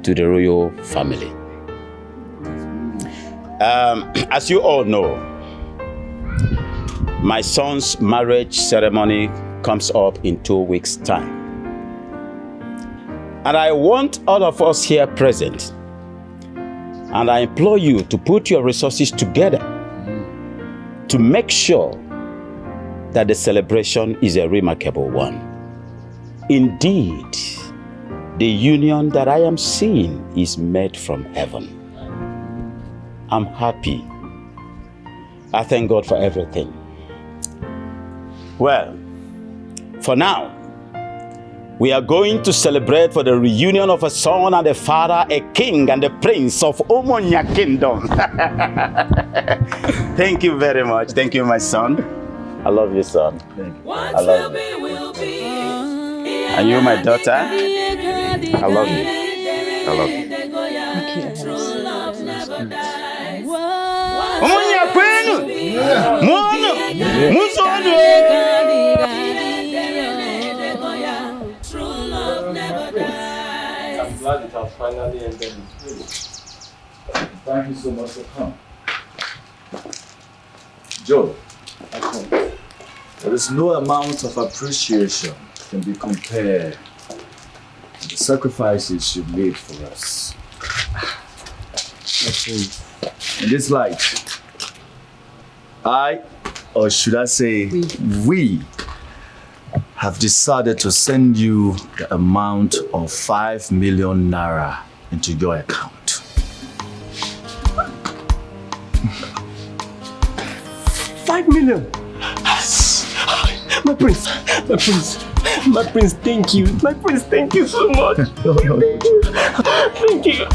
to the royal family. As you all know, my son's marriage ceremony comes up in 2 weeks' time. And I want all of us here present, and I implore you to put your resources together to make sure that the celebration is a remarkable one. Indeed, the union that I am seeing is made from heaven. I'm happy. I thank God for everything. Well, for now, we are going to celebrate for the reunion of a son and a father, a king and a prince of Omonia Kingdom. Thank you very much. Thank you, my son. I love you, son. I love you. And you, my daughter, I love you. I love you. Omonia Kwenu! Mono! Musono! I'm glad it has finally ended this video. Thank you so much for coming. Joe, there is no amount of appreciation can be compared to the sacrifices you made for us. In this light, I, or should I say, we have decided to send you the amount of 5 million naira into your account. 5 million? My prince, thank you. My prince, thank you so much. Thank you.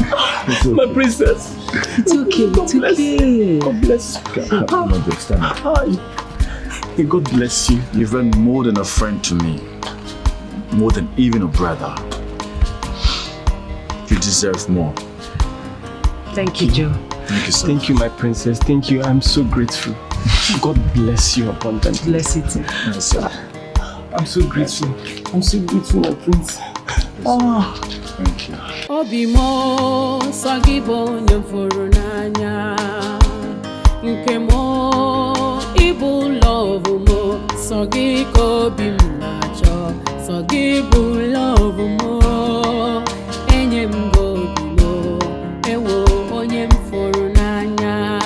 My princess. It's okay, God bless you. God bless you. Hi. May God bless you. You've been more than a friend to me. More than even a brother. You deserve more. Thank you, Joe. Thank you, sir. Thank you, my princess. Thank you. I'm so grateful. God bless you abundantly. Bless you too. Yes, sir. I'm so grateful. I'm so grateful, my prince. Oh. Thank you. Obimo sagibo nyamfurunanya nkemo ibu love mo sagiko bimnacho sagibu love mo enyem godimo ewo onyem furunanya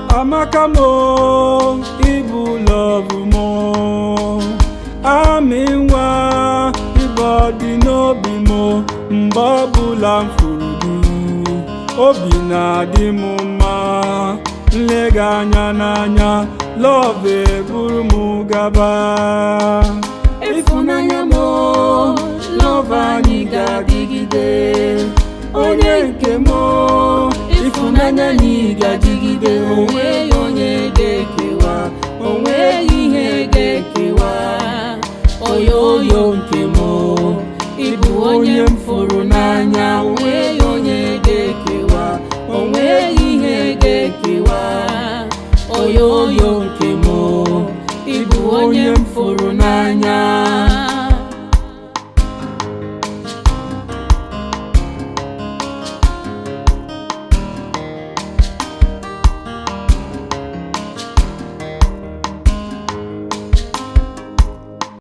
Amaka mo ibu love mo aminwa ibodi no bimo mbabula mfuru obi na-adị m mma nlega anya n'anya love eburu m gaba ịfụnanya m love anyị ga-adịgide onye nke m ịfụnanya anyị ga-adịgide onweghị onye ga-ekewa onweghị ihe ga-ekewa oyoyo nke m ịbụ onye m fụrụ n'anya